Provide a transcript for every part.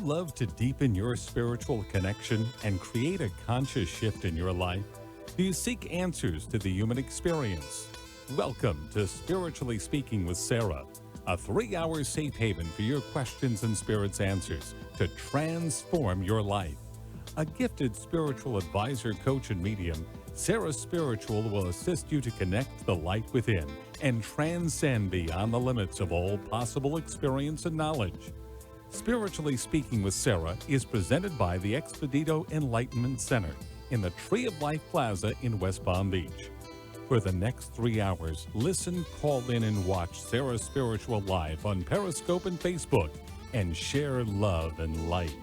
love to deepen your spiritual connection and create a conscious shift in your life? Do you seek answers to the human experience? Welcome to Spiritually Speaking with Sarah, a 3-hour safe haven for your questions and spirit's answers to transform your life. A gifted spiritual advisor, coach, and medium, Sarah Spiritual will assist you to connect the light within and transcend beyond the limits of all possible experience and knowledge. Spiritually Speaking with Sarah is presented by the Expedito Enlightenment Center in the Tree of Life Plaza in West Palm Beach. For the next 3 hours, listen, call in, and watch Sarah Spiritual live on Periscope and Facebook, and share love and light.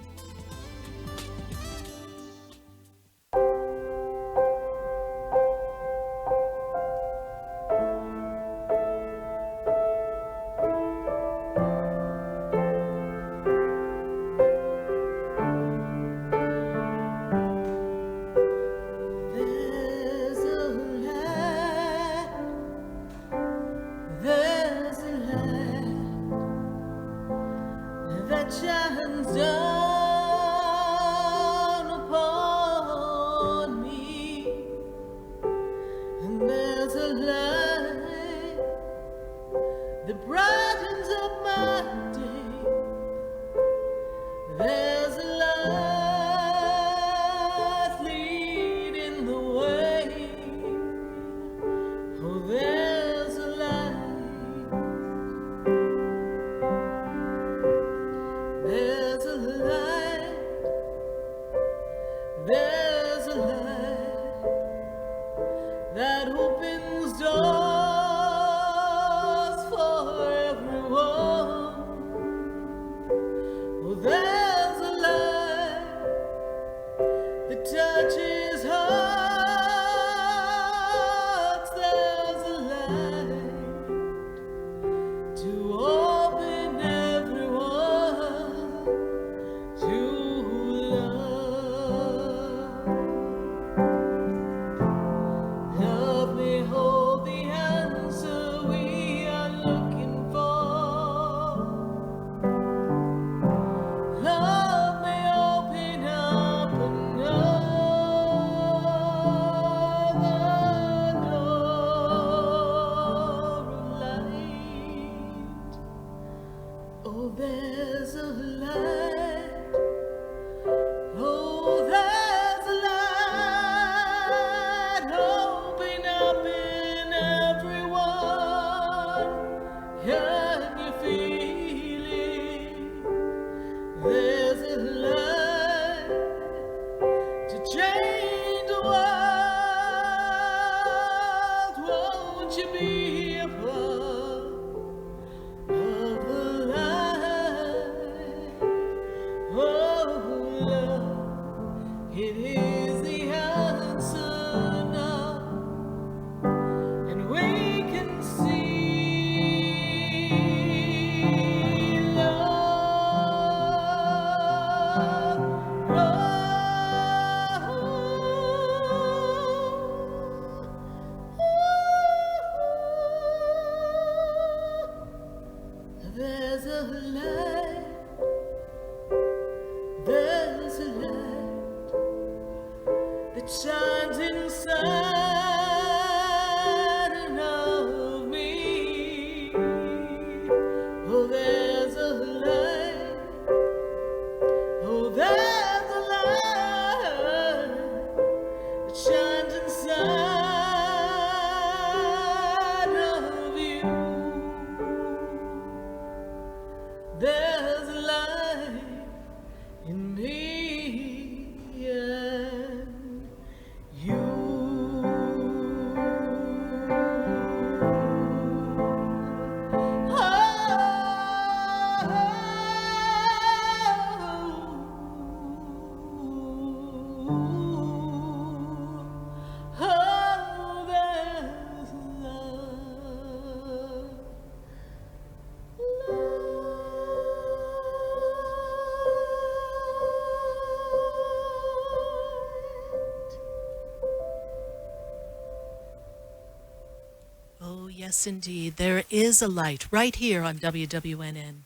Yes, indeed. There is a light right here on WWNN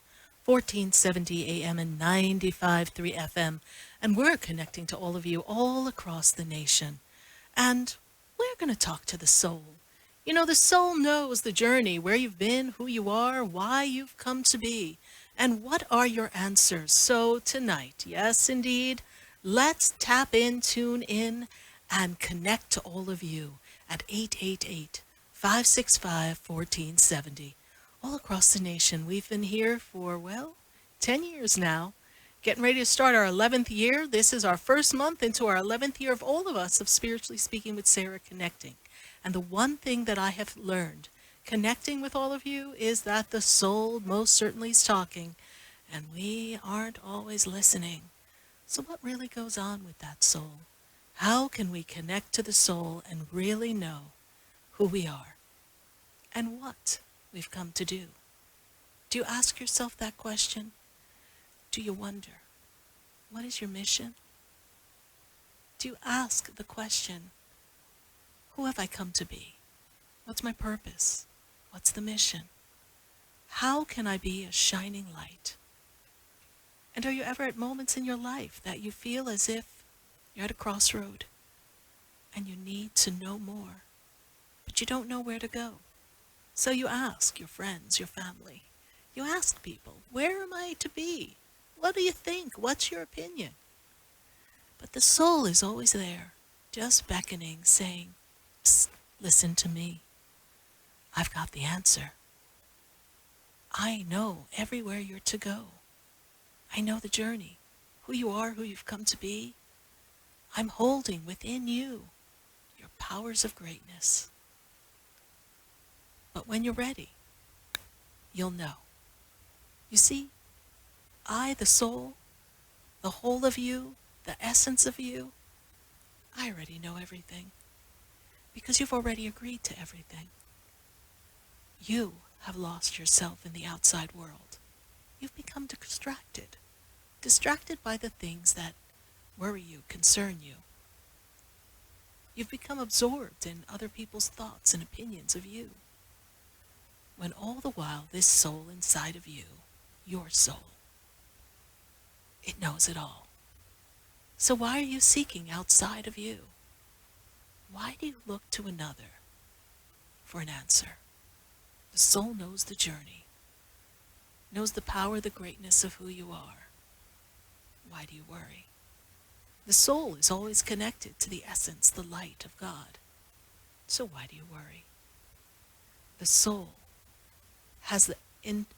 1470 AM and 95.3 FM. And we're connecting to all of you all across the nation. And we're going to talk to the soul. You know, the soul knows the journey, where you've been, who you are, why you've come to be, and what are your answers. So tonight, yes, indeed, let's tap in, tune in, and connect to all of you at 888-565-1470. All across the nation, we've been here for, well, 10 years now. Getting ready to start our 11th year. This is our first month into our 11th year of all of us of Spiritually Speaking with Sarah Connecting. And the one thing that I have learned connecting with all of you is that the soul most certainly is talking, and we aren't always listening. So what really goes on with that soul? How can we connect to the soul and really know who we are and what we've come to do? Do you ask yourself that question? Do you wonder, what is your mission? Do you ask the question, who have I come to be? What's my purpose? What's the mission? How can I be a shining light? And are you ever at moments in your life that you feel as if you're at a crossroad and you need to know more, but you don't know where to go? So you ask your friends, your family, you ask people, where am I to be? What do you think? What's your opinion? But the soul is always there, just beckoning, saying, "Psst, listen to me. I've got the answer. I know everywhere you're to go. I know the journey, who you are, who you've come to be. I'm holding within you your powers of greatness. But when you're ready, you'll know." You see, I, the soul, the whole of you, the essence of you, I already know everything because you've already agreed to everything. You have lost yourself in the outside world. You've become distracted by the things that worry you, concern you. You've become absorbed in other people's thoughts and opinions of you, when all the while this soul inside of you, your soul, it knows it all. So why are you seeking outside of you? Why do you look to another for an answer? The soul knows the journey, knows the power, the greatness of who you are. Why do you worry? The soul is always connected to the essence, the light of God. So why do you worry? The soul has the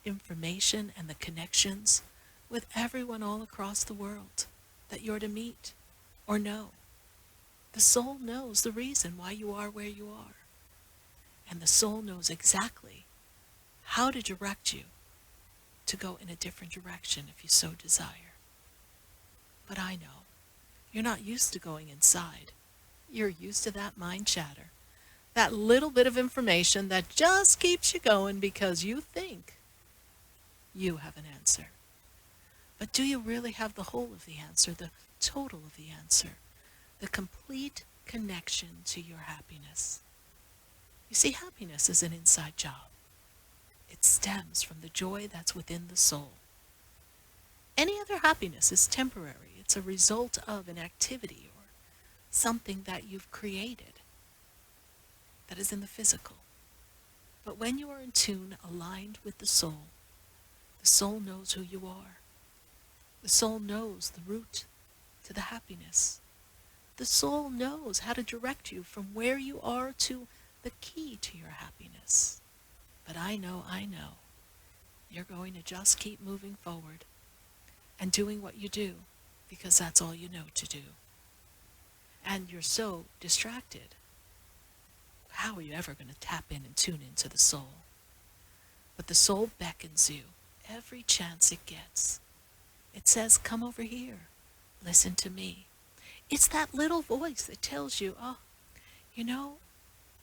information and the connections with everyone all across the world that you're to meet or know. The soul knows the reason why you are where you are. And the soul knows exactly how to direct you to go in a different direction if you so desire. But I know you're not used to going inside. You're used to that mind chatter, that little bit of information that just keeps you going because you think you have an answer. But do you really have the whole of the answer, the total of the answer, the complete connection to your happiness? You see, happiness is an inside job. It stems from the joy that's within the soul. Any other happiness is temporary. It's a result of an activity or something that you've created that is in the physical. But when you are in tune, aligned with the soul knows who you are. The soul knows the route to the happiness. The soul knows how to direct you from where you are to the key to your happiness. But I know, you're going to just keep moving forward and doing what you do because that's all you know to do. And you're so distracted. How are you ever going to tap in and tune into the soul? But the soul beckons you every chance it gets. It says, come over here. Listen to me. It's that little voice that tells you, oh,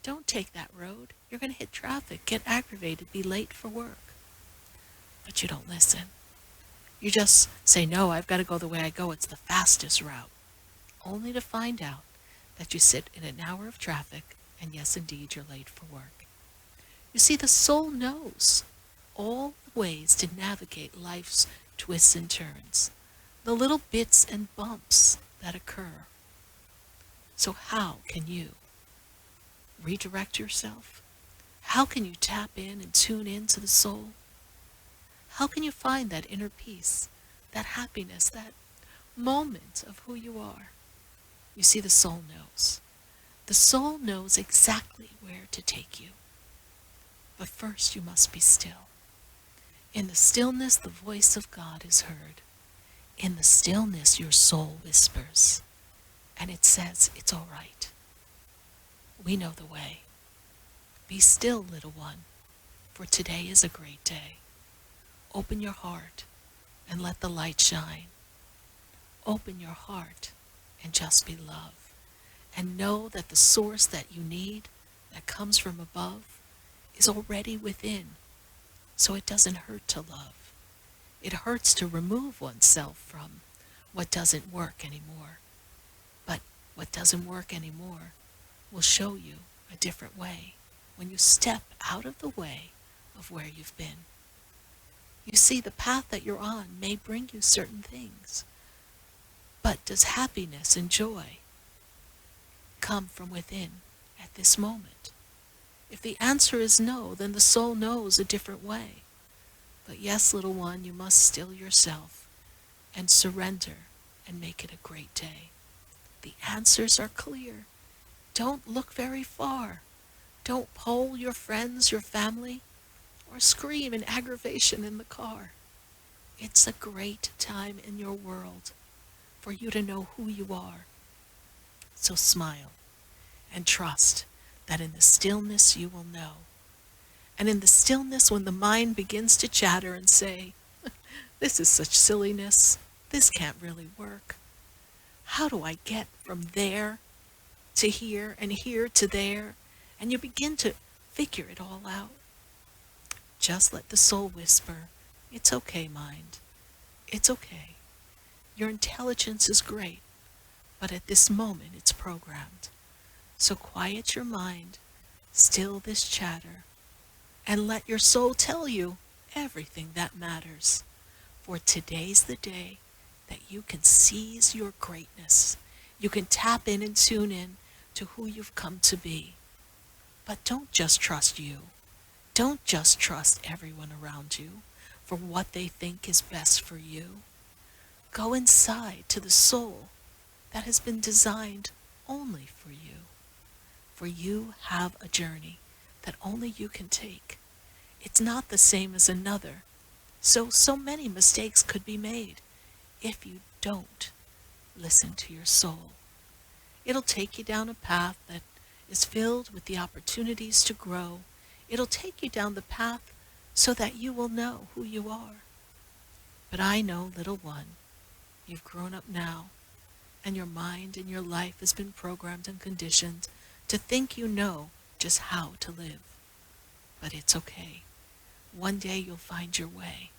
don't take that road. You're going to hit traffic, get aggravated, be late for work. But you don't listen. You just say, no, I've got to go the way I go. It's the fastest route. Only to find out that you sit in an hour of traffic, and yes, indeed, you're late for work. You see, the soul knows all the ways to navigate life's twists and turns, the little bits and bumps that occur. So how can you redirect yourself? How can you tap in and tune in to the soul? How can you find that inner peace, that happiness, that moment of who you are? You see, the soul knows. The soul knows exactly where to take you. But first you must be still. In the stillness, the voice of God is heard. In the stillness, your soul whispers, and it says, it's all right. We know the way. Be still, little one, for today is a great day. Open your heart and let the light shine. Open your heart and just be love. And know that the source that you need, that comes from above, is already within. So it doesn't hurt to love. It hurts to remove oneself from what doesn't work anymore. But what doesn't work anymore will show you a different way when you step out of the way of where you've been. You see, the path that you're on may bring you certain things. But does happiness and joy come from within at this moment? If the answer is no, then the soul knows a different way. But yes, little one, you must still yourself and surrender and make it a great day. The answers are clear. Don't look very far. Don't poll your friends, your family, or scream in aggravation in the car. It's a great time in your world for you to know who you are. So smile and trust that in the stillness you will know. And in the stillness, when the mind begins to chatter and say, this is such silliness, this can't really work. How do I get from there to here and here to there? And you begin to figure it all out. Just let the soul whisper, it's okay, mind. It's okay. Your intelligence is great, but at this moment it's programmed. So quiet your mind, still this chatter, and let your soul tell you everything that matters. For today's the day that you can seize your greatness. You can tap in and tune in to who you've come to be. But don't just trust you. Don't just trust everyone around you for what they think is best for you. Go inside to the soul that has been designed only for you. For you have a journey that only you can take. It's not the same as another. So many mistakes could be made if you don't listen to your soul. It'll take you down a path that is filled with the opportunities to grow. It'll take you down the path so that you will know who you are. But I know, little one, you've grown up now, and your mind and your life has been programmed and conditioned to think you know just how to live. But it's okay. One day you'll find your way.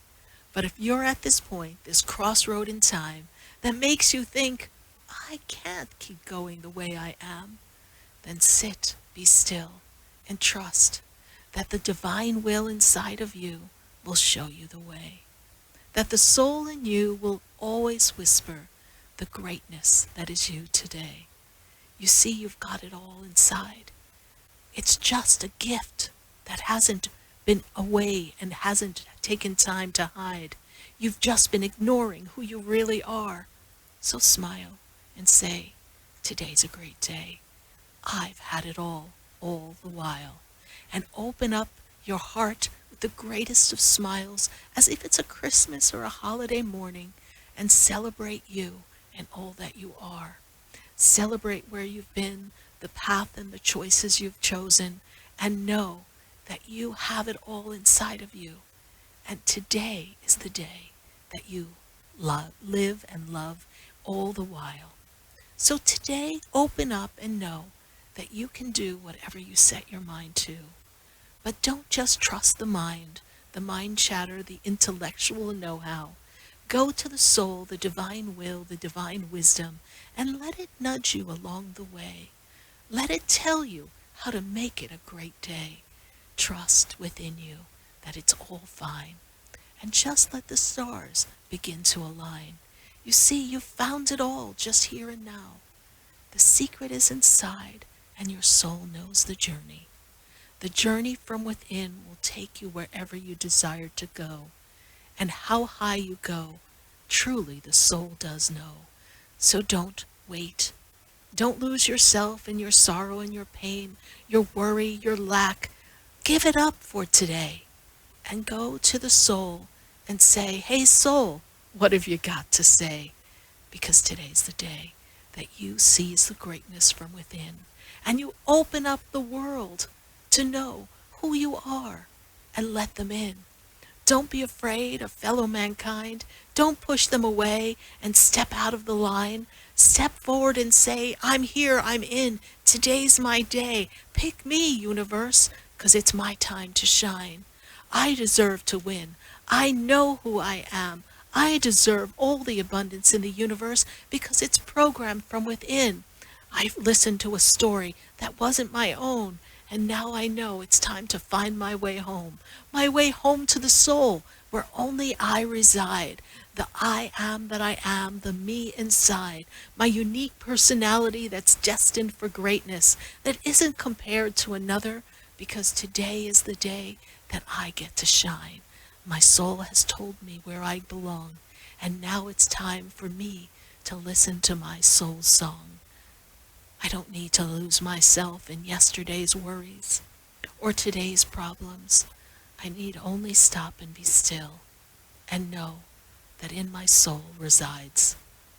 But if you're at this point, this crossroad in time, that makes you think, I can't keep going the way I am, then sit, be still, and trust that the divine will inside of you will show you the way. That the soul in you will always whisper the greatness that is you today. You see, you've got it all inside. It's just a gift that hasn't been away and hasn't taken time to hide. You've just been ignoring who you really are. So smile and say, today's a great day. I've had it all the while. And open up your heart with the greatest of smiles, as if it's a Christmas or a holiday morning, and celebrate you and all that you are. Celebrate where you've been, the path and the choices you've chosen, and know that you have it all inside of you. And today is the day that you live and love all the while. So today, open up and know that you can do whatever you set your mind to. But don't just trust the mind chatter, the intellectual know-how. Go to the soul, the divine will, the divine wisdom, and let it nudge you along the way. Let it tell you how to make it a great day. Trust within you that it's all fine. And just let the stars begin to align. You see, you've found it all just here and now. The secret is inside, and your soul knows the journey. The journey from within will take you wherever you desire to go. And how high you go, truly the soul does know. So don't wait. Don't lose yourself in your sorrow and your pain, your worry, your lack. Give it up for today and go to the soul and say, hey soul, what have you got to say? Because today's the day that you seize the greatness from within and you open up the world to know who you are and let them in. Don't be afraid of fellow mankind. Don't push them away and step out of the line. Step forward and say, I'm here, I'm in. Today's my day. Pick me, universe, 'cause it's my time to shine. I deserve to win. I know who I am. I deserve all the abundance in the universe because it's programmed from within. I've listened to a story that wasn't my own, and now I know it's time to find my way home to the soul where only I reside. The I am that I am, the me inside, my unique personality that's destined for greatness, that isn't compared to another, because today is the day that I get to shine. My soul has told me where I belong, and now it's time for me to listen to my soul's song. I don't need to lose myself in yesterday's worries or today's problems. I need only stop and be still and know that in my soul resides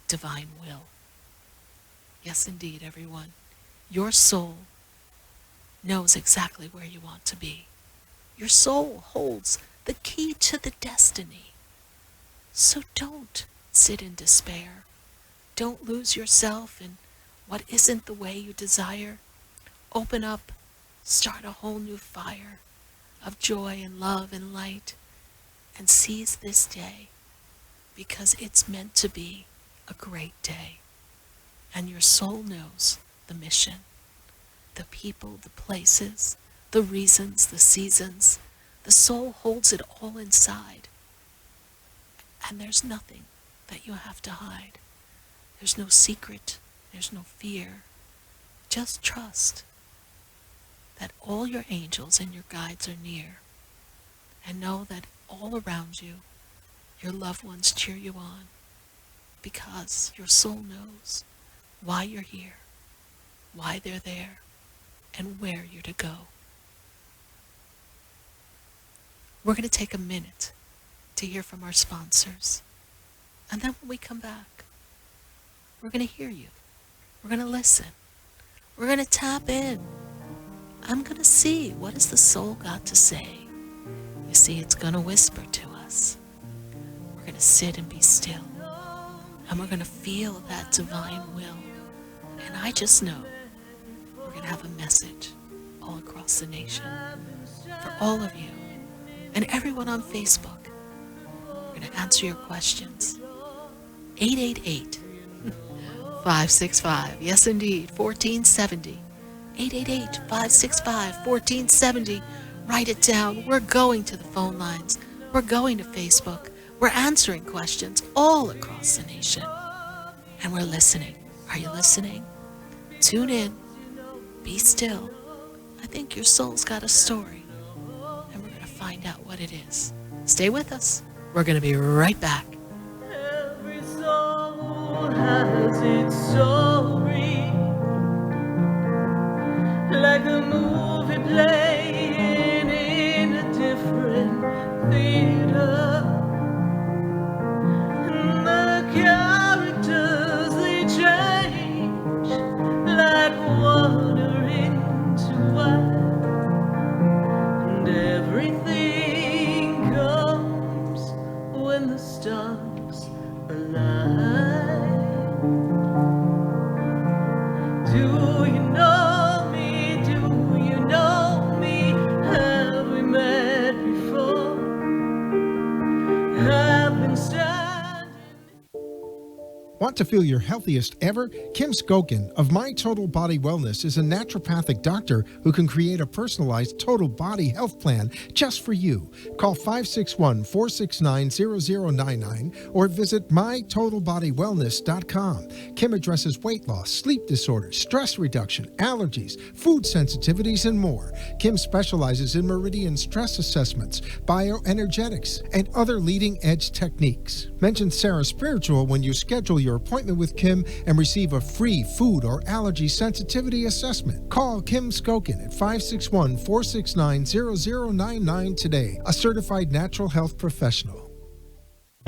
divine will. Yes, indeed, everyone. Your soul knows exactly where you want to be. Your soul holds the key to the destiny. So don't sit in despair. Don't lose yourself in what isn't the way you desire. Open up, start a whole new fire of joy and love and light, and seize this day because it's meant to be a great day. And your soul knows the mission, the people, the places, the reasons, the seasons. The soul holds it all inside. And there's nothing that you have to hide. There's no secret. There's no fear. Just trust that all your angels and your guides are near. And know that all around you, your loved ones cheer you on because your soul knows why you're here, why they're there, and where you're to go. We're going to take a minute to hear from our sponsors. And then when we come back, we're going to hear you. We're going to listen. We're going to tap in. I'm going to see what has the soul got to say. You see, it's going to whisper to us. We're going to sit and be still. And we're going to feel that divine will. And I just know we're going to have a message all across the nation for all of you and everyone on Facebook. We're going to answer your questions. 888-565, yes indeed, 1470. 888-565-1470. Write it down. We're going to the phone lines. We're going to Facebook. We're answering questions all across the nation. And we're listening. Are you listening? Tune in. Be still. I think your soul's got a story. And we're going to find out what it is. Stay with us. We're going to be right back. Every soul has its story, like a movie playing in a different theater. And the characters, they change like water into wine, and everything comes when the stars align. Want to feel your healthiest ever? Kim Skokin of My Total Body Wellness is a naturopathic doctor who can create a personalized total body health plan just for you. Call 561-469-0099 or visit mytotalbodywellness.com. Kim addresses weight loss, sleep disorders, stress reduction, allergies, food sensitivities, and more. Kim specializes in meridian stress assessments, bioenergetics, and other leading-edge techniques. Mention Sarah Spiritual when you schedule your appointment with Kim and receive a free food or allergy sensitivity assessment. Call Kim Skokin at 561-469-0099 today, a certified natural health professional.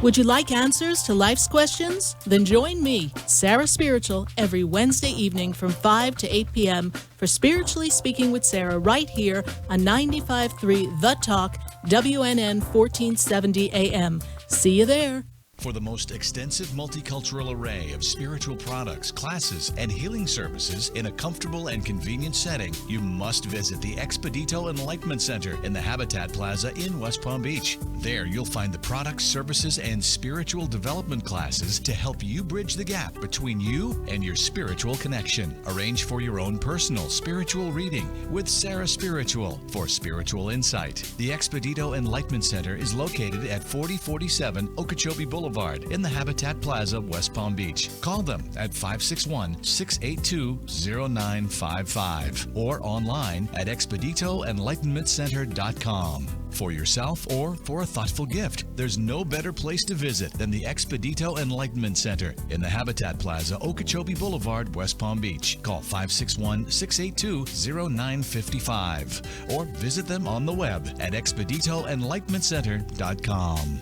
Would you like answers to life's questions? Then join me, Sarah Spiritual, every Wednesday evening from 5 to 8 p.m. for Spiritually Speaking with Sarah right here on 95.3 The Talk, WNN 1470 AM. See you there. For the most extensive multicultural array of spiritual products, classes, and healing services in a comfortable and convenient setting, you must visit the Expedito Enlightenment Center in the Habitat Plaza in West Palm Beach. There you'll find the products, services, and spiritual development classes to help you bridge the gap between you and your spiritual connection. Arrange for your own personal spiritual reading with Sarah Spiritual for spiritual insight. The Expedito Enlightenment Center is located at 4047 Okeechobee Boulevard in the Habitat Plaza, West Palm Beach. Call them at 561-682-0955 or online at expeditoenlightenmentcenter.com. For yourself or for a thoughtful gift, there's no better place to visit than the Expedito Enlightenment Center in the Habitat Plaza, Okeechobee Boulevard, West Palm Beach. Call 561-682-0955 or visit them on the web at expeditoenlightenmentcenter.com.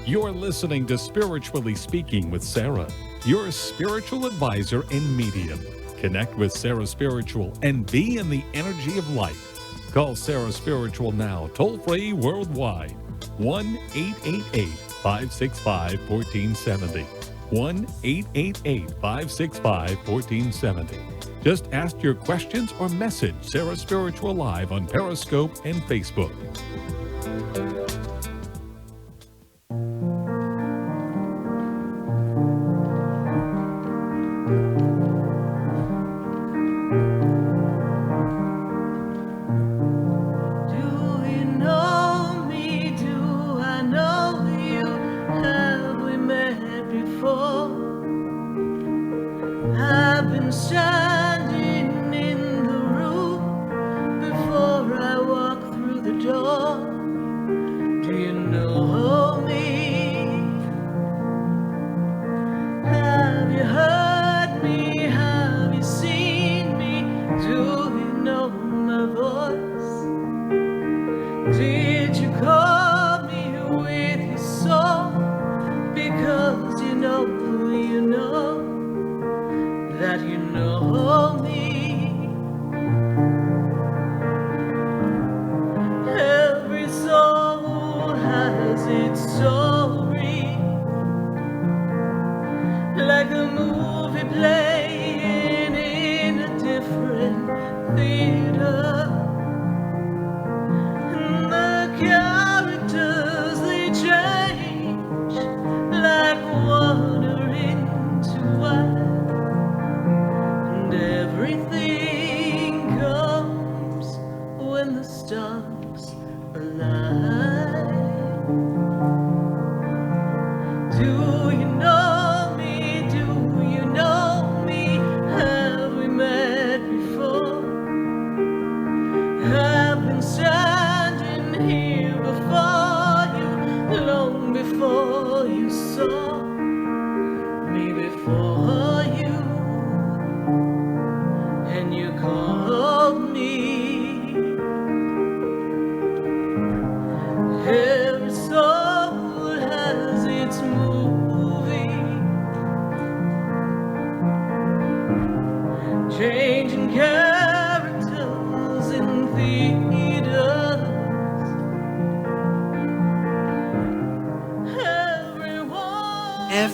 You're listening to Spiritually Speaking with Sarah, your spiritual advisor and medium. Connect with Sarah Spiritual and be in the energy of light. Call Sarah Spiritual now, toll-free worldwide. 1-888-565-1470. 1-888-565-1470. Just ask your questions or message Sarah Spiritual live on Periscope and Facebook.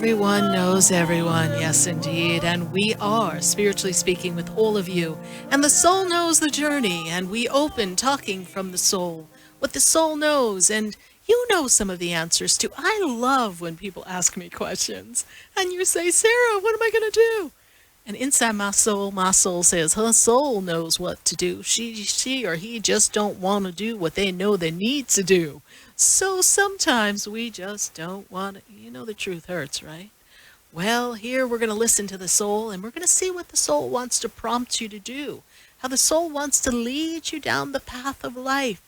Everyone knows everyone, yes indeed, and we are Spiritually Speaking with all of you. And the soul knows the journey, and we open talking from the soul. what the soul knows, and you know some of the answers too. I love when people ask me questions and you say, Sarah, what am I going to do? And inside my soul says her soul knows what to do. She or he just don't want to do what they know they need to do. So sometimes we just don't want to. You know, the truth hurts, right? Well, here we're going to listen to the soul, and we're going to see what the soul wants to prompt you to do, how the soul wants to lead you down the path of life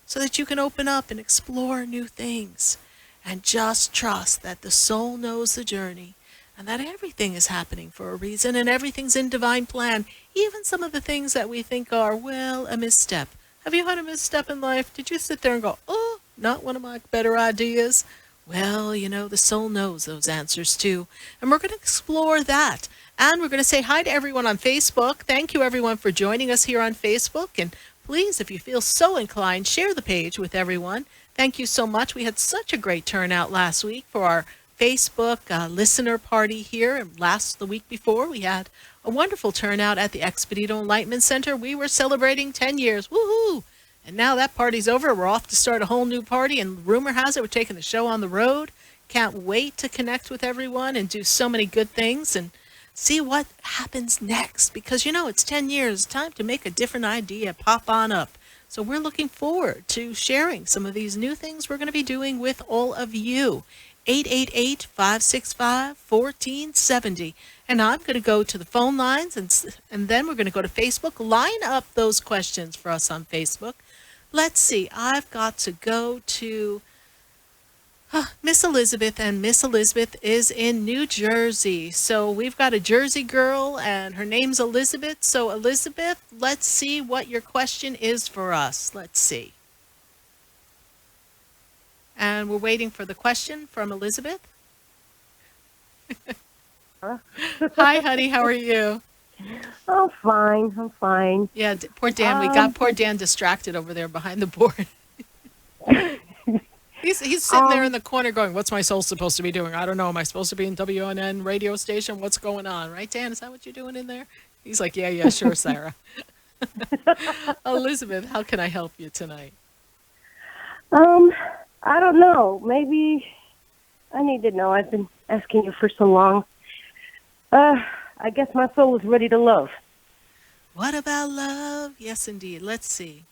so that you can open up and explore new things. And just trust that the soul knows the journey and that everything is happening for a reason and everything's in divine plan, even some of the things that we think are, well, a misstep. Have you had a misstep in life? Did you sit there and go, oh, not one of my better ideas? Well, you know, the soul knows those answers too. And we're going to explore that. And we're going to say hi to everyone on Facebook. Thank you, everyone, for joining us here on Facebook. And please, if you feel so inclined, share the page with everyone. Thank you so much. We had such a great turnout last week for our Facebook listener party here. And the week before, we had a wonderful turnout at the Expedito Enlightenment Center. We were celebrating 10 years. Woohoo! And now that party's over. We're off to start a whole new party. And rumor has it we're taking the show on the road. Can't wait to connect with everyone and do so many good things and see what happens next. Because, you know, it's 10 years. Time to make a different idea pop on up. So we're looking forward to sharing some of these new things we're going to be doing with all of you. 888-565-1470. And I'm going to go to the phone lines, and then we're going to go to Facebook. Line up those questions for us on Facebook. Let's see. I've got to go to Miss Elizabeth, and Miss Elizabeth is in New Jersey. So we've got a Jersey girl, and her name's Elizabeth. So Elizabeth, let's see what your question is for us. Let's see. And we're waiting for the question from Elizabeth. Hi, honey. How are you? I'm fine. Yeah, poor Dan. We got poor Dan distracted over there behind the board. He's sitting there in the corner going, what's my soul supposed to be doing? I don't know. Am I supposed to be in WNN radio station? What's going on? Right, Dan? Is that what you're doing in there? He's like, yeah, sure, Sarah. Elizabeth, how can I help you tonight? I don't know. Maybe I need to know. I've been asking you for so long. I guess my soul is ready to love. What about love? Yes, indeed. Let's see.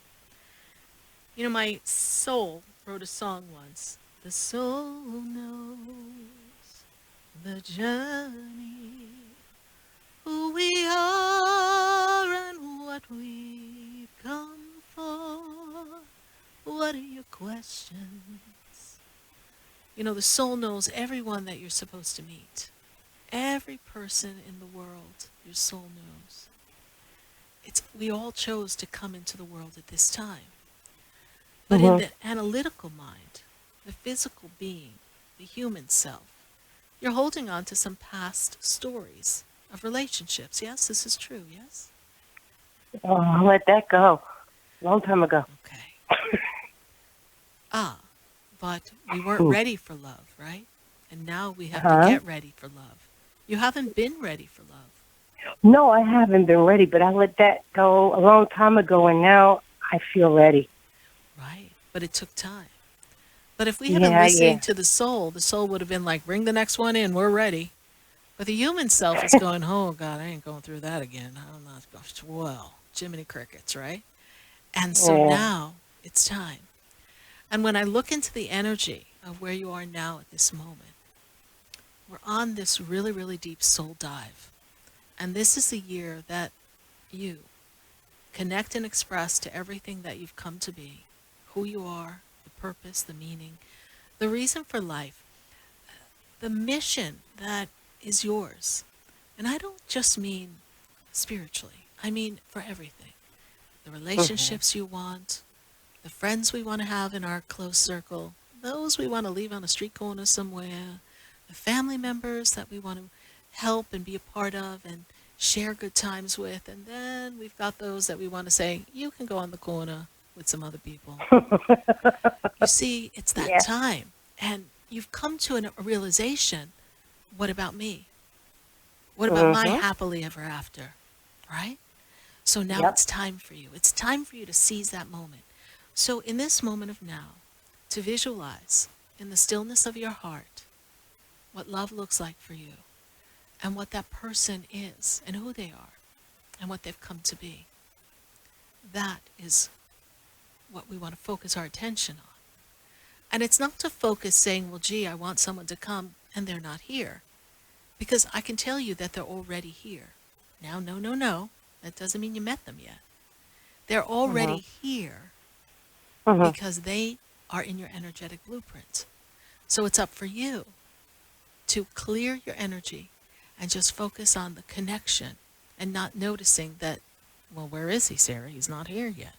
You know, my soul wrote a song once. The soul knows the journey, who we are and what we've come for. What are your questions? You know, the soul knows everyone that you're supposed to meet. Every person in the world, your soul knows. We all chose to come into the world at this time. But in the analytical mind, the physical being, the human self, you're holding on to some past stories of relationships. Yes, this is true, yes? Oh, I let that go. Long time ago. Okay. But we weren't ready for love, right? And now we have to get ready for love. You haven't been ready for love. No, I haven't been ready, but I let that go a long time ago, and now I feel ready. Right, but it took time. But if we had been listening to the soul would have been like, bring the next one in, we're ready. But the human self is going, oh, God, I ain't going through that again. I'm not going to, well, Jiminy Crickets, right? And so now it's time. And when I look into the energy of where you are now at this moment, we're on this really, really deep soul dive. And this is the year that you connect and express to everything that you've come to be, who you are, the purpose, the meaning, the reason for life, the mission that is yours. And I don't just mean spiritually. I mean for everything. The relationships you want, the friends we want to have in our close circle, those we want to leave on a street corner somewhere, the family members that we want to help and be a part of and share good times with. And then we've got those that we want to say, you can go on the corner with some other people. You see, it's that time. And you've come to a realization, what about me? What about my happily ever after? Right? So now it's time for you. It's time for you to seize that moment. So in this moment of now, to visualize in the stillness of your heart what love looks like for you and what that person is and who they are and what they've come to be. That is what we want to focus our attention on. And it's not to focus saying, well, gee, I want someone to come and they're not here. Because I can tell you that they're already here. Now, no. That doesn't mean you met them yet. They're already here because they are in your energetic blueprint. So it's up for you to clear your energy and just focus on the connection and not noticing that, well, where is he, Sarah? He's not here yet.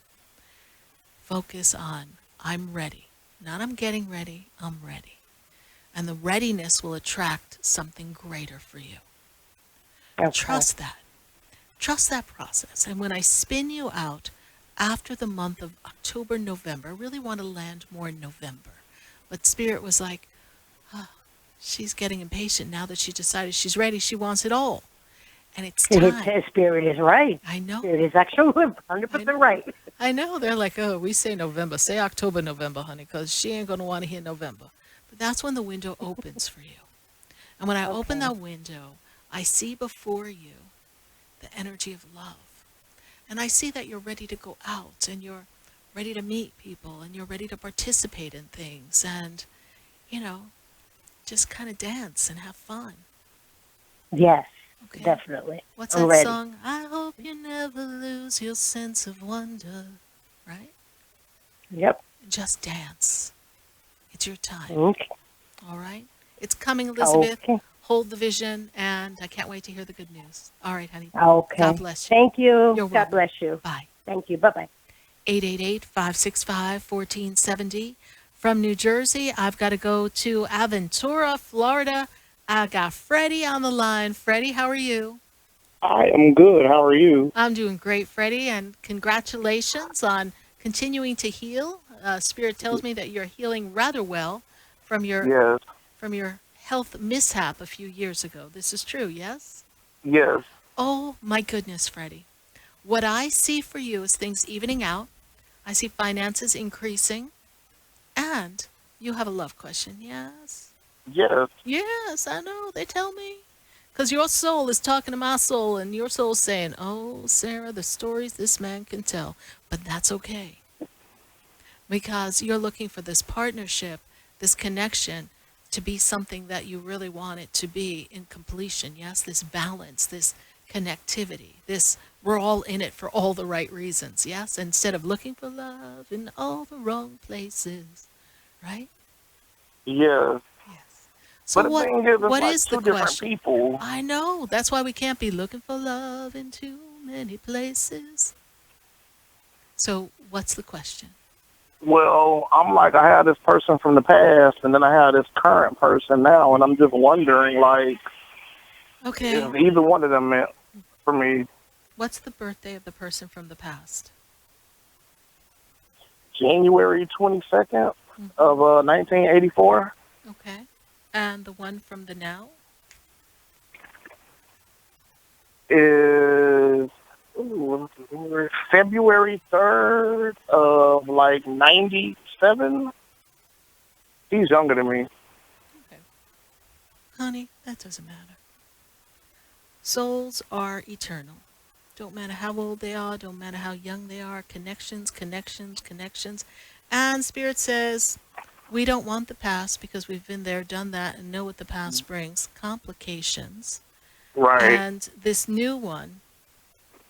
Focus on, I'm ready. Not I'm getting ready, I'm ready. And the readiness will attract something greater for you. Okay. Trust that. Trust that process. And when I spin you out after the month of October, November, I really want to land more in November. But Spirit was like, she's getting impatient now that she decided she's ready. She wants it all. And it's time. Spirit is right. I know. Spirit is actually 100% right. I know. They're like, oh, we say November. Say October, November, honey, because she ain't going to want to hear November. But that's when the window opens for you. And when I open that window, I see before you the energy of love. And I see that you're ready to go out and you're ready to meet people and you're ready to participate in things and, just kind of dance and have fun. Yes, Okay. definitely. What's I'm that ready. song? I hope you never lose your sense of wonder, right? Yep. Just dance. It's your time, Okay. all right? It's coming, Elizabeth. Okay. Hold the vision, and I can't wait to hear the good news. All right, honey. Okay. God bless you. Thank you. You're God welcome. bless you. Bye. Thank you. Bye-bye. 888-565-1470. From New Jersey, I've got to go to Aventura, Florida. I got Freddie on the line. Freddie, how are you? I am good. How are you? I'm doing great, Freddie, and congratulations on continuing to heal. Spirit tells me that you're healing rather well from your Yes. health mishap a few years ago. This is true, yes? Yes. Oh, my goodness, Freddie. What I see for you is things evening out. I see finances increasing. And you have a love question, yes? Yes. Yes, I know. They tell me. Because your soul is talking to my soul, and your soul's saying, oh, Sarah, the stories this man can tell. But that's okay. Because you're looking for this partnership, this connection, to be something that you really want it to be in completion. Yes, this balance, this connectivity, this we're all in it for all the right reasons. Yes, instead of looking for love in all the wrong places, right? Yes. Yes. So But the what thing is, it's what like is two the different question? people. I know. That's why we can't be looking for love in too many places. So what's the question? Well, I'm like, I had this person from the past, and then I have this current person now, and I'm just wondering, like, Okay. is either one of them meant for me? What's the birthday of the person from the past? January 22nd of 1984. Okay. And the one from the now? Is February 3rd of like 97. He's younger than me. Okay. Honey, that doesn't matter. Souls are eternal. Don't matter how old they are, don't matter how young they are. Connections, connections, connections. And Spirit says, we don't want the past because we've been there, done that, and know what the past brings. Complications. Right. And this new one,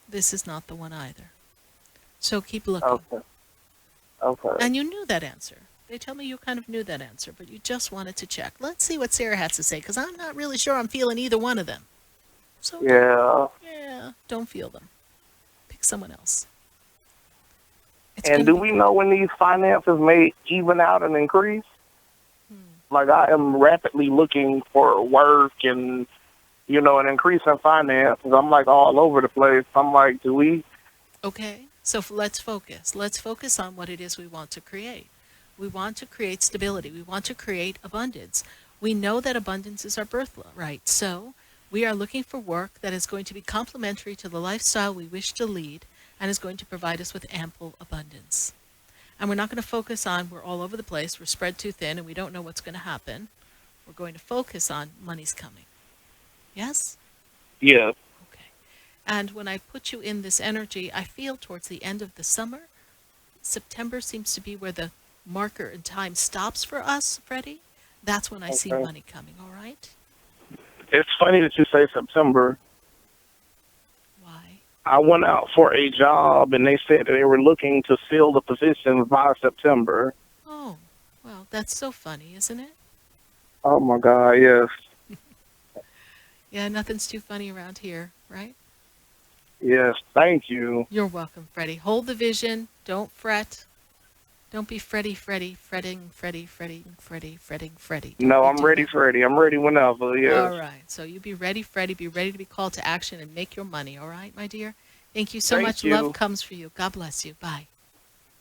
this is not the one either. So keep looking. Okay. Okay. And you knew that answer. They tell me you kind of knew that answer, but you just wanted to check. Let's see what Sarah has to say, because I'm not really sure I'm feeling either one of them. So Yeah. don't feel them. Pick someone else. It's And gonna do we know when these finances may even out and increase? Like, I am rapidly looking for work and, an increase in finances. I'm like all over the place. I'm like, do we? Okay, so let's focus. Let's focus on what it is we want to create. We want to create stability. We want to create abundance. We know that abundance is our birthright. So we are looking for work that is going to be complementary to the lifestyle we wish to lead and is going to provide us with ample abundance. And we're not going to focus on we're all over the place, we're spread too thin, and we don't know what's going to happen. We're going to focus on money's coming. Yes? Yeah. Okay. And when I put you in this energy, I feel towards the end of the summer, September seems to be where the marker in time stops for us, Freddie. That's when I see Okay. money coming, all right? It's funny that you say September. Why? I went out for a job, and they said that they were looking to fill the position by September. Oh, well, that's so funny, isn't it? Oh, my God, yes. Yeah, nothing's too funny around here, right? Yes, thank you. You're welcome, Freddie. Hold the vision. Don't fret. Don't be fretting, fretting. No, Don't I'm do ready, that. Freddie. I'm ready whenever, yes. All right. So you be ready, Freddie. Be ready to be called to action and make your money. All right, my dear? Thank you so Thank much. you. Love comes for you. God bless you. Bye.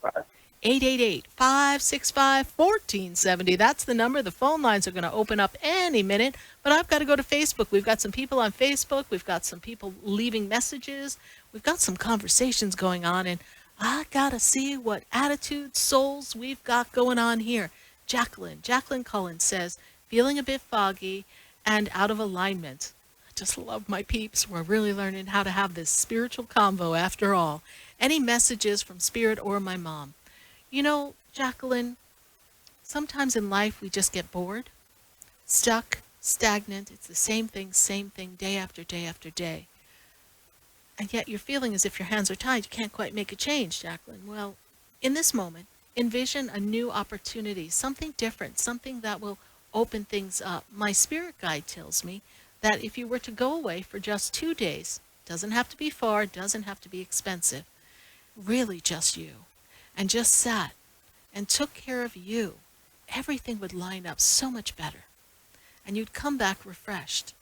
Bye. 888-565-1470. That's the number. The phone lines are going to open up any minute, but I've got to go to Facebook. We've got some people on Facebook. We've got some people leaving messages. We've got some conversations going on, and I got to see what attitudes, souls we've got going on here. Jacqueline Collins says, feeling a bit foggy and out of alignment. I just love my peeps. We're really learning how to have this spiritual convo after all. Any messages from Spirit or my mom? You know, Jacqueline, sometimes in life we just get bored, stuck, stagnant. It's the same thing, day after day after day. And yet you're feeling as if your hands are tied. You can't quite make a change, Jacqueline. Well, in this moment, envision a new opportunity, something different, something that will open things up. My spirit guide tells me that if you were to go away for just 2 days, doesn't have to be far, doesn't have to be expensive, really just you, and just sat and took care of you, everything would line up so much better. And you'd come back refreshed.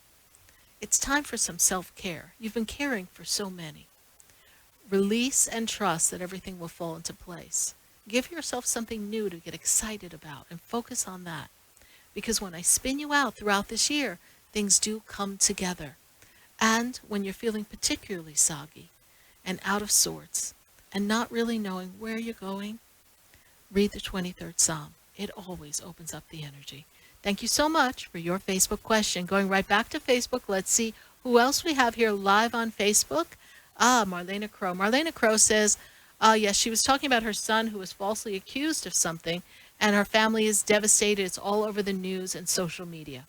It's time for some self-care. You've been caring for so many. Release and trust that everything will fall into place. Give yourself something new to get excited about and focus on that. Because when I spin you out throughout this year, things do come together. And when you're feeling particularly soggy and out of sorts and not really knowing where you're going, read the 23rd Psalm. It always opens up the energy. Thank you so much for your Facebook question. Going right back to Facebook, let's see who else we have here live on Facebook. Marlena Crow. Marlena Crow says, yes, she was talking about her son who was falsely accused of something, and her family is devastated. It's all over the news and social media.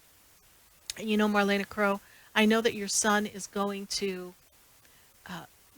And you know, Marlena Crow, I know that your son is going to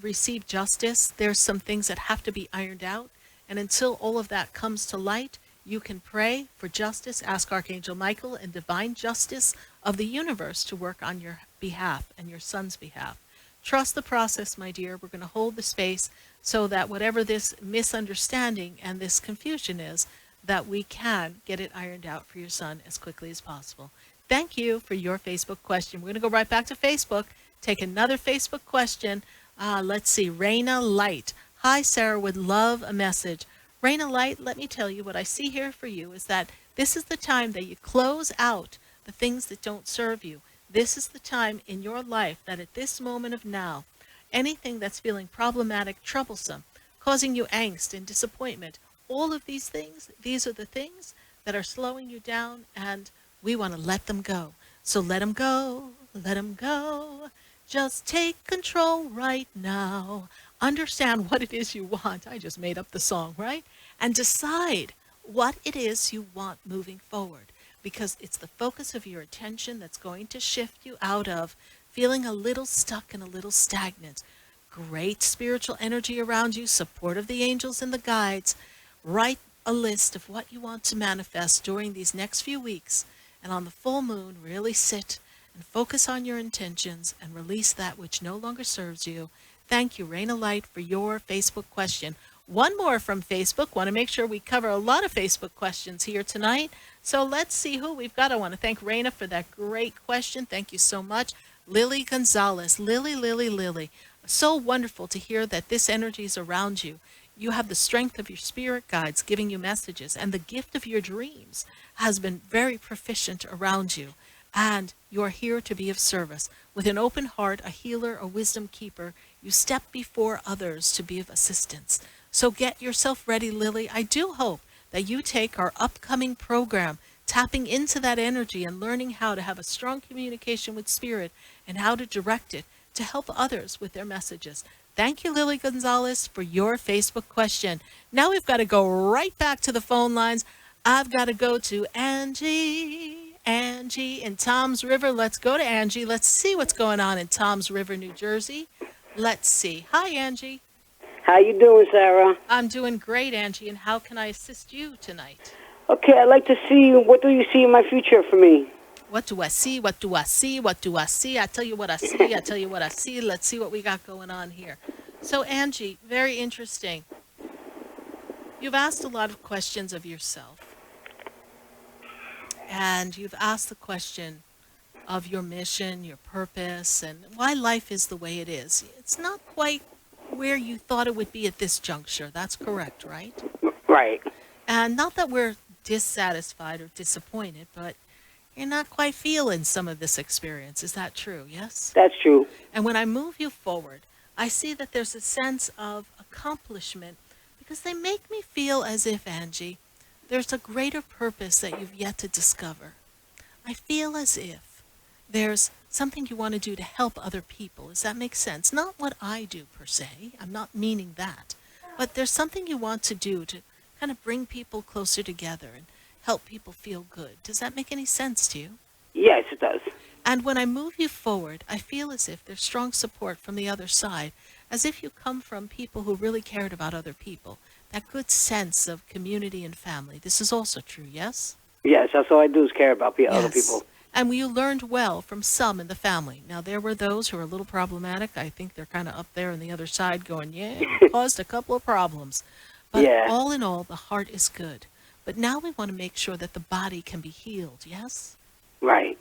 receive justice. There's some things that have to be ironed out. And until all of that comes to light, you can pray for justice, ask Archangel Michael and divine justice of the universe to work on your behalf and your son's behalf. Trust the process, my dear. We're going to hold the space so that whatever this misunderstanding and this confusion is, that we can get it ironed out for your son as quickly as possible. Thank you for your Facebook question. We're going to go right back to Facebook, take another Facebook question. Let's see, Raina Light. Hi, Sarah, would love a message. Raina Light, let me tell you what I see here for you is that this is the time that you close out the things that don't serve you. This is the time in your life that at this moment of now, anything that's feeling problematic, troublesome, causing you angst and disappointment, all of these things, these are the things that are slowing you down, and we want to let them go. So let them go, let them go. Just take control right now. Understand what it is you want. I just made up the song, right? And decide what it is you want moving forward, because it's the focus of your attention that's going to shift you out of feeling a little stuck and a little stagnant. Great spiritual energy around you, support of the angels and the guides. Write a list of what you want to manifest during these next few weeks, and on the full moon, really sit and focus on your intentions and release that which no longer serves you. Thank you, Raina Light, for your Facebook question. One more from Facebook. Want to make sure we cover a lot of Facebook questions here tonight. So let's see who we've got. I want to thank Raina for that great question. Thank you so much. Lily Gonzalez. Lily. So wonderful to hear that this energy is around you. You have the strength of your spirit guides giving you messages, and the gift of your dreams has been very proficient around you. And you're here to be of service. With an open heart, a healer, a wisdom keeper, you step before others to be of assistance. So get yourself ready, Lily. I do hope that you take our upcoming program, tapping into that energy and learning how to have a strong communication with spirit and how to direct it to help others with their messages. Thank you, Lily Gonzalez, for your Facebook question. Now we've got to go right back to the phone lines. I've got to go to Angie in Toms River. Let's go to Angie. Let's see what's going on in Toms River, New Jersey. Let's see. Hi, Angie. How you doing, Sarah? I'm doing great, Angie, and how can I assist you tonight? Okay, I'd like to see, what do you see in my future for me? What do I see? What do I see? What do I see? I tell you what I see. I tell you what I see. Let's see what we got going on here. So, Angie, very interesting. You've asked a lot of questions of yourself. And you've asked the question of your mission, your purpose, and why life is the way it is. It's not quite where you thought it would be at this juncture. That's correct, right? Right. And not that we're dissatisfied or disappointed, but you're not quite feeling some of this experience. Is that true? Yes? That's true. And when I move you forward, I see that there's a sense of accomplishment because they make me feel as if, Angie, there's a greater purpose that you've yet to discover. I feel as if there's something you want to do to help other people. Does that make sense? Not what I do per se. I'm not meaning that. But there's something you want to do to kind of bring people closer together and help people feel good. Does that make any sense to you? Yes, it does. And when I move you forward, I feel as if there's strong support from the other side, as if you come from people who really cared about other people. That good sense of community and family. This is also true, yes? Yes, that's all I do is care about other people. And you learned well from some in the family. Now, there were those who are a little problematic. I think they're kind of up there on the other side going, caused a couple of problems. But all in all, the heart is good. But now we want to make sure that the body can be healed, yes? Right.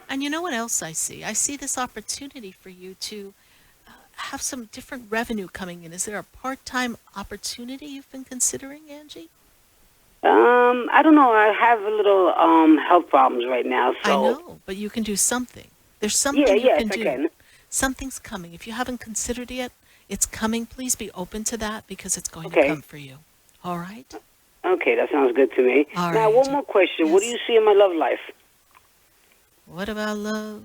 And you know what else I see? I see this opportunity for you to have some different revenue coming in. Is there a part-time opportunity you've been considering, Angie? I don't know. I have a little health problems right now. So. I know, but you can do something. There's something you can do. I can. Something's coming. If you haven't considered it yet, it's coming. Please be open to that because it's going to come for you. All right? Okay, that sounds good to me. All now, right. one more question. Yes. What do you see in my love life? What about love?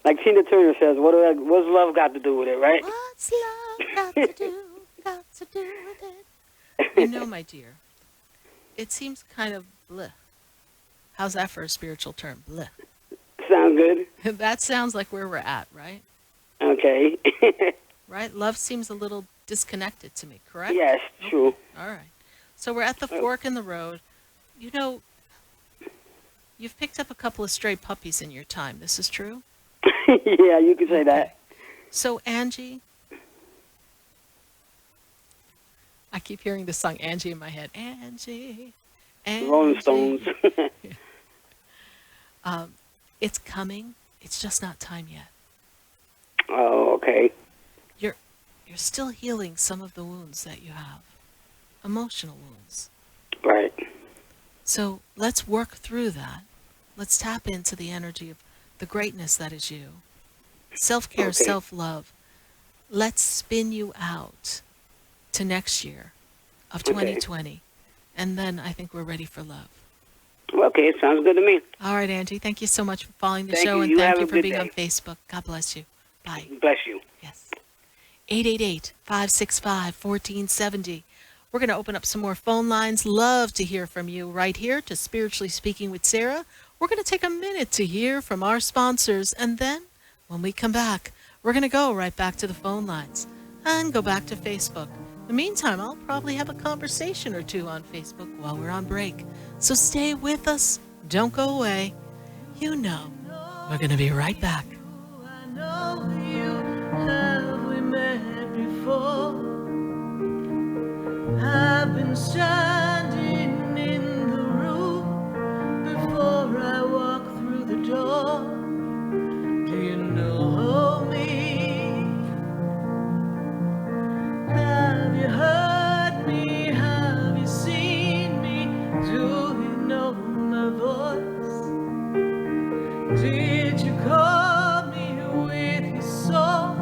Like Tina Turner says, what's love got to do with it, right? What's love got to do with it? You know, my dear, it seems kind of bleh. How's that for a spiritual term? Bleh. Sound good? That sounds like where we're at, right? Okay. Right? Love seems a little disconnected to me, correct? Yes, true. All right. So we're at the fork in the road. You know, you've picked up a couple of stray puppies in your time. This is true? Yeah, you can say that. So, Angie, I keep hearing the song Angie in my head. Angie. Rolling Stones. It's coming. It's just not time yet. Oh, okay. You're still healing some of the wounds that you have. Emotional wounds. Right. So let's work through that. Let's tap into the energy of the greatness that is you. Self-care, self-love. Let's spin you out to next year of 2020. And then I think we're ready for love. Okay, sounds good to me. All right, Angie. Thank you so much for following the Thank show. you. And You thank have you a for good being day. on Facebook. God bless you. Bye. Bless you. Yes. 888-565-1470. We're going to open up some more phone lines. Love to hear from you right here to Spiritually Speaking with Sarah. We're going to take a minute to hear from our sponsors. And then when we come back, we're going to go right back to the phone lines and go back to Facebook. In the meantime, I'll probably have a conversation or two on Facebook while we're on break. So stay with us. Don't go away. You know, we're going to be right back. I know you, have we met before? I've been standing in the room before I walk through the door. Do you know me? Have you heard me? Have you seen me? Do you know my voice? Did you call me with your song?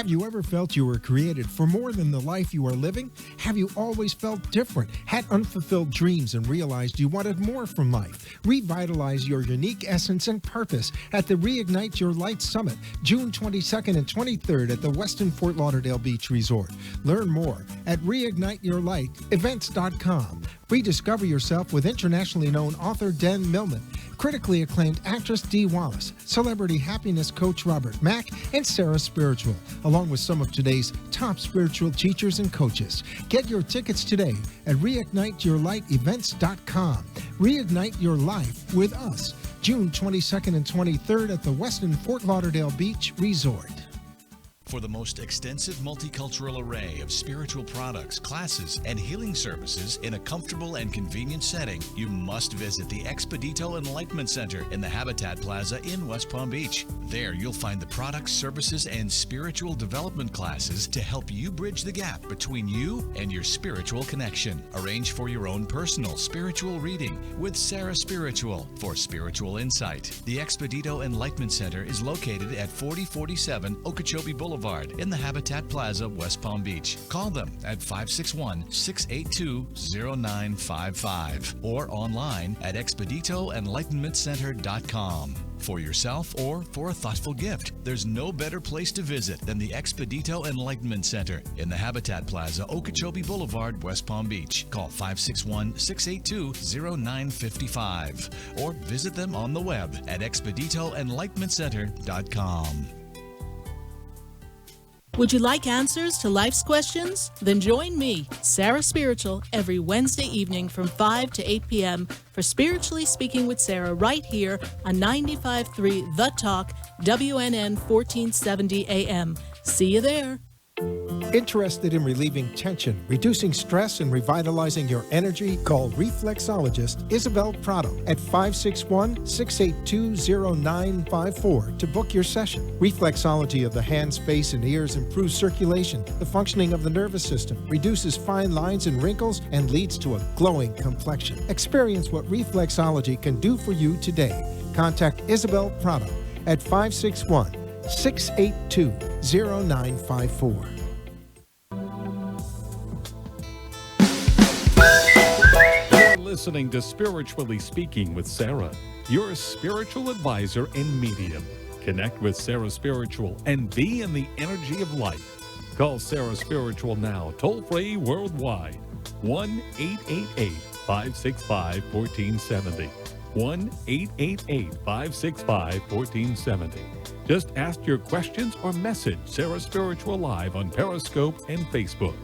Have you ever felt you were created for more than the life you are living? Have you always felt different, had unfulfilled dreams, and realized you wanted more from life? Revitalize your unique essence and purpose at the Reignite Your Light Summit, June 22nd and 23rd at the Westin Fort Lauderdale Beach Resort. Learn more at reigniteyourlightevents.com. Rediscover yourself with internationally known author Dan Millman, critically acclaimed actress Dee Wallace, celebrity happiness coach Robert Mack, and Sarah Spiritual, along with some of today's top spiritual teachers and coaches. Get your tickets today at reigniteyourlightevents.com. Reignite your life with us, June 22nd and 23rd at the Westin Fort Lauderdale Beach Resort. For the most extensive multicultural array of spiritual products, classes, and healing services in a comfortable and convenient setting, you must visit the Expedito Enlightenment Center in the Habitat Plaza in West Palm Beach. There you'll find the products, services, and spiritual development classes to help you bridge the gap between you and your spiritual connection. Arrange for your own personal spiritual reading with Sarah Spiritual for spiritual insight. The Expedito Enlightenment Center is located at 4047 Okeechobee Boulevard in the Habitat Plaza, West Palm Beach. Call them at 561-682-0955 or online at expeditoenlightenmentcenter.com. For yourself or for a thoughtful gift, there's no better place to visit than the Expedito Enlightenment Center in the Habitat Plaza, Okeechobee Boulevard, West Palm Beach. Call 561-682-0955 or visit them on the web at expeditoenlightenmentcenter.com. Would you like answers to life's questions? Then join me, Sarah Spiritual, every Wednesday evening from 5 to 8 p.m. for Spiritually Speaking with Sarah right here on 95.3 The Talk, WNN 1470 AM. See you there. Interested in relieving tension, reducing stress, and revitalizing your energy? Call reflexologist Isabel Prado at 561-682-0954 to book your session. Reflexology of the hands, face, and ears improves circulation, the functioning of the nervous system, reduces fine lines and wrinkles, and leads to a glowing complexion. Experience what reflexology can do for you today. Contact Isabel Prado at 561-682-0954. Listening to Spiritually Speaking with Sarah, your spiritual advisor and medium. Connect with Sarah Spiritual and be in the energy of light. Call Sarah Spiritual now, toll free worldwide. 1-888-565-1470. 1-888-565-1470. Just ask your questions or message Sarah Spiritual live on Periscope and Facebook.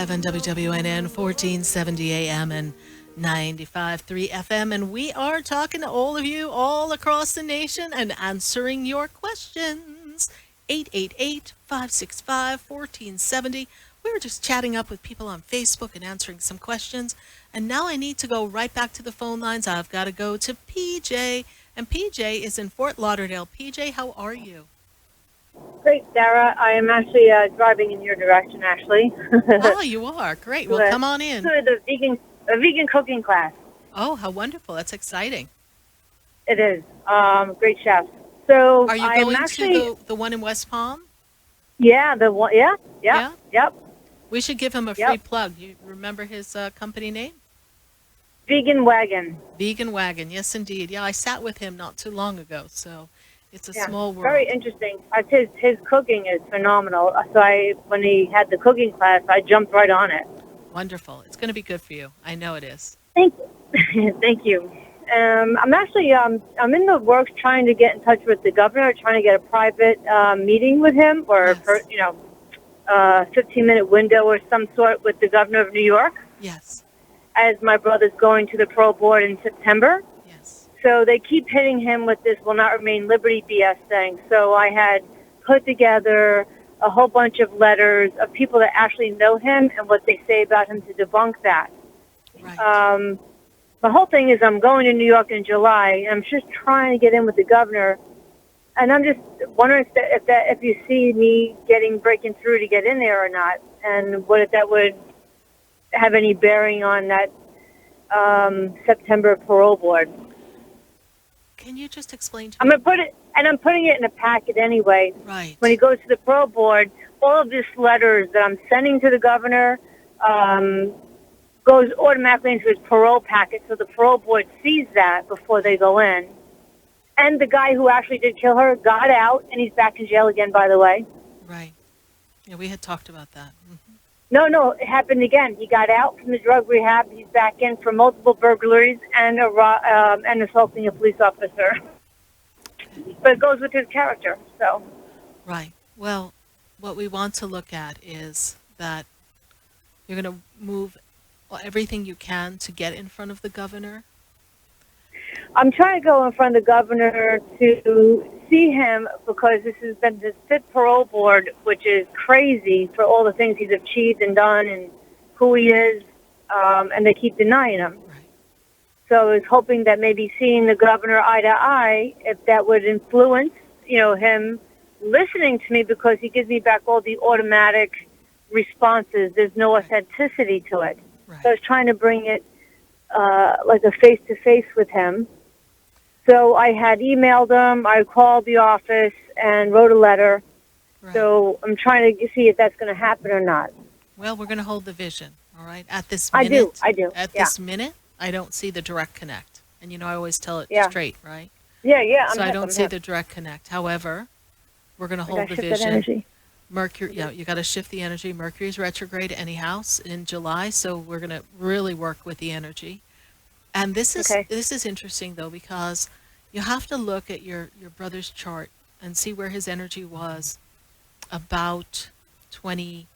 On WWNN 1470 AM and 95.3 FM, and we are talking to all of you all across the nation and answering your questions. 888-565-1470. We were just chatting up with people on Facebook and answering some questions, and now I need to go right back to the phone lines. I've got to go to PJ, and PJ is in Fort Lauderdale. PJ, how are you? Great, Sarah. I am actually driving in your direction, actually. Oh, you are? Great. Well, come on in. To the vegan cooking class. Oh, how wonderful. That's exciting. It is. Great chef. So are you going to the one in West Palm? Yeah, the one. Yeah. Yep. We should give him a free plug. You remember his company name? Vegan Wagon. Vegan Wagon. Yes, indeed. Yeah, I sat with him not too long ago, so it's a small world. Very interesting. His cooking is phenomenal. So when he had the cooking class, I jumped right on it. Wonderful. It's going to be good for you. I know it is. Thank you. Thank you. I'm actually I'm in the works trying to get in touch with the governor, trying to get a private meeting with him, or 15-minute window or some sort with the governor of New York, Yes. as my brother's going to the parole board in September. Yes. So they keep hitting him with this will not remain liberty BS thing. So I had put together a whole bunch of letters of people that actually know him and what they say about him to debunk that. Right. The whole thing is I'm going to New York in July. I'm just trying to get in with the governor. And I'm just wondering if you see me breaking through to get in there or not, and if that would have any bearing on that September parole board. Can you just explain to I'm me? gonna put it, and I'm putting it in a packet anyway. Right. When he goes to the parole board, all of these letters that I'm sending to the governor goes automatically into his parole packet, so the parole board sees that before they go in. And the guy who actually did kill her got out, and he's back in jail again, by the way. Right. Yeah, we had talked about that. No, it happened again. He got out from the drug rehab. He's back in for multiple burglaries and assaulting a police officer. But it goes with his character, so. Right. Well, what we want to look at is that you're going to move everything you can to get in front of the governor. I'm trying to go in front of the governor to see him because this has been this fifth parole board, which is crazy for all the things he's achieved and done and who he is, and they keep denying him. Right. So I was hoping that maybe seeing the governor eye to eye, if that would influence, him listening to me, because he gives me back all the automatic responses. There's no authenticity to it. Right. So I was trying to bring it like a face-to-face with him. So I had emailed him, I called the office and wrote a letter. Right. So I'm trying to see if that's going to happen or not. Well, we're going to hold the vision, all right? At this I minute, do. At Yeah. this minute, I don't see the direct connect. And I always tell it Yeah. straight, right? Yeah. So I don't see the direct connect. However, we're going to hold the shift that vision. energy. Mercury, you got to shift the energy. Mercury's retrograde anyhow in July, so we're going to really work with the energy. And this is interesting though, because you have to look at your brother's chart and see where his energy was about 20,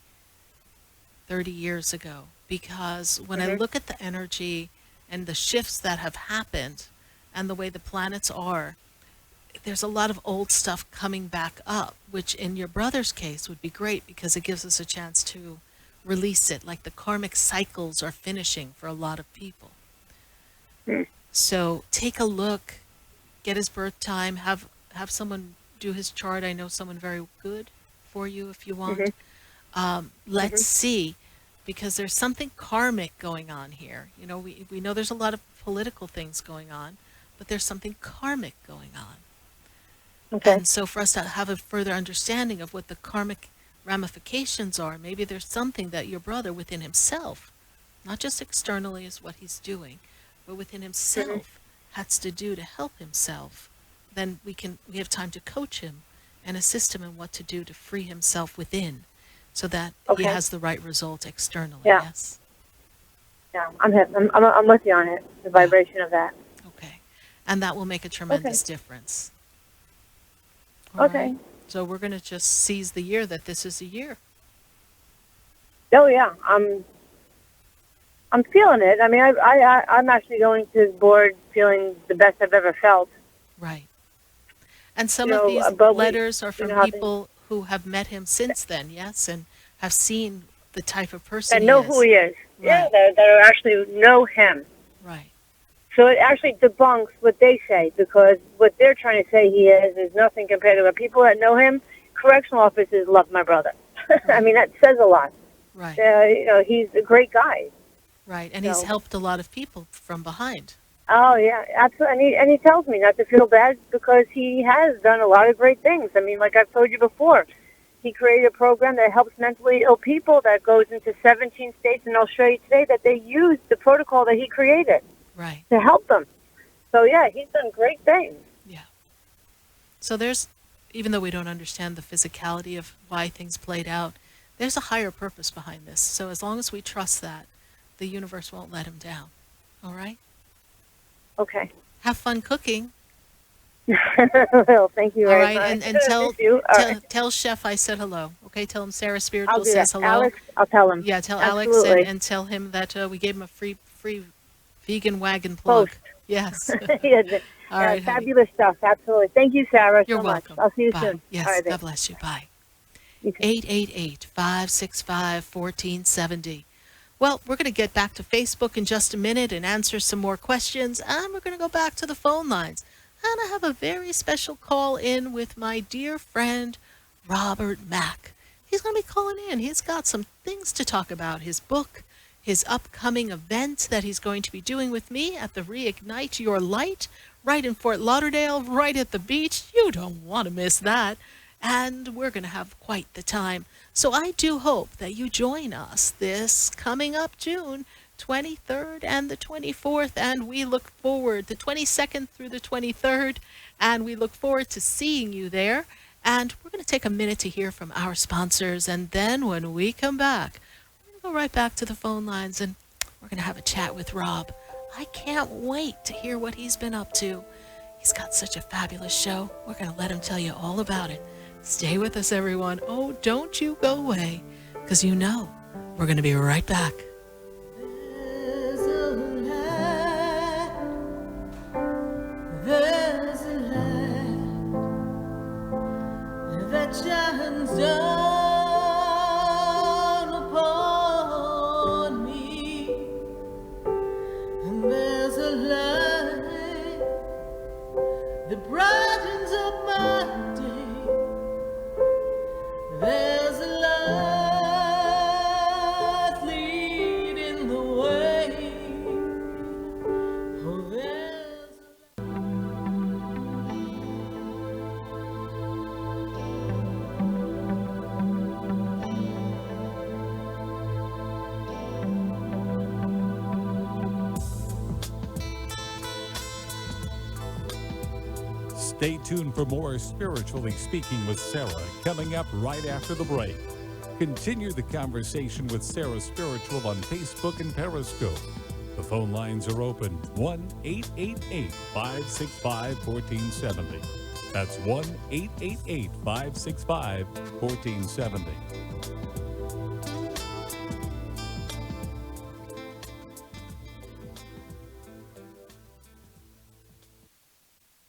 30 years ago. Because when I look at the energy and the shifts that have happened and the way the planets are, there's a lot of old stuff coming back up, which in your brother's case would be great because it gives us a chance to release it, like the karmic cycles are finishing for a lot of people. So take a look, get his birth time, have someone do his chart. I know someone very good for you if you want. Let's see, because there's something karmic going on here. We know there's a lot of political things going on, but there's something karmic going on. Okay. And so for us to have a further understanding of what the karmic ramifications are, maybe there's something that your brother within himself, not just externally is what he's doing, but within himself has to do to help himself. Then we have time to coach him and assist him in what to do to free himself within so that he has the right result externally. Yeah. Yes. Yeah, I'm with you on it, the vibration of that. Okay. And that will make a tremendous difference. All Okay. right? So we're going to just seize the year that this is a year. Oh yeah, I'm feeling it. I mean, I'm actually going to the board feeling the best I've ever felt. Right. And some of these letters are from people who have met him since then, yes, and have seen the type of person and know who he is. Right. Yeah, that actually know him. Right. So it actually debunks what they say, because what they're trying to say he is nothing compared to what people that know him. Correctional officers love my brother. I mean, that says a lot. Right. He's a great guy. Right, and he's helped a lot of people from behind. Oh yeah, absolutely. And he tells me not to feel bad because he has done a lot of great things. I mean, like I've told you before, he created a program that helps mentally ill people that goes into 17 states, and I'll show you today that they use the protocol that he created to help them. So yeah, he's done great things. Yeah. So even though we don't understand the physicality of why things played out, there's a higher purpose behind this. So as long as we trust that, the universe won't let him down. All right? Okay. Have fun cooking. Well, thank you All very right, much. and tell Thank you. All right. tell Chef I said hello. Okay, tell him Sarah I'll Spiritual do says that. hello. Alex, I'll tell him. Yeah, tell Alex Absolutely. and tell him that we gave him a free vegan wagon plug. Post. Yes. Yeah, All right, honey. fabulous stuff. Absolutely. Thank you, Sarah, You're so welcome. much. I'll see you Bye. soon. Yes, All right, then. God bless you. Bye. You too. 888-565-1470. Well, we're going to get back to Facebook in just a minute and answer some more questions, and we're going to go back to the phone lines. And I have a very special call in with my dear friend, Robert Mack. He's going to be calling in. He's got some things to talk about. His book, his upcoming event that he's going to be doing with me at the Reignite Your Light, right in Fort Lauderdale, right at the beach. You don't want to miss that. And we're going to have quite the time. So I do hope that you join us this coming up June 23rd and the 24th, and we look forward, the 22nd through the 23rd, and we look forward to seeing you there. And we're going to take a minute to hear from our sponsors, and then when we come back, we're going to go right back to the phone lines, and we're going to have a chat with Rob. I can't wait to hear what he's been up to. He's got such a fabulous show. We're going to let him tell you all about it. Stay with us, everyone. Oh, don't you go away, because you know we're going to be right back. There's a light that shines down upon me, and there's a light that brightens up my day. There's a light leading the way. Oh, there's a Stay tuned for more Spiritually Speaking with Sarah coming up right after the break. Continue the conversation with Sarah Spiritual on Facebook and Periscope. The phone lines are open 1-888-565-1470. That's 1-888-565-1470.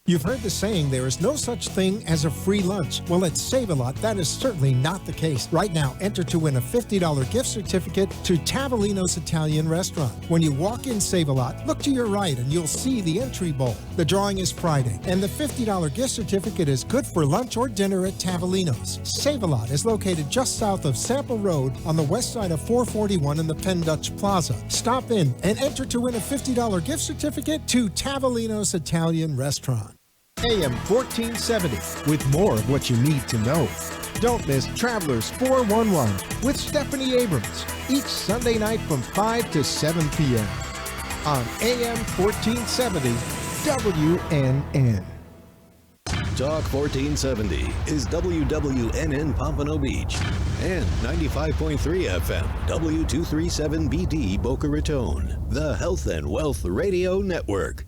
You've heard the saying, there is no such thing as a free lunch. Well, at Save-A-Lot, that is certainly not the case. Right now, enter to win a $50 gift certificate to Tavolino's Italian Restaurant. When you walk in Save-A-Lot, look to your right and you'll see the entry bowl. The drawing is Friday, and the $50 gift certificate is good for lunch or dinner at Tavolino's. Save-A-Lot is located just south of Sample Road on the west side of 441 in the Penn Dutch Plaza. Stop in and enter to win a $50 gift certificate to Tavolino's Italian Restaurant. AM 1470 with more of what you need to know. Don't miss Travelers 411 with Stephanie Abrams each Sunday night from 5 to 7 p.m. on AM 1470 WNN. Talk 1470 is WWNN Pompano Beach and 95.3 FM W237BD Boca Raton, the Health and Wealth Radio Network.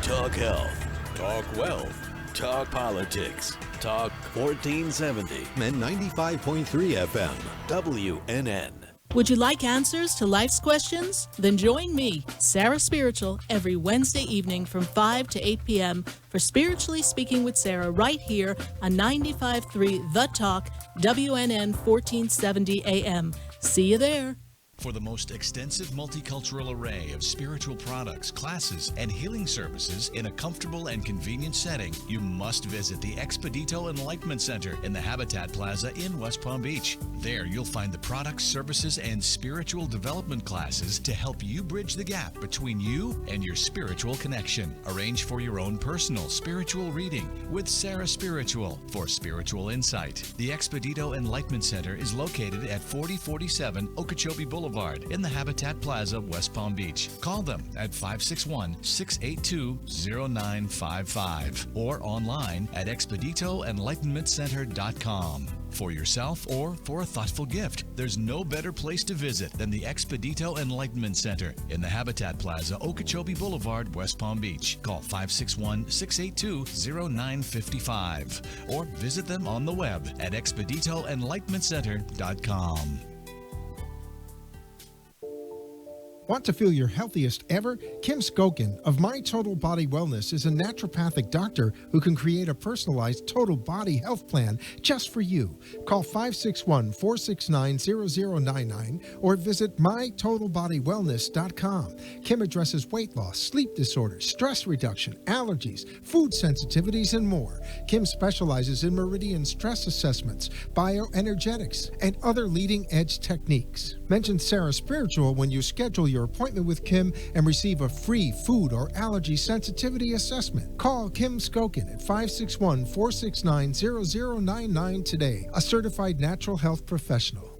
Talk health, talk wealth, talk politics, talk 1470 and 95.3 FM WNN. Would you like answers to life's questions? Then join me, Sarah Spiritual, every Wednesday evening from 5 to 8 p.m. for Spiritually Speaking with Sarah right here on 95.3 The Talk, WNN 1470 AM. See you there. For the most extensive multicultural array of spiritual products, classes, and healing services in a comfortable and convenient setting, you must visit the Expedito Enlightenment Center in the Habitat Plaza in West Palm Beach. There you'll find the products, services, and spiritual development classes to help you bridge the gap between you and your spiritual connection. Arrange for your own personal spiritual reading with Sarah Spiritual for spiritual insight. The Expedito Enlightenment Center is located at 4047 Okeechobee Boulevard Boulevard in the Habitat Plaza, West Palm Beach. Call them at 561-682-0955 or online at ExpeditoEnlightenmentCenter.com. For yourself or for a thoughtful gift, there's no better place to visit than the Expedito Enlightenment Center in the Habitat Plaza, Okeechobee Boulevard, West Palm Beach. Call 561-682-0955 or visit them on the web at ExpeditoEnlightenmentCenter.com. Want to feel your healthiest ever? Kim Skokin of My Total Body Wellness is a naturopathic doctor who can create a personalized total body health plan just for you. Call 561-469-0099 or visit mytotalbodywellness.com. Kim addresses weight loss, sleep disorders, stress reduction, allergies, food sensitivities, and more. Kim specializes in meridian stress assessments, bioenergetics, and other leading-edge techniques. Mention Sarah Spiritual when you schedule your appointment with Kim and receive a free food or allergy sensitivity assessment. Call Kim Skokin at 561-469-0099 today, a certified natural health professional.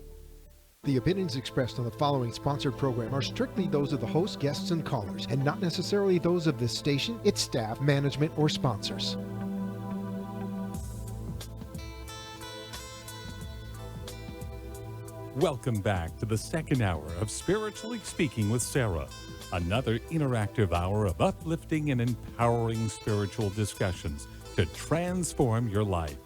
The opinions expressed on the following sponsored program are strictly those of the host, guests, and callers, and not necessarily those of this station, its staff, management, or sponsors. Welcome back to the second hour of Spiritually Speaking with Sarah, another interactive hour of uplifting and empowering spiritual discussions to transform your life.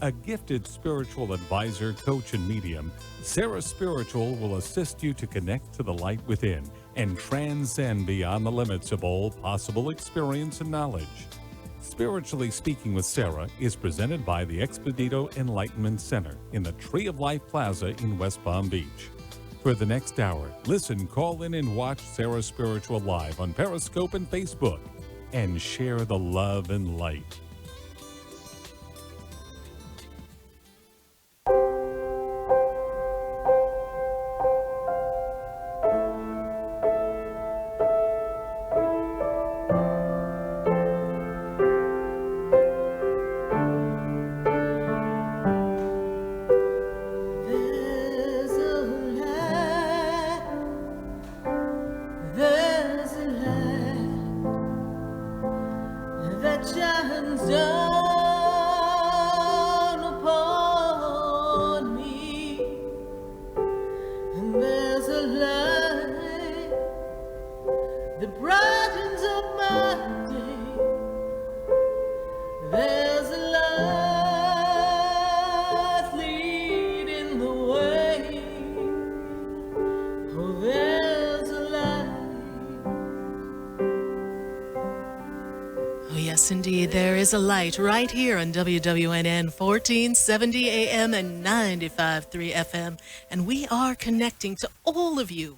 A gifted spiritual advisor, coach, and medium, Sarah Spiritual will assist you to connect to the light within and transcend beyond the limits of all possible experience and knowledge. Spiritually Speaking with Sarah is presented by the Expedito Enlightenment Center in the Tree of Life Plaza in West Palm Beach. For the next hour, listen, call in, and watch Sarah Spiritual live on Periscope and Facebook, and share the love and light. Indeed, there is a light right here on WWNN 1470 AM and 95.3 FM, and we are connecting to all of you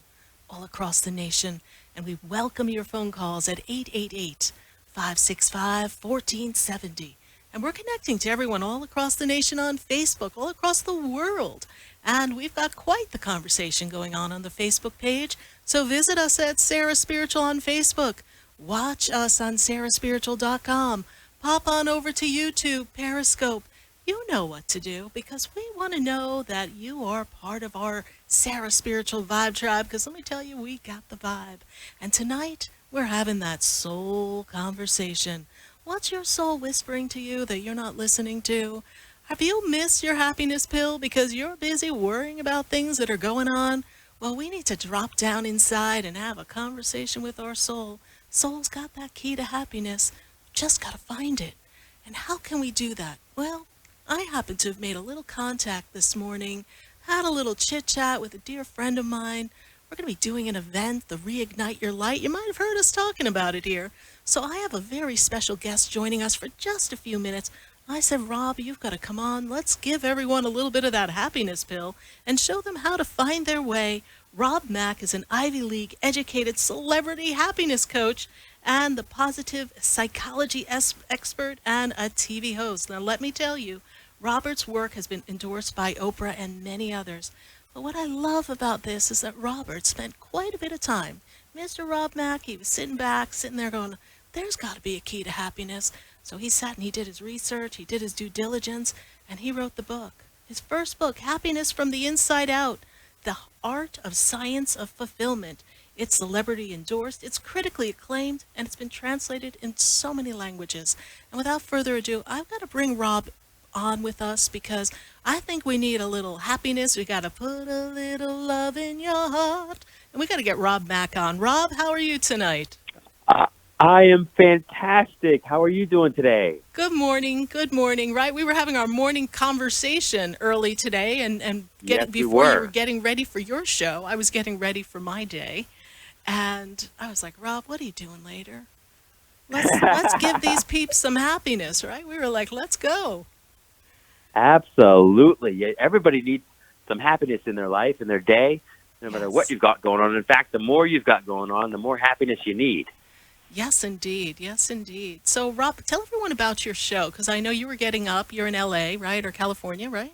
all across the nation, and we welcome your phone calls at 888-565-1470. And we're connecting to everyone all across the nation on Facebook, all across the world, and we've got quite the conversation going on the Facebook page, so visit us at Sarah Spiritual on Facebook. Watch us on sarahspiritual.com. Pop on over to YouTube, Periscope. You know what to do, because we want to know that you are part of our Sarah Spiritual Vibe Tribe, because let me tell you, we got the vibe. And tonight, we're having that soul conversation. What's your soul whispering to you that you're not listening to? Have you missed your happiness pill because you're busy worrying about things that are going on? Well, we need to drop down inside and have a conversation with our soul. Soul's got that key to happiness. Just got to find it. And how can we do that? Well, I happen to have made a little contact this morning, had a little chit-chat with a dear friend of mine. We're going to be doing an event, the Reignite Your Light. You might have heard us talking about it here. So I have a very special guest joining us for just a few minutes. I said, Rob, you've got to come on. Let's give everyone a little bit of that happiness pill and show them how to find their way. Rob Mack is an Ivy League educated celebrity happiness coach and the positive psychology expert and a TV host. Now, let me tell you, Robert's work has been endorsed by Oprah and many others. But what I love about this is that Robert spent quite a bit of time. Mr. Rob Mack, he was sitting there going, there's got to be a key to happiness. So he sat and he did his research, he did his due diligence, and he wrote the book. His first book, Happiness from the Inside Out. The Art of Science of Fulfillment. It's celebrity endorsed, it's critically acclaimed, and it's been translated in so many languages. And without further ado, I've got to bring Rob on with us because I think we need a little happiness. We got to put a little love in your heart. And we got to get Rob back on. Rob, how are you tonight? I am fantastic. How are you doing today? Good morning. Good morning. Right, we were having our morning conversation early today, and Yes, we before you were. were getting ready for your show, I was getting ready for my day, and I was like, Rob, what are you doing later? Let's give these peeps some happiness, right? We were like, let's go. Absolutely. Yeah, everybody needs some happiness in their life, in their day, no matter what you've got going on. In fact, the more you've got going on, the more happiness you need. Yes, indeed. Yes, indeed. So, Rob, tell everyone about your show, because I know you were getting up. You're in L.A., right, or California, right?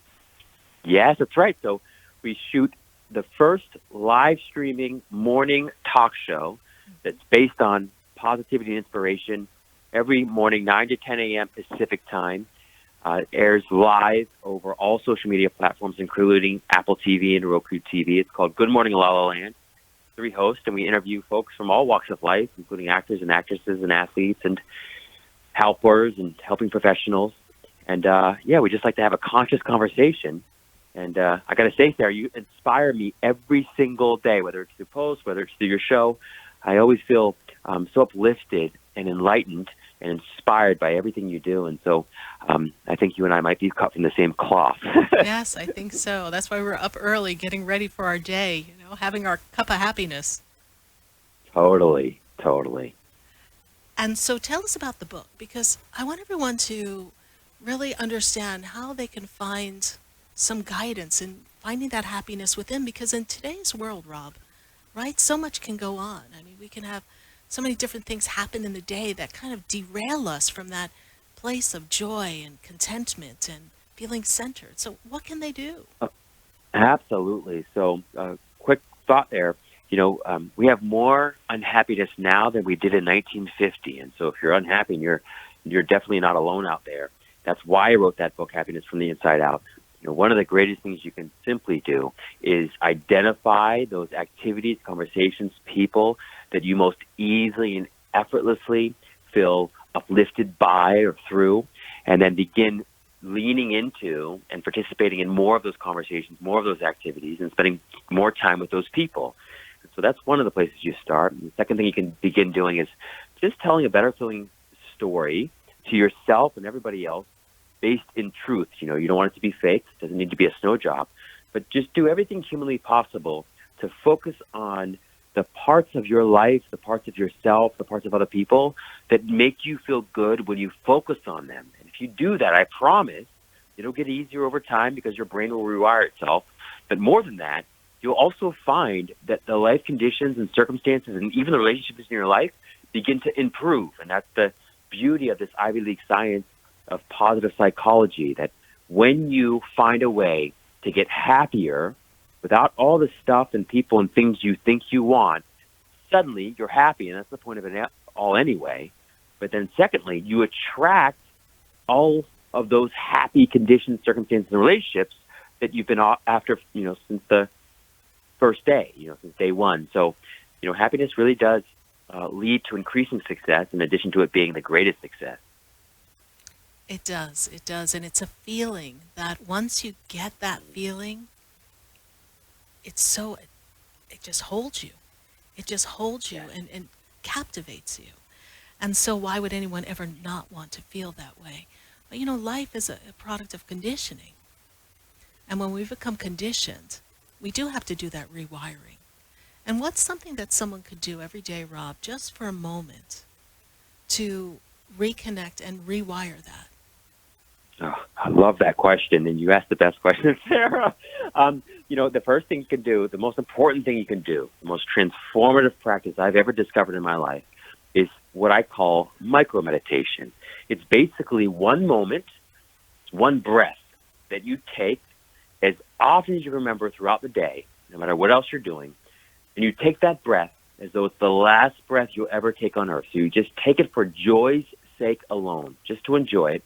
Yes, that's right. So we shoot the first live streaming morning talk show that's based on positivity and inspiration every morning, 9 to 10 a.m. Pacific time. It airs live over all social media platforms, including Apple TV and Roku TV. It's called Good Morning La La Land. 3 hosts, and we interview folks from all walks of life, including actors and actresses and athletes and helpers and helping professionals. And, we just like to have a conscious conversation. And I got to say, Sarah, you inspire me every single day, whether it's through posts, whether it's through your show. I always feel so uplifted and enlightened and inspired by everything you do. And so I think you and I might be cut from the same cloth. Yes, I think so. That's why we're up early, getting ready for our day, having our cup of happiness. Totally. And so tell us about the book, because I want everyone to really understand how they can find some guidance in finding that happiness within, because in today's world, Rob, right, so much can go on. I mean, we can have so many different things happen in the day that kind of derail us from that place of joy and contentment and feeling centered. So what can they do? Absolutely. So quick thought there. We have more unhappiness now than we did in 1950. And so if you're unhappy, you're definitely not alone out there. That's why I wrote that book, Happiness from the Inside Out. One of the greatest things you can simply do is identify those activities, conversations, people that you most easily and effortlessly feel uplifted by or through, and then begin leaning into and participating in more of those conversations, more of those activities, and spending more time with those people. So that's one of the places you start. And the second thing you can begin doing is just telling a better feeling story to yourself and everybody else based in truth. You don't want it to be fake. It doesn't need to be a snow job. But just do everything humanly possible to focus on the parts of your life, the parts of yourself, the parts of other people that make you feel good when you focus on them. And if you do that, I promise it'll get easier over time because your brain will rewire itself. But more than that, you'll also find that the life conditions and circumstances and even the relationships in your life begin to improve. And that's the beauty of this Ivy League science of positive psychology, that when you find a way to get happier without all the stuff and people and things you think you want, suddenly you're happy, and that's the point of it all anyway. But then secondly, you attract all of those happy conditions, circumstances, and relationships that you've been after, since the first day, since day one. So, happiness really does lead to increasing success in addition to it being the greatest success. It does. And it's a feeling that once you get that feeling, it just holds you. It just holds you and captivates you. And so why would anyone ever not want to feel that way? But life is a product of conditioning. And when we become conditioned, we do have to do that rewiring. And what's something that someone could do every day, Rob, just for a moment to reconnect and rewire that? Oh, I love that question, and you asked the best question, Sarah. The first thing you can do, the most important thing you can do, the most transformative practice I've ever discovered in my life is what I call micro-meditation. It's basically one moment, one breath that you take as often as you remember throughout the day, no matter what else you're doing, and you take that breath as though it's the last breath you'll ever take on earth. So you just take it for joy's sake alone, just to enjoy it,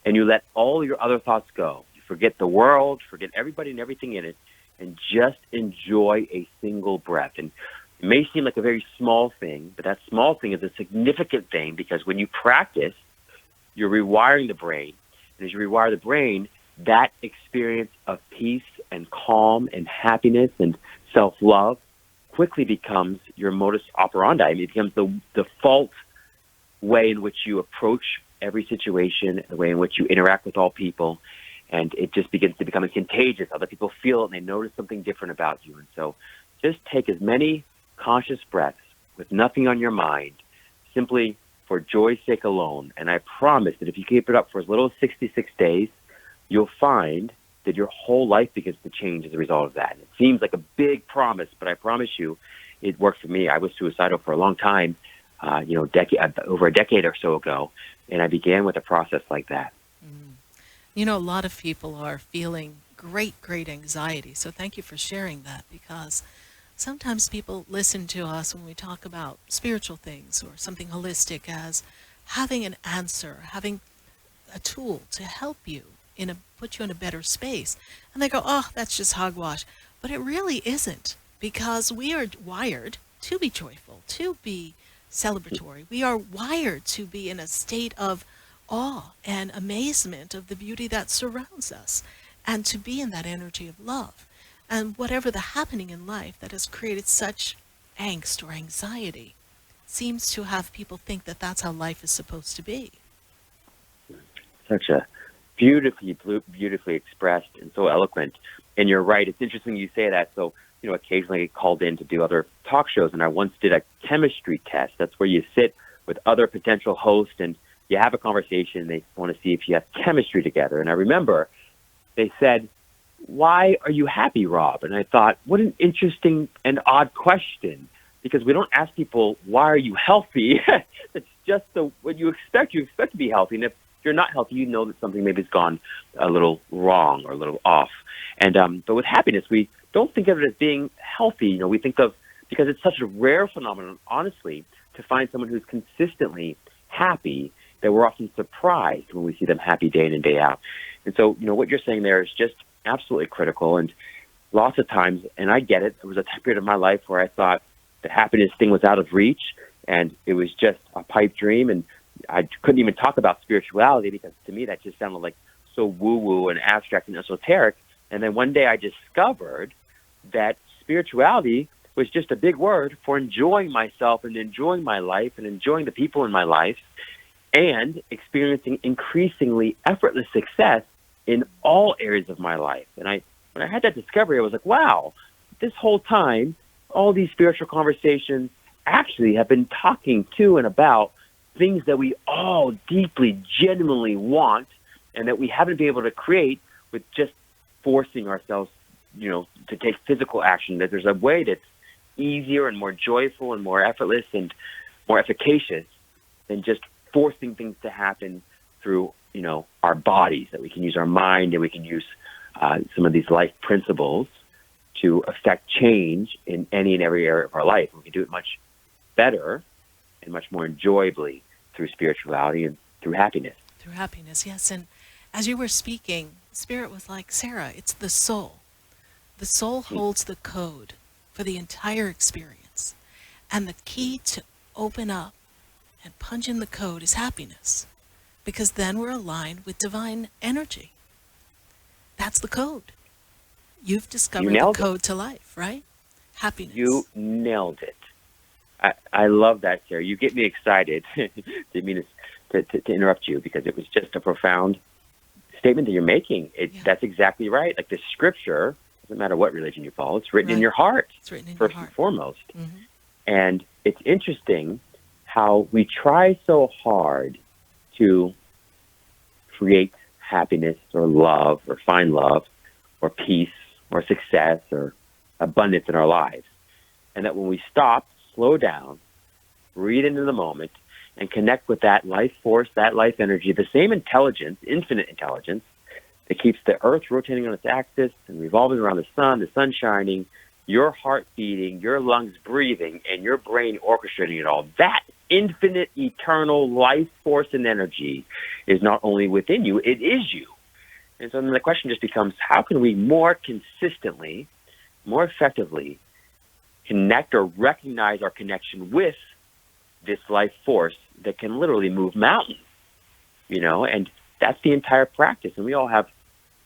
and you let all your other thoughts go. You forget the world, forget everybody and everything in it, and just enjoy a single breath. And it may seem like a very small thing, but that small thing is a significant thing, because when you practice, you're rewiring the brain. And as you rewire the brain, that experience of peace and calm and happiness and self-love quickly becomes your modus operandi. I mean, it becomes the default way in which you approach every situation, the way in which you interact with all people, and it just begins to become contagious. Other people feel it, and they notice something different about you. And so just take as many conscious breaths with nothing on your mind, simply for joy's sake alone. And I promise that if you keep it up for as little as 66 days, you'll find that your whole life begins to change as a result of that. And it seems like a big promise, but I promise you, it worked for me. I was suicidal for a long time, over a decade or so ago, and I began with a process like that. You know, a lot of people are feeling great anxiety. So thank you for sharing that, because sometimes people listen to us when we talk about spiritual things or something holistic as having an answer, having a tool to help you, put you in a better space. And they go, oh, that's just hogwash. But it really isn't, because we are wired to be joyful, to be celebratory. We are wired to be in a state of awe and amazement of the beauty that surrounds us, and to be in that energy of love. And whatever the happening in life that has created such angst or anxiety seems to have people think that that's how life is supposed to be. Such a beautifully expressed and so eloquent. And you're right. It's interesting you say that. So, occasionally I get called in to do other talk shows, and I once did a chemistry test. That's where you sit with other potential hosts and you have a conversation. They want to see if you have chemistry together. And I remember they said, "Why are you happy, Rob?" And I thought, what an interesting and odd question, because we don't ask people, why are you healthy? It's just what you expect. You expect to be healthy. And if you're not healthy, you know that something maybe has gone a little wrong or a little off. And but with happiness, we don't think of it as being healthy. We think of, because it's such a rare phenomenon, honestly, to find someone who's consistently happy, that we're often surprised when we see them happy day in and day out. And so, what you're saying there is just absolutely critical. And lots of times, and I get it, there was a time period of my life where I thought the happiness thing was out of reach and it was just a pipe dream. And I couldn't even talk about spirituality, because to me that just sounded like so woo-woo and abstract and esoteric. And then one day I discovered that spirituality was just a big word for enjoying myself and enjoying my life and enjoying the people in my life and experiencing increasingly effortless success in all areas of my life. And when I had that discovery, I was like, wow, this whole time, all these spiritual conversations actually have been talking to and about things that we all deeply, genuinely want, and that we haven't been able to create with just forcing ourselves, to take physical action. That there's a way that's easier and more joyful and more effortless and more efficacious than just forcing things to happen through, our bodies, that we can use our mind and we can use some of these life principles to affect change in any and every area of our life. We can do it much better and much more enjoyably through spirituality and through happiness. Through happiness, yes. And as you were speaking, Spirit was like, Sarah, it's the soul. The soul holds the code for the entire experience. And the key to open up and punch in the code is happiness, because then we're aligned with divine energy. That's the code. You've discovered the code to life, right? Happiness. You nailed it. I love that, Sarah. You get me excited. Didn't mean to interrupt you, because it was just a profound statement that you're making. That's exactly right. Like the scripture, doesn't matter what religion you follow, it's written in your heart. It's written in first your heart. And foremost. Mm-hmm. And it's interesting how we try so hard to create happiness or love or find love or peace or success or abundance in our lives. And that when we stop, slow down, breathe into the moment, and connect with that life force, that life energy, the same intelligence, infinite intelligence, that keeps the earth rotating on its axis and revolving around the sun shining, your heart beating, your lungs breathing, and your brain orchestrating it all. That infinite, eternal life force and energy is not only within you, it is you. And so then the question just becomes, how can we more consistently more effectively connect or recognize our connection with this life force that can literally move mountains, and that's the entire practice. And we all have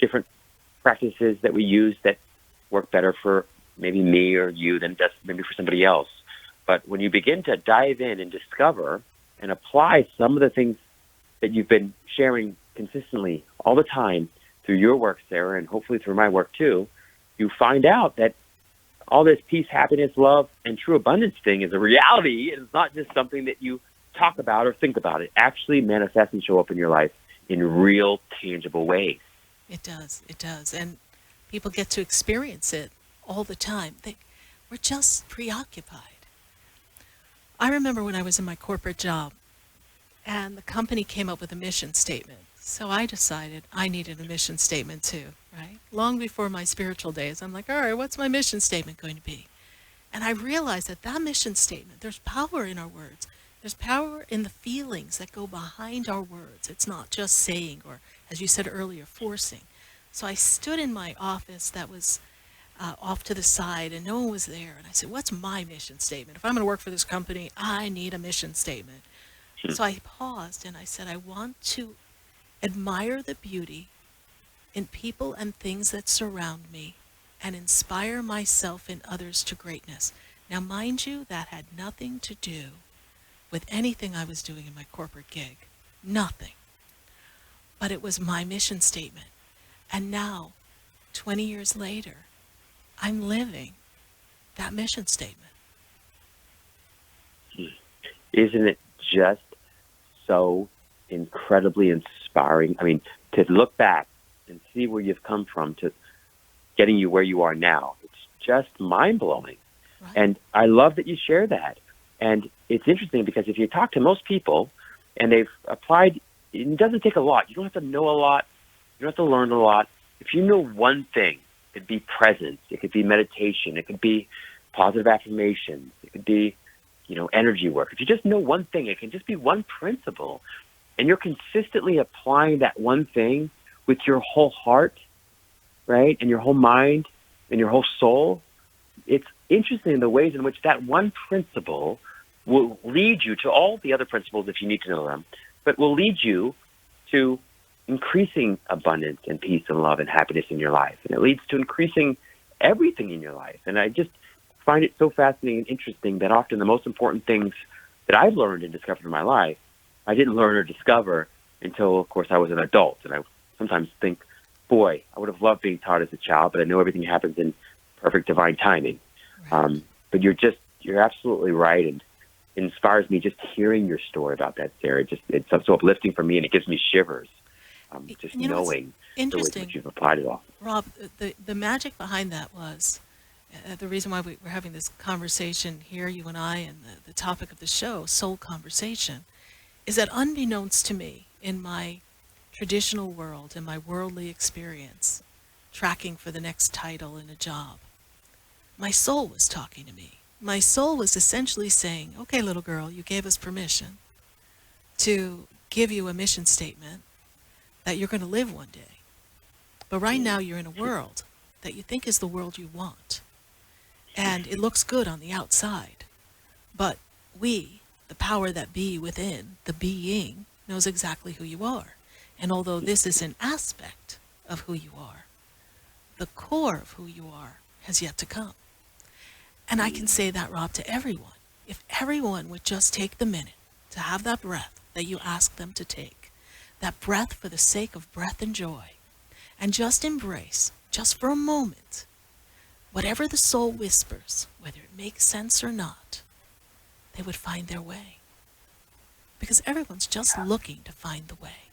different practices that we use that work better for maybe me or you than just maybe for somebody else. But when you begin to dive in and discover and apply some of the things that you've been sharing consistently all the time through your work, Sarah, and hopefully through my work too, you find out that all this peace, happiness, love, and true abundance thing is a reality. It's not just something that you talk about or think about. It actually manifests and show up in your life in real, tangible ways. It does. It does. And people get to experience it all the time. We're just preoccupied. I remember when I was in my corporate job and the company came up with a mission statement. So I decided I needed a mission statement too, right? Long before my spiritual days, I'm like, all right, what's my mission statement going to be? And I realized that mission statement, there's power in our words. There's power in the feelings that go behind our words. It's not just saying or, as you said earlier, forcing. So I stood in my office that was off to the side and no one was there. And I said, what's my mission statement? If I'm going to work for this company, I need a mission statement. So I paused and I said, I want to admire the beauty in people and things that surround me and inspire myself and others to greatness. Now, mind you, that had nothing to do with anything I was doing in my corporate gig. Nothing. But it was my mission statement. And now, 20 years later, I'm living that mission statement. Isn't it just so incredibly inspiring? I mean, to look back and see where you've come from to getting you where you are now, it's just mind-blowing. Right. And I love that you share that. And it's interesting because if you talk to most people and they've applied, it doesn't take a lot. You don't have to know a lot. You don't have to learn a lot. If you know one thing, it could be presence, it could be meditation, it could be positive affirmations, it could be, energy work. If you just know one thing, it can just be one principle. And you're consistently applying that one thing with your whole heart, right? And your whole mind and your whole soul. It's interesting the ways in which that one principle will lead you to all the other principles if you need to know them, but will lead you to increasing abundance and peace and love and happiness in your life. And it leads to increasing everything in your life. And I just find it so fascinating and interesting that often the most important things that I've learned and discovered in my life, I didn't learn or discover until, of course, I was an adult. And I sometimes think, boy, I would have loved being taught as a child, but I know everything happens in perfect divine timing. Right. But you're absolutely right. And it inspires me just hearing your story about that, Sarah. It's so uplifting for me, and it gives me shivers. Just knowing the way that you've applied it all. Rob, the magic behind that was the reason why we're having this conversation here, you and I, and the topic of the show, Soul Conversation, is that unbeknownst to me, in my traditional world, in my worldly experience, tracking for the next title in a job, my soul was talking to me. My soul was essentially saying, okay, little girl, you gave us permission to give you a mission statement that you're going to live one day. But right now you're in a world that you think is the world you want. And it looks good on the outside. But we, the power that be within, the being, knows exactly who you are. And although this is an aspect of who you are, the core of who you are has yet to come. And I can say that, Rob, to everyone. If everyone would just take the minute to have that breath that you ask them to take, that breath for the sake of breath and joy, and just embrace, just for a moment, whatever the soul whispers, whether it makes sense or not, they would find their way. Because everyone's just looking to find the way.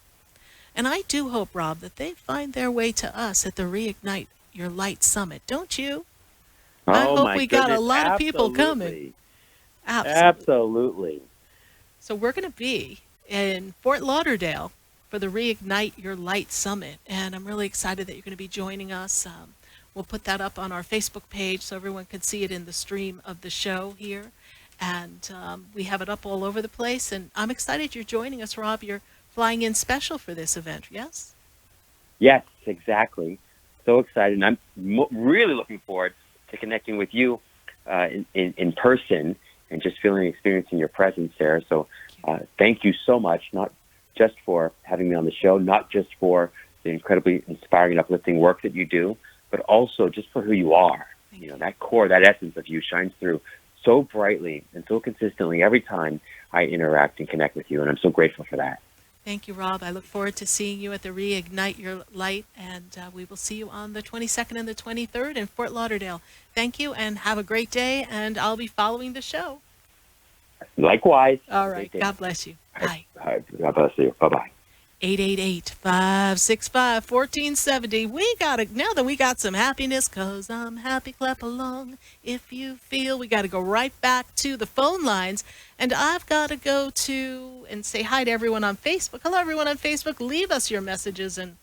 And I do hope, Rob, that they find their way to us at the Reignite Your Light Summit, don't you? I hope we got a lot of people coming. Absolutely. So we're going to be in Fort Lauderdale for the Reignite Your Light Summit, and I'm really excited that you're going to be joining us. We'll put that up on our Facebook page so everyone can see it in the stream of the show here, and we have it up all over the place, and I'm excited you're joining us, Rob. You're flying in special for this event, yes? Yes, exactly. So excited, and I'm really looking forward to to connecting with you in person and just experiencing your presence there. So thank you so much, not just for having me on the show, not just for the incredibly inspiring and uplifting work that you do, but also just for who you are. You know, that core, that essence of you shines through so brightly and so consistently every time I interact and connect with you, and I'm so grateful for that. Thank you, Rob. I look forward to seeing you at the Reignite Your Light, and we will see you on the 22nd and the 23rd in Fort Lauderdale. Thank you, and have a great day, and I'll be following the show. Likewise. All right. God bless you. Bye. God bless you. Bye-bye. 888-565-1470. Now that we got some happiness, 'cause I'm happy, clap along if you feel. We got to go right back to the phone lines, and I've got to go to and say hi to everyone on Facebook. Hello, everyone on Facebook. Leave us your messages in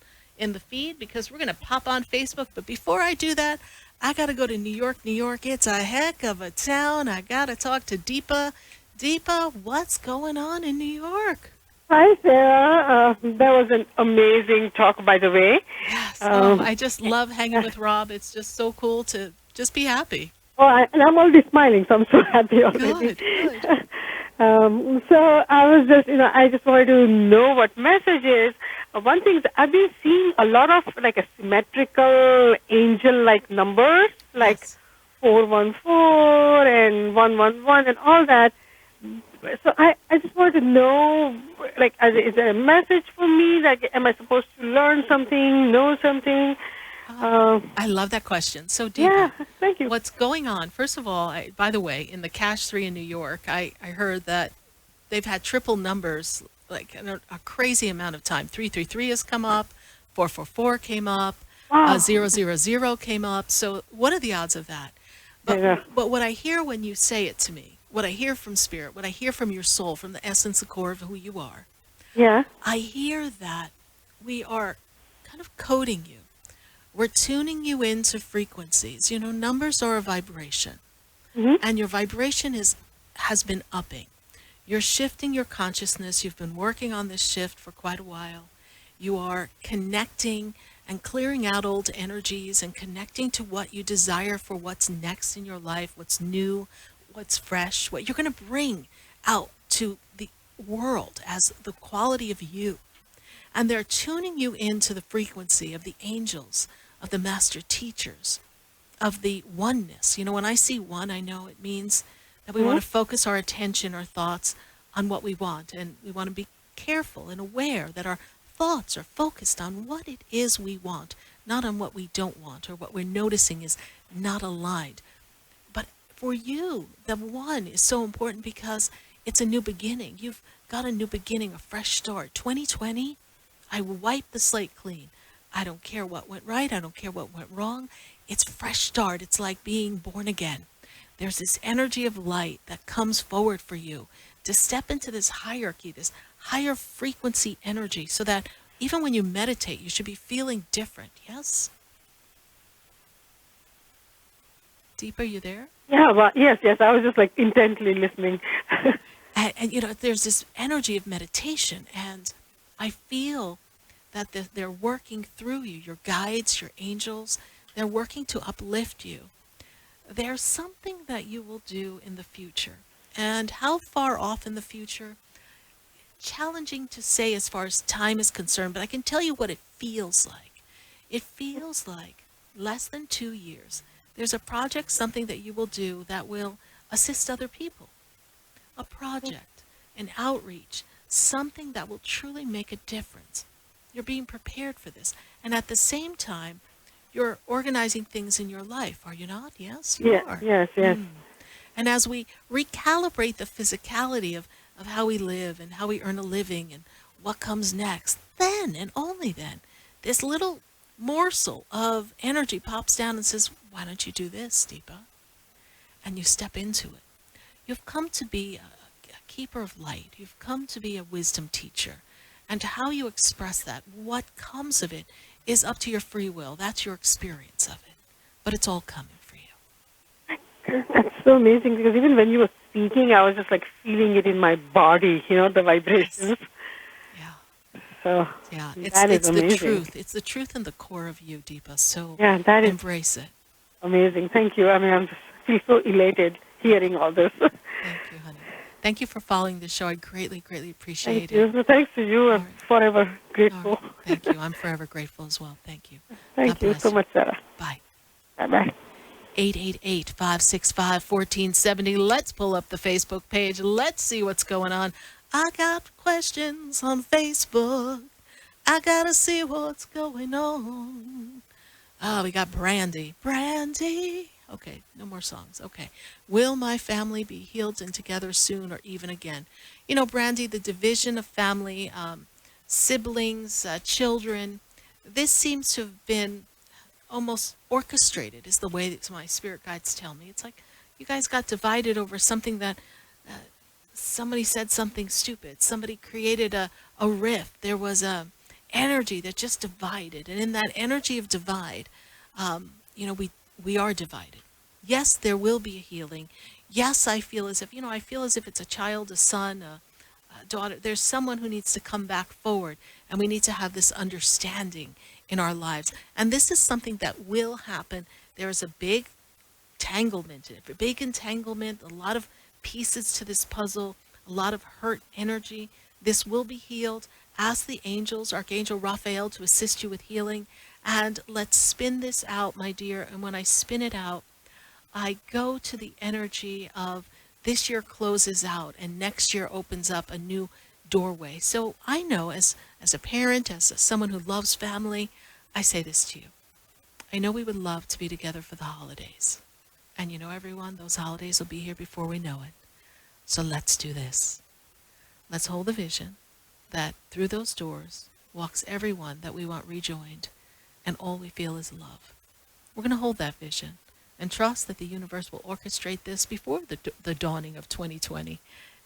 the feed, because we're going to pop on Facebook. But before I do that, I got to go to New York, New York. It's a heck of a town. I got to talk to Deepa. Deepa, what's going on in New York? Hi, Sarah. That was an amazing talk, by the way. Yes. I just love hanging with Rob. It's just so cool to just be happy. And I'm already smiling, so I'm so happy already. Good. So I was just, I just wanted to know what message is. One thing is, I've been seeing a lot of like a symmetrical angel-like numbers, like 414 and 111 and all that. So I just wanted to know, like, is there a message for me? Like, am I supposed to learn something, know something? I love that question. So, Deepa, yeah, thank you. What's going on? First of all, by the way, in the Cash 3 in New York, I heard that they've had triple numbers, like a crazy amount of time. 333 has come up, 444 came up, 000 came up. So what are the odds of that? But what I hear when you say it to me, what I hear from Spirit, what I hear from your soul, from the essence, the core of who you are, I hear that we are kind of coding you. We're tuning you into frequencies. You know, numbers are a vibration, and your vibration has been upping. You're shifting your consciousness. You've been working on this shift for quite a while. You are connecting and clearing out old energies and connecting to what you desire for what's next in your life, what's new, what's fresh, what you're going to bring out to the world as the quality of you. And they're tuning you into the frequency of the angels, of the master teachers, of the oneness. You know, when I see one, I know it means that we want to focus our attention, our thoughts on what we want. And we want to be careful and aware that our thoughts are focused on what it is we want, not on what we don't want or what we're noticing is not aligned. But for you, the one is so important because it's a new beginning. You've got a new beginning, a fresh start. 2020, I wipe the slate clean. I don't care what went right. I don't care what went wrong. It's fresh start. It's like being born again. There's this energy of light that comes forward for you to step into this hierarchy, this higher frequency energy, so that even when you meditate, you should be feeling different. Yes? Deepa, are you there? Yeah, well, yes. I was just like intently listening. and you know, there's this energy of meditation, and I feel that they're working through you, your guides, your angels. They're working to uplift you. There's something that you will do in the future. And how far off in the future? Challenging to say as far as time is concerned, but I can tell you what it feels like. It feels like less than 2 years. There's a project, something that you will do that will assist other people. A project, an outreach, something that will truly make a difference. You're being prepared for this. And at the same time, you're organizing things in your life, are you not? Yes, you are. Yes. And as we recalibrate the physicality of how we live and how we earn a living and what comes next, then and only then, this little morsel of energy pops down and says, why don't you do this, Deepa? And you step into it. You've come to be a keeper of light. You've come to be a wisdom teacher. And how you express that, what comes of it, is up to your free will. That's your experience of it. But it's all coming for you. That's so amazing, because even when you were speaking, I was just like feeling it in my body, you know, the vibrations. Yeah. So yeah, that is it's amazing. the truth. It's the truth in the core of you, Deepa. So yeah, that is, embrace it. amazing. Thank you. I mean, I just feel so elated hearing all this. Thank you, honey. Thank you for following the show. I greatly, greatly appreciate Thank you. it. No, thanks to you. I'm forever grateful. Thank you. I'm forever grateful as well. Thank you. Thank God you bless so much, Sarah. Bye. Bye-bye. 888-565-1470. Let's pull up the Facebook page. Let's see what's going on. I got questions on Facebook. I gotta see what's going on. Oh, we got Brandy. Brandy. Okay, no more songs. Okay. Will my family be healed and together soon or even again? You know, Brandy, the division of family, siblings, children, this seems to have been almost orchestrated, is the way that my spirit guides tell me. It's like you guys got divided over something that somebody said something stupid. Somebody created a rift. There was a energy that just divided. And in that energy of divide, you know, we are divided. Yes, there will be a healing. Yes, I feel as if, I feel as if it's a child, a son, a daughter. There's someone who needs to come back forward, and we need to have this understanding in our lives. And this is something that will happen. There is a big entanglement, a lot of pieces to this puzzle, a lot of hurt energy. This will be healed. Ask the angels, Archangel Raphael, to assist you with healing. And let's spin this out, my dear. And when I spin it out, I go to the energy of this year closes out and next year opens up a new doorway. So I know as a parent, as someone who loves family, I say this to you. I know we would love to be together for the holidays. And you know, everyone, those holidays will be here before we know it. So let's do this. Let's hold the vision that through those doors walks everyone that we want rejoined, and all we feel is love. We're going to hold that vision and trust that the universe will orchestrate this before the dawning of 2020.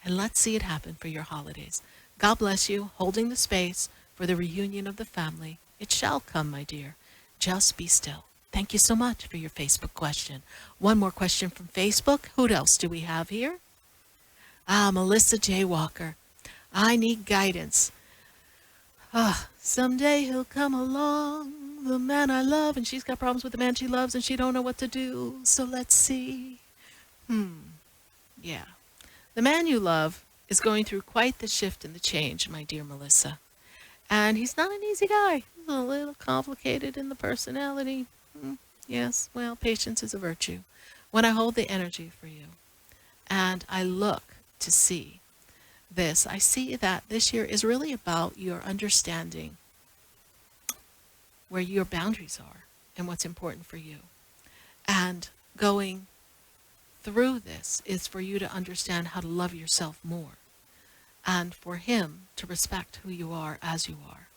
And let's see it happen for your holidays. God bless you, holding the space for the reunion of the family. It shall come, my dear. Just be still. Thank you so much for your Facebook question. One more question from Facebook. Who else do we have here? Melissa J. Walker. I need guidance. Someday he'll come along, the man I love, and she's got problems with the man she loves, and she don't know what to do. So let's see. Yeah. The man you love is going through quite the shift and the change, my dear Melissa. And he's not an easy guy. He's a little complicated in the personality. Yes, well, patience is a virtue. When I hold the energy for you, and I look to see this, I see that this year is really about your understanding where your boundaries are and what's important for you. And going through this is for you to understand how to love yourself more, and for him to respect who you are as you are.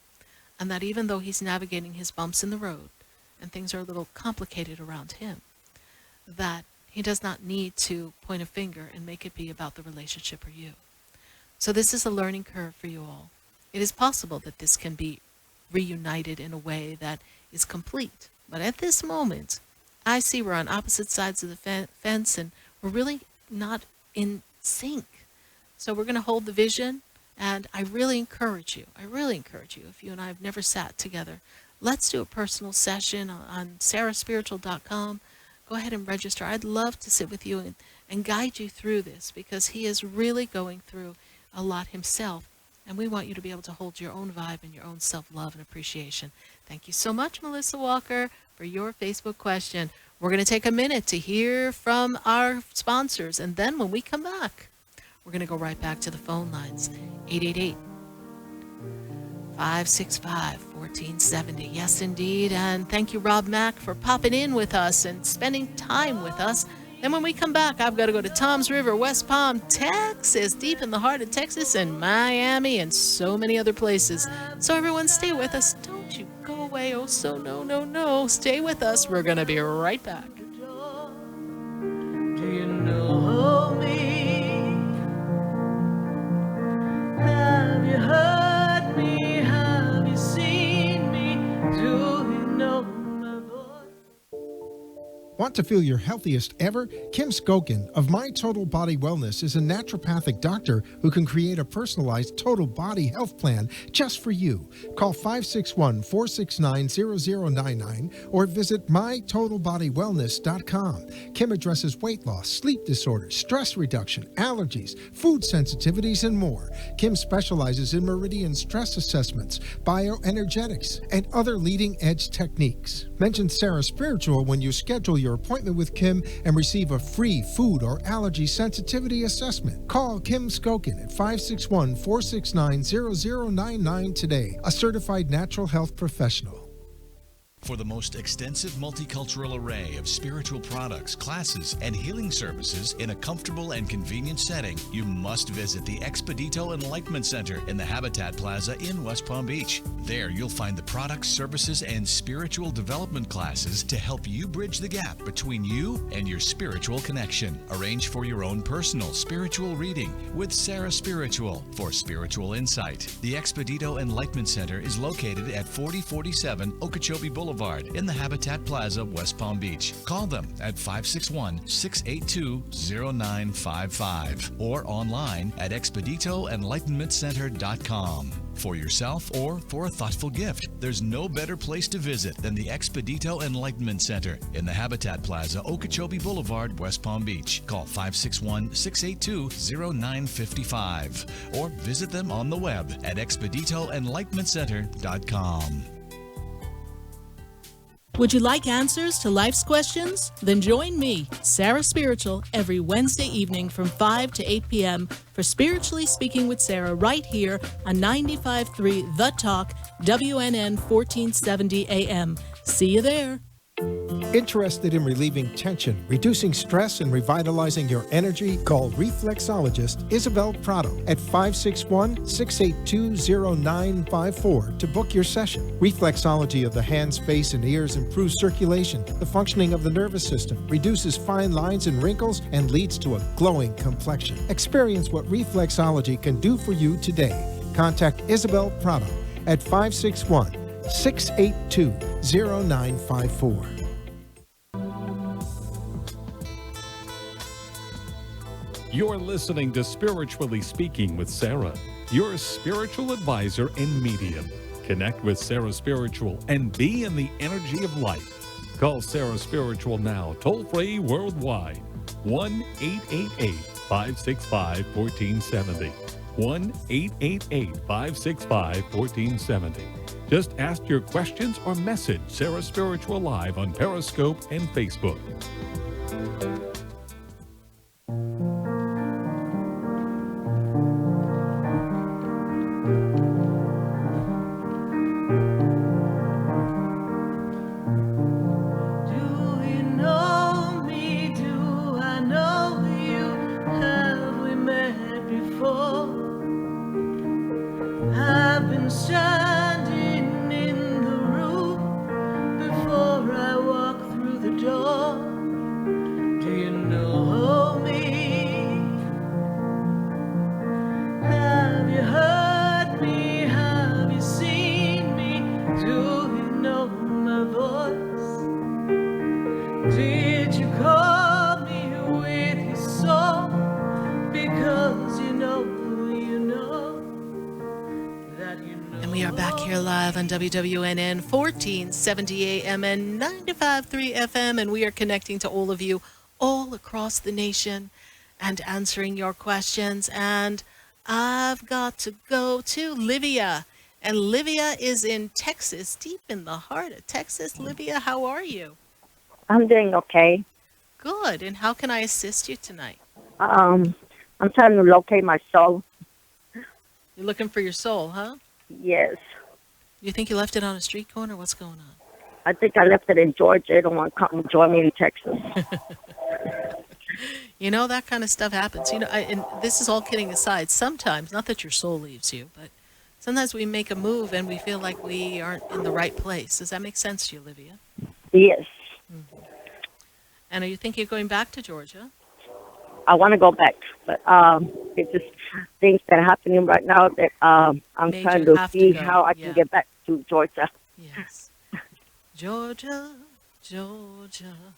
And that even though he's navigating his bumps in the road and things are a little complicated around him, that he does not need to point a finger and make it be about the relationship or you. So this is a learning curve for you all. It is possible that this can be reunited in a way that is complete. But at this moment, I see we're on opposite sides of the fence and we're really not in sync. So we're going to hold the vision, and I really encourage you, if you and I have never sat together, let's do a personal session on sarahspiritual.com. Go ahead and register. I'd love to sit with you and guide you through this, because he is really going through a lot himself, and we want you to be able to hold your own vibe and your own self-love and appreciation. Thank you so much, Melissa Walker, for your Facebook question. We're going to take a minute to hear from our sponsors, and then when we come back, we're going to go right back to the phone lines. 888-565-1470. Yes, indeed. And thank you, Rob Mack, for popping in with us and spending time with us. Then when we come back, I've got to go to Toms River, West Palm, Texas, deep in the heart of Texas, and Miami, and so many other places. So everyone, stay with us. Don't you go away. Oh, so no. Stay with us. We're going to be right back. Do you know me? Have you heard me? Have you seen me? Do you know my voice? Want to feel your healthiest ever? Kim Skokin of My Total Body Wellness is a naturopathic doctor who can create a personalized total body health plan just for you. Call 561-469-0099 or visit mytotalbodywellness.com. Kim addresses weight loss, sleep disorders, stress reduction, allergies, food sensitivities, and more. Kim specializes in meridian stress assessments, bioenergetics, and other leading-edge techniques. Mention Sarah Spiritual when you schedule your appointment with Kim and receive a free food or allergy sensitivity assessment. Call Kim Skokin at 561-469-0099 today, a certified natural health professional. For the most extensive multicultural array of spiritual products, classes, and healing services in a comfortable and convenient setting, you must visit the Expedito Enlightenment Center in the Habitat Plaza in West Palm Beach. There you'll find the products, services, and spiritual development classes to help you bridge the gap between you and your spiritual connection. Arrange for your own personal spiritual reading with Sarah Spiritual for spiritual insight. The Expedito Enlightenment Center is located at 4047 Okeechobee Boulevard in the Habitat Plaza, West Palm Beach. Call them at 561-682-0955 or online at expeditoenlightenmentcenter.com. For yourself or for a thoughtful gift, there's no better place to visit than the Expedito Enlightenment Center in the Habitat Plaza, Okeechobee Boulevard, West Palm Beach. Call 561-682-0955 or visit them on the web at expeditoenlightenmentcenter.com. Would you like answers to life's questions? Then join me, Sarah Spiritual, every Wednesday evening from 5 to 8 p.m. for Spiritually Speaking with Sarah right here on 95.3 The Talk, WNN 1470 AM. See you there. Interested in relieving tension, reducing stress, and revitalizing your energy? Call reflexologist Isabel Prado at 561-682-0954 to book your session. Reflexology of the hands, face, and ears improves circulation, the functioning of the nervous system, reduces fine lines and wrinkles, and leads to a glowing complexion. Experience what reflexology can do for you today. Contact Isabel Prado at 561-682-0954. You're listening to Spiritually Speaking with Sarah, your spiritual advisor and medium. Connect with Sarah Spiritual and be in the energy of life. Call Sarah Spiritual now, toll-free worldwide. 1-888-565-1470. 1-888-565-1470. Just ask your questions or message Sarah Spiritual live on Periscope and Facebook. WWNN 1470 AM and 95.3 FM, and we are connecting to all of you all across the nation and answering your questions. And I've got to go to Livia, and Livia is in Texas, deep in the heart of Texas. Livia, how are you? I'm doing okay. Good. And how can I assist you tonight? I'm trying to locate my soul. You're looking for your soul, huh? Yes. You think you left it on a street corner? What's going on? I think I left it in Georgia. I don't want to come join me in Texas. You know, that kind of stuff happens. You know, and this is all kidding aside. Sometimes, not that your soul leaves you, but sometimes we make a move and we feel like we aren't in the right place. Does that make sense to you, Olivia? Yes. Mm-hmm. And are you thinking of going back to Georgia? I want to go back, but it's just things that are happening right now that I'm trying to see how I can get back to Georgia. Yes. Georgia, Georgia,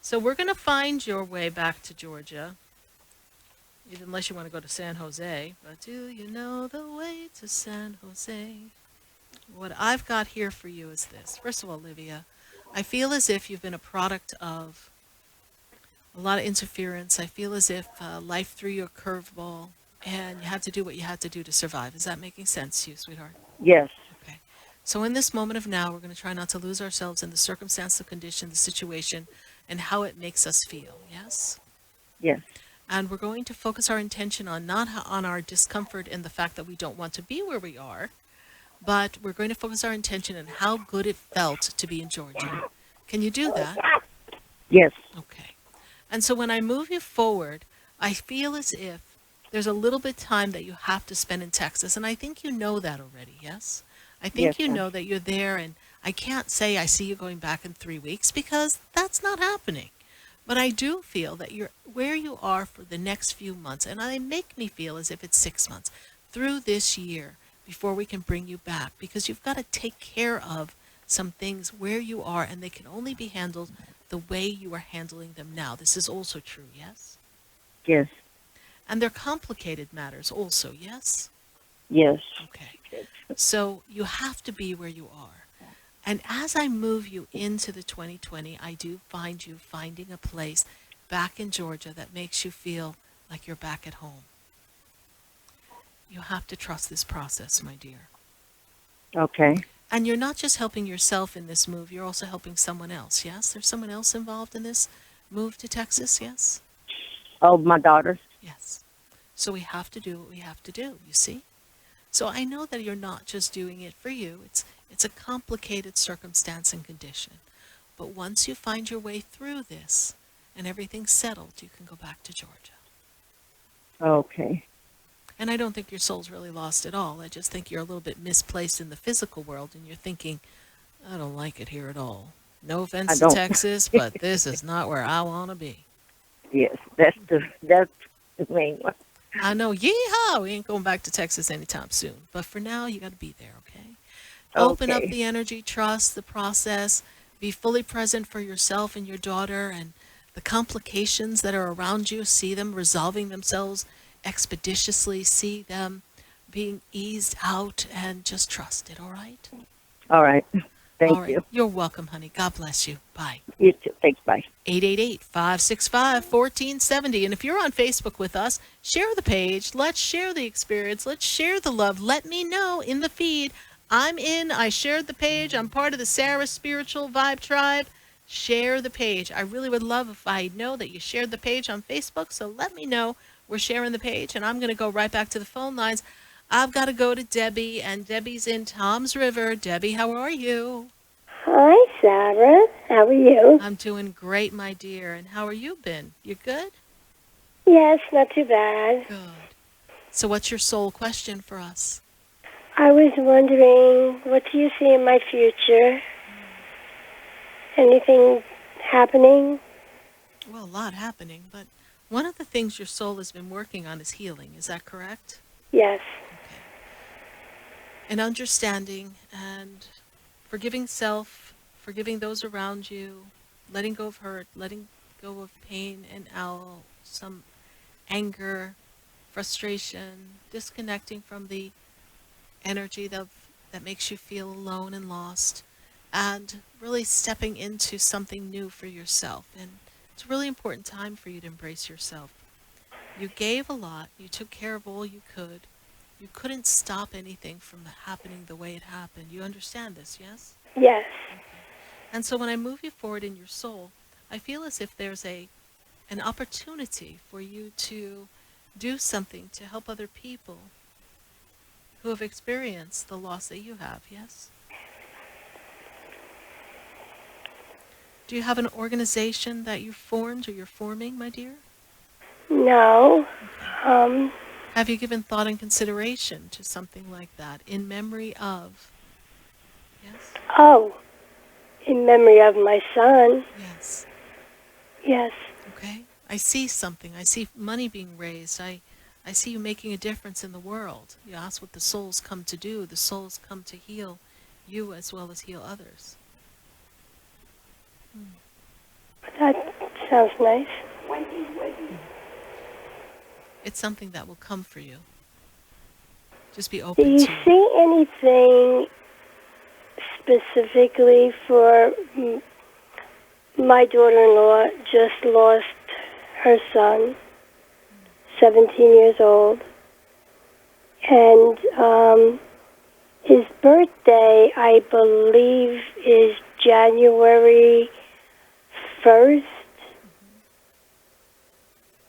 So we're going to find your way back to Georgia, even unless you want to go to San Jose. But do you know the way to San Jose? What I've got here for you is this. First of all, Olivia, I feel as if you've been a product of a lot of interference. I feel as if life threw you a curveball and you had to do what you had to do to survive. Is that making sense to you, sweetheart? Yes. Okay. So in this moment of now, we're going to try not to lose ourselves in the circumstance, the condition, the situation, and how it makes us feel. Yes? Yes. And we're going to focus our intention on not on our discomfort and the fact that we don't want to be where we are, but we're going to focus our intention on how good it felt to be in Georgia. Can you do that? Yes. Okay. And so when I move you forward, I feel as if there's a little bit of time that you have to spend in Texas. And I think you know that already, yes? I think Yes, you ma'am. know that you're there, and I can't say I see you going back in 3 weeks because that's not happening. But I do feel that you're where you are for the next few months, and they make me feel as if it's 6 months through this year before we can bring you back, because you've got to take care of some things where you are, and they can only be handled the way you are handling them now. This is also true, yes? Yes. And they're complicated matters also, yes? Yes. Okay. So you have to be where you are. And as I move you into the 2020, I do find you finding a place back in Georgia that makes you feel like you're back at home. You have to trust this process, my dear. Okay. And you're not just helping yourself in this move, you're also helping someone else, yes? There's someone else involved in this move to Texas, yes? Oh, my daughter. Yes. So we have to do what we have to do, you see? So I know that you're not just doing it for you. It's a complicated circumstance and condition. But once you find your way through this and everything's settled, you can go back to Georgia. Okay. And I don't think your soul's really lost at all. I just think you're a little bit misplaced in the physical world, and you're thinking, I don't like it here at all. No offense I to don't. Texas, but this is not where I want to be. Yes, that's the main one. I know, yeehaw, we ain't going back to Texas anytime soon. But for now, you got to be there, okay? Open up Okay. the energy, trust the process, be fully present for yourself and your daughter, and the complications that are around you, see them resolving themselves expeditiously, see them being eased out, and just trust it, all right? All right. Thank All right. you. You're welcome, honey. God bless you. Bye. You too. Thanks. Bye. 888-565-1470. And if you're on Facebook with us, share the page. Let's share the experience. Let's share the love. Let me know in the feed. I'm in. I shared the page. I'm part of the Sarah Spiritual Vibe Tribe. Share the page. I really would love if I know that you shared the page on Facebook. So let me know we're sharing the page. And I'm going to go right back to the phone lines. I've got to go to Debbie, and Debbie's in Tom's River. Debbie, how are you? Hi, Sarah. How are you? I'm doing great, my dear. And how are you been? You good? Yes, not too bad. Good. So what's your soul question for us? I was wondering, what do you see in my future? Anything happening? Well, a lot happening, but one of the things your soul has been working on is healing. Is that correct? Yes. And understanding and forgiving self, forgiving those around you, letting go of hurt, letting go of pain and some anger, frustration, disconnecting from the energy that makes you feel alone and lost, and really stepping into something new for yourself. And it's a really important time for you to embrace yourself. You gave a lot. You took care of all you could. You couldn't stop anything from happening the way it happened. You understand this, yes? Yes. And so when I move you forward in your soul, I feel as if there's an opportunity for you to do something to help other people who have experienced the loss that you have, yes? Do you have an organization that you formed or you're forming, my dear? No. Have you given thought and consideration to something like that in memory of? Yes? Oh, in memory of my son. Yes. Yes. Okay. I see something. I see money being raised. I see you making a difference in the world. You ask what the souls come to do. The souls come to heal you as well as heal others. That Sounds nice. It's something that will come for you. Just be Do open you to it. see anything specifically for my daughter-in-law just lost her son, 17 years old, and his birthday, I believe, is January 1st.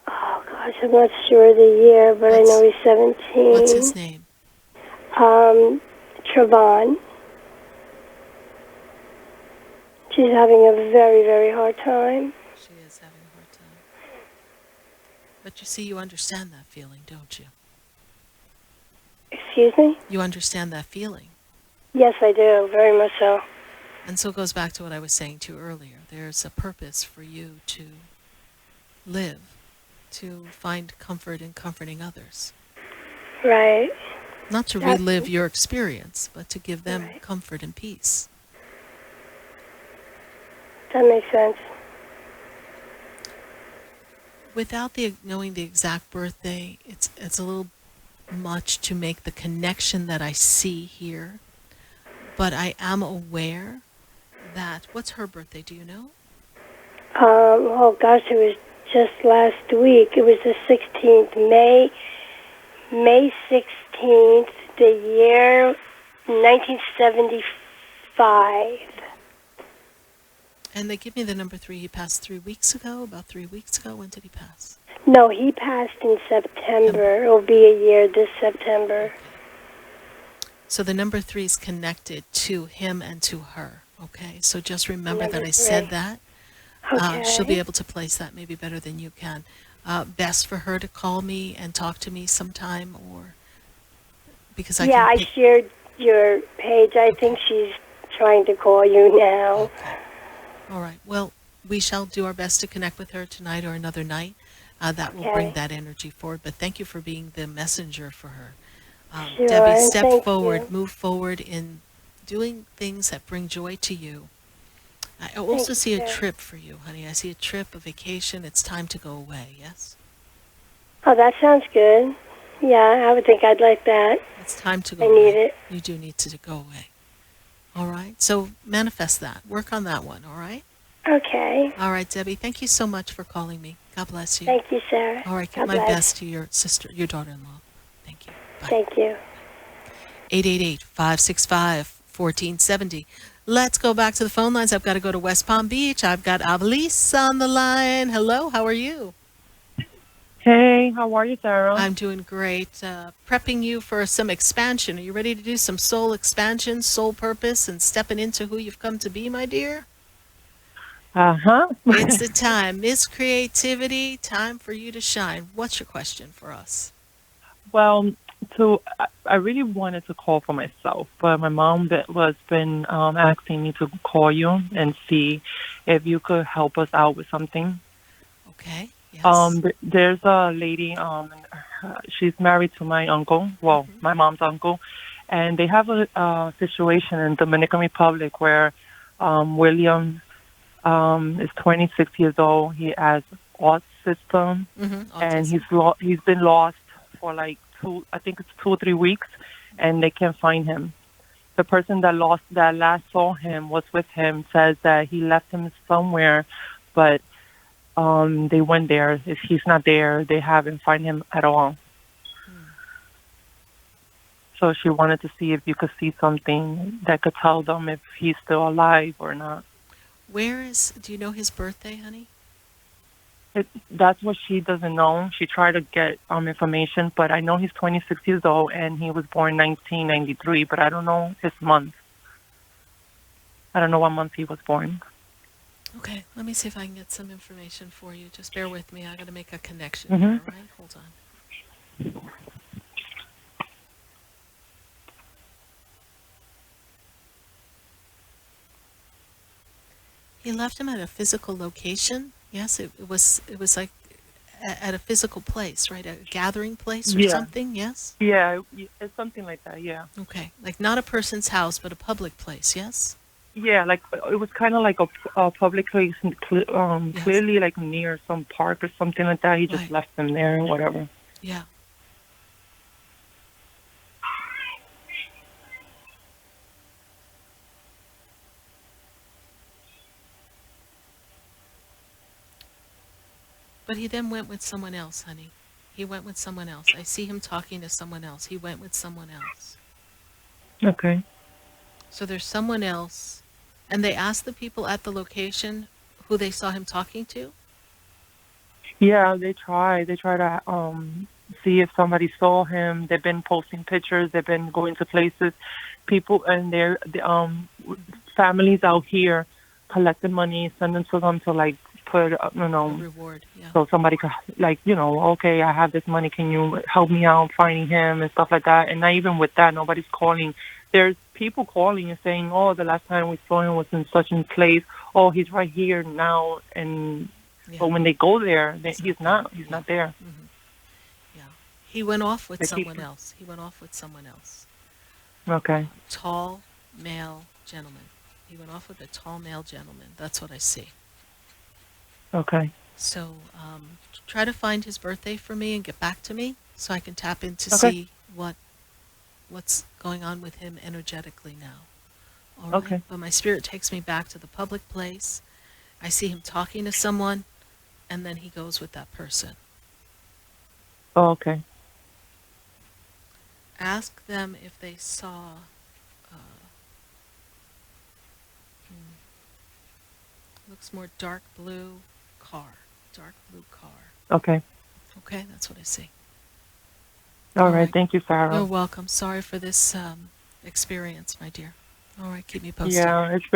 Oh gosh, I'm not sure the year, but I know he's 17. What's his name? Trevon. She's having a very, very hard time. She is having a hard time. But you see, you understand that feeling, don't you? Excuse me? You understand that feeling. Yes, I do, very much so. And so it goes back to what I was saying to you earlier. There's a purpose for you to live, to find comfort in comforting others. Right. Not to relive your experience, but to give them comfort and peace. That makes sense. Without knowing the exact birthday, it's a little much to make the connection that I see here. But I am aware that, what's her birthday, do you know? Oh gosh, it was just last week. It was the 16th, May 16th, the year 1975. And they give me the number 3. He passed 3 weeks ago, about 3 weeks ago. When did he pass? No, he passed in September. It'll be a year this September. So the number 3 is connected to him and to her. Okay, so just remember that I Number said 3. that. Okay. She'll be able to place that maybe better than you can. Best for her to call me and talk to me sometime, or because I shared your page. I think she's trying to call you now. Okay. All right. Well, we shall do our best to connect with her tonight or another night. That will bring that energy forward. But thank you for being the messenger for her. Sure, Debbie, step thank forward, you. move forward in doing things that bring joy to you. I also see a trip for you, honey. I see a trip, a vacation. It's time to go away, yes? Oh, that sounds good. Yeah, I would think I'd like that. It's time to go I away. need it. You do need to go away. All right? So manifest that. Work on that one, all right? Okay. All right, Debbie. Thank you so much for calling me. God bless you. Thank you, Sarah. All right. Give God my bless. best to your sister, your daughter-in-law. Thank you. Bye. Thank you. 888-565-1470. Let's go back to the phone lines. I've got to go to West Palm Beach. I've got Avalise on the line. Hello, how are you? Hey, how are you, Sarah? I'm doing great. Prepping you for some expansion. Are you ready to do some soul expansion, soul purpose, and stepping into who you've come to be, my dear? Uh-huh. It's the time. Miss Creativity, time for you to shine. What's your question for us? Well, I really wanted to call for myself, but my mom was been asking me to call you and see if you could help us out with something. Okay. Yes. There's a lady. She's married to my uncle. Well, my mom's uncle, and they have a situation in Dominican Republic where William is 26 years old. He has autism, and he's been lost for like 2 or 3 weeks, and they can't find him. The person that last saw him was with him, says that he left him somewhere, but they went there. If he's not there, they haven't find him at all. So she wanted to see if you could see something that could tell them if he's still alive or not. Do you know his birthday, honey? That's what she doesn't know. She tried to get information, but I know he's 26 years old and he was born 1993, but I don't know his month. I don't know what month he was born. Okay, let me see if I can get some information for you. Just bear with me. I got to make a connection Mhm. here, all right? Hold on. He left him at a physical location. Yes, it was like at a physical place, right? A gathering place or something. Yes. Yeah, it's something like that. Yeah. Okay, like not a person's house, but a public place. Yes. Yeah, like it was kind of like a public place, clearly like near some park or something like that. He just left them there and whatever. Yeah. But he then went with someone else, honey. He went with someone else. I see him talking to someone else. He went with someone else. Okay. So there's someone else. And they asked the people at the location who they saw him talking to? Yeah, they try. They try to see if somebody saw him. They've been posting pictures. They've been going to places. People and their families out here collecting money, sending to them to like put, A reward, yeah. so somebody could like, okay, I have this money. Can you help me out finding him and stuff like that? And not even with that, nobody's calling. There's people calling and saying, oh, the last time we saw him was in such a place. Oh, he's right here now. And but when they go there, he's not there. Mm-hmm. Yeah. He went off with someone else. Okay. Tall male gentleman. He went off with a tall male gentleman. That's what I see. Okay. So try to find his birthday for me and get back to me so I can tap in to see what's going on with him energetically now. All right? Okay. But my spirit takes me back to the public place. I see him talking to someone, and then he goes with that person. Oh, okay. Ask them if they saw looks more dark blue car. Okay. Okay, that's what I see. All right. Thank you, Sarah. You're welcome. Sorry for this experience, my dear. All right, keep me posted. Yeah, it's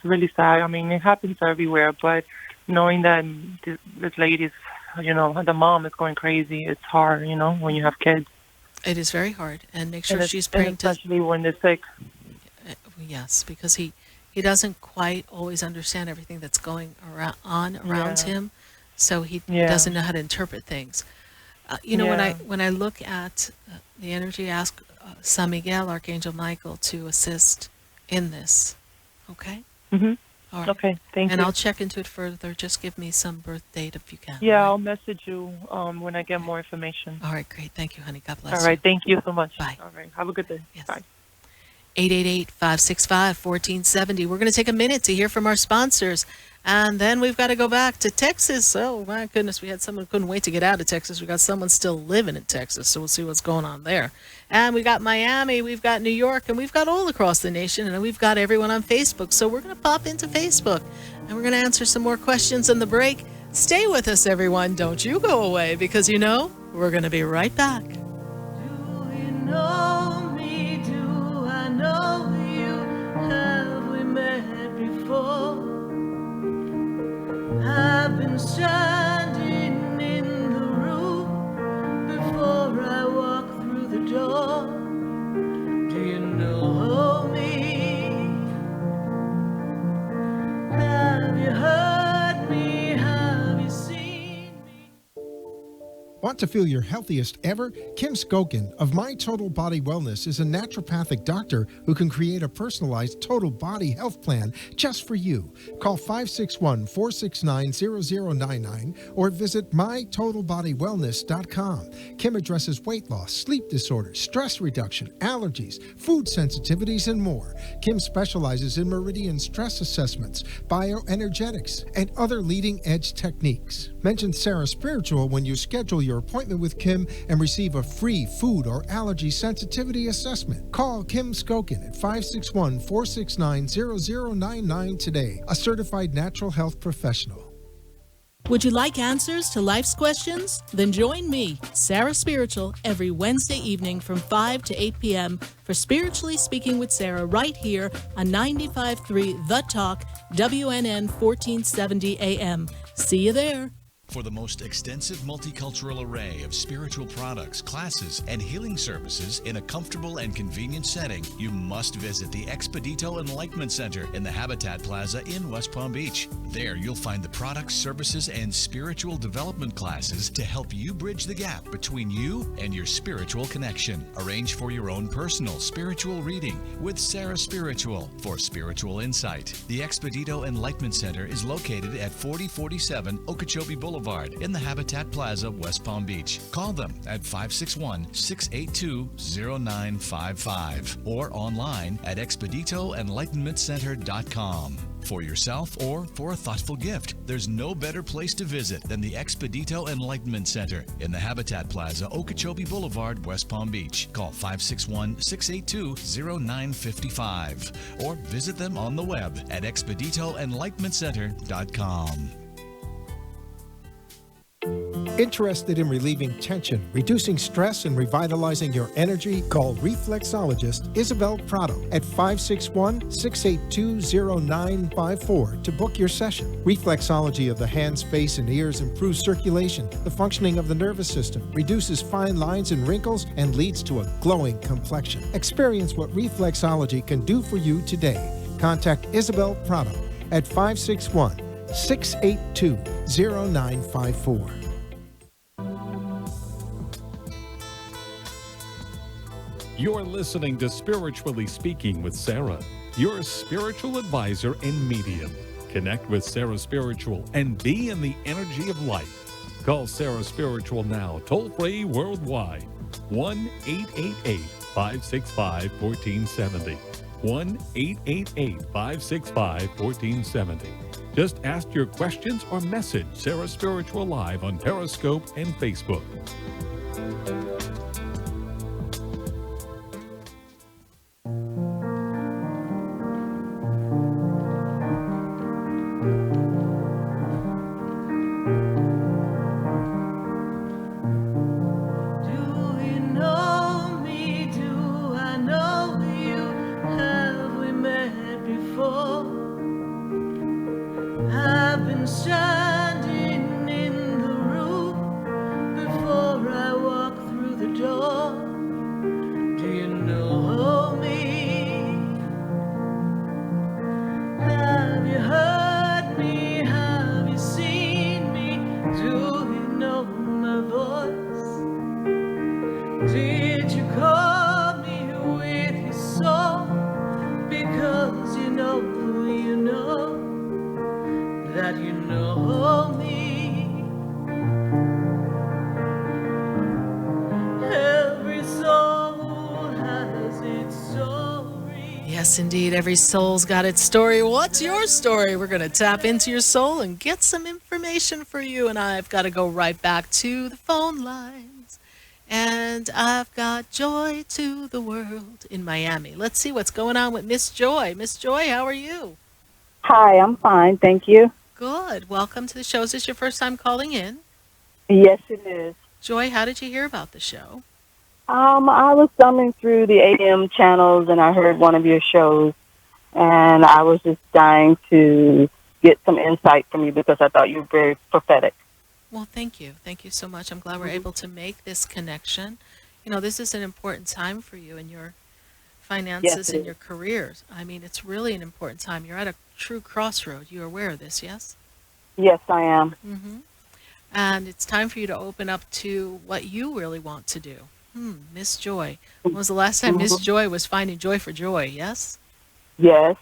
really sad. I mean, it happens everywhere, but knowing that this lady's, the mom is going crazy, it's hard, when you have kids. It is very hard, and make sure she's praying, especially when they're sick. Yes, because he doesn't quite always understand everything that's going around him, so he doesn't know how to interpret things. When I look at the energy, ask San Miguel, Archangel Michael, to assist in this. Okay? Mm-hmm. All right. Okay, thank you. And I'll check into it further. Just give me some birth date if you can. Yeah, right? I'll message you when I get more information. All right, great. Thank you, honey. God bless you. All right, thank you so much. Bye. All right, have a good day. Yes. Bye. 888-565-1470. We're going to take a minute to hear from our sponsors, and then we've got to go back to Texas. Oh, my goodness, we had someone who couldn't wait to get out of Texas. We got someone still living in Texas, so we'll see what's going on there. And we got Miami, we've got New York, and we've got all across the nation, and we've got everyone on Facebook. So we're going to pop into Facebook, and we're going to answer some more questions in the break. Stay with us, everyone. Don't you go away, because we're going to be right back. Know you, have we met before? I've been standing in the room before I walk through the door. Do you know me? Have you heard me? Have you seen me? Want to feel your healthiest ever? Kim Skokin of My Total Body Wellness is a naturopathic doctor who can create a personalized total body health plan just for you. Call 561-469-0099 or visit mytotalbodywellness.com. Kim addresses weight loss, sleep disorders, stress reduction, allergies, food sensitivities, and more. Kim specializes in meridian stress assessments, bioenergetics, and other leading-edge techniques. Mention Sarah Spiritual when you schedule your appointment with Kim and receive a free food or allergy sensitivity assessment. Call Kim Skokin at 561-469-0099 today, a certified natural health professional. Would you like answers to life's questions? Then join me, Sarah Spiritual, every Wednesday evening from 5 to 8 p.m. for Spiritually Speaking with Sarah right here on 95.3 The Talk, WNN 1470 AM. See you there. For the most extensive multicultural array of spiritual products, classes, and healing services in a comfortable and convenient setting, you must visit the Expedito Enlightenment Center in the Habitat Plaza in West Palm Beach. There you'll find the products, services, and spiritual development classes to help you bridge the gap between you and your spiritual connection. Arrange for your own personal spiritual reading with Sarah Spiritual for spiritual insight. The Expedito Enlightenment Center is located at 4047 Okeechobee Boulevard in the Habitat Plaza, West Palm Beach. Call them at 561-682-0955 or online at expeditoenlightenmentcenter.com. For yourself or for a thoughtful gift, there's no better place to visit than the Expedito Enlightenment Center in the Habitat Plaza, Okeechobee Boulevard, West Palm Beach. Call 561-682-0955 or visit them on the web at expeditoenlightenmentcenter.com. Interested in relieving tension, reducing stress, and revitalizing your energy? Call reflexologist Isabel Prado at 561-682-0954 to book your session. Reflexology of the hands, face, and ears improves circulation, the functioning of the nervous system, reduces fine lines and wrinkles, and leads to a glowing complexion. Experience what reflexology can do for you today. Contact Isabel Prado at 561-682-0954. You're listening to Spiritually Speaking with Sarah, your spiritual advisor and medium. Connect with Sarah Spiritual and be in the energy of life. Call Sarah Spiritual now, toll-free worldwide. 1-888-565-1470. 1-888-565-1470. Just ask your questions or message Sarah Spiritual live on Periscope and Facebook. Yes, indeed. Every soul's got its story. What's your story? We're going to tap into your soul and get some information for you. And I've got to go right back to the phone lines. And I've got Joy to the world in Miami. Let's see what's going on with Miss Joy. Miss Joy, how are you? Hi, I'm fine. Thank you. Good. Welcome to the show. Is this your first time calling in? Yes, it is. Joy, how did you hear about the show? I was thumbing through the AM channels and I heard one of your shows, and I was just dying to get some insight from you because I thought you were very prophetic. Well, thank you. Thank you so much. I'm glad we're able to make this connection. You know, this is an important time for you in your finances and your careers. I mean, it's really an important time. You're at a true crossroad. You're aware of this, yes? Yes, I am. Mm-hmm. And it's time for you to open up to what you really want to do. Miss Joy. When was the last time Miss Joy was finding joy for joy, yes? Yes.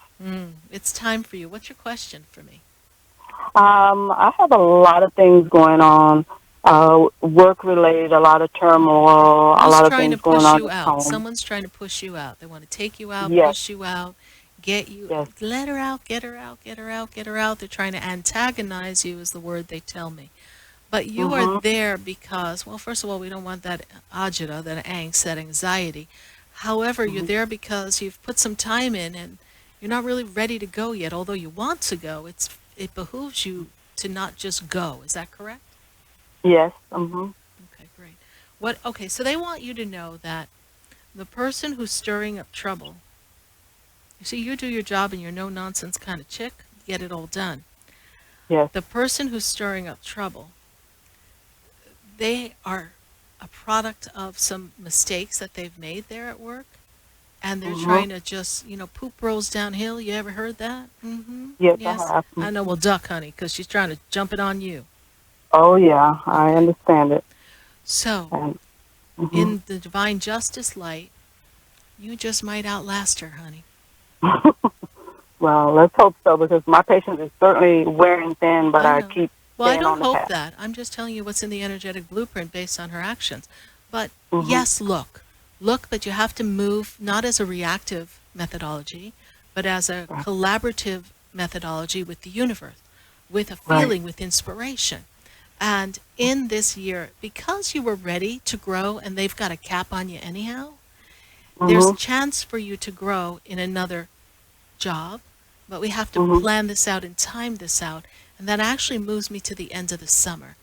It's time for you. What's your question for me? I have a lot of things going on, work-related, a lot of turmoil, a lot of things going on at home. Someone's trying to push you out. They want to take you out, Yes. push you out, get you, Yes. let her out, get her out, get her out, get her out. They're trying to antagonize you is the word they tell me. But you are there because, well, first of all, we don't want that agita, that angst, that anxiety. However, you're there because you've put some time in and you're not really ready to go yet. Although you want to go, it behooves you to not just go. Is that correct? Yes. Okay, great. Okay, so they want you to know that the person who's stirring up trouble, you see, you do your job and you're no-nonsense kind of chick, get it all done. Yes. The person who's stirring up trouble they are a product of some mistakes that they've made there at work, and they're trying to just, poop rolls downhill. You ever heard that? Yes, Yes. I have. I know. Well, duck, honey, because she's trying to jump it on you. Oh, yeah, I understand it. So, in the divine justice light, you just might outlast her, honey. Well, let's hope so, because my patience is certainly wearing thin, but I keep Well, I staying on don't the hope path. that. I'm just telling you what's in the energetic blueprint based on her actions. But yes, look, but you have to move not as a reactive methodology, but as a collaborative methodology with the universe, with a feeling, with inspiration. And in this year, because you were ready to grow and they've got a cap on you anyhow, there's a chance for you to grow in another job, but we have to plan this out and time this out. And that actually moves me to the end of the summer.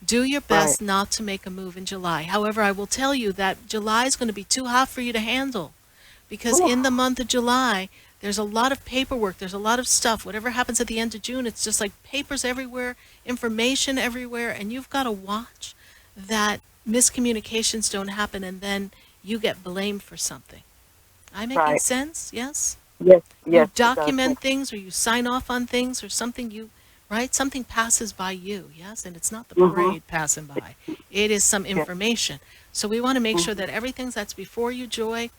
Do your best not to make a move in July. However, I will tell you that July is going to be too hot for you to handle, because in the month of July, there's a lot of paperwork. There's a lot of stuff. Whatever happens at the end of June, it's just like papers everywhere, information everywhere, and you've got to watch that miscommunications don't happen and then you get blamed for something. Am I making sense? Yes? Yes, You document things, or you sign off on things, or something something passes by you, yes? And it's not the parade passing by. It is some information. So we want to make sure that everything that's before you, Joy,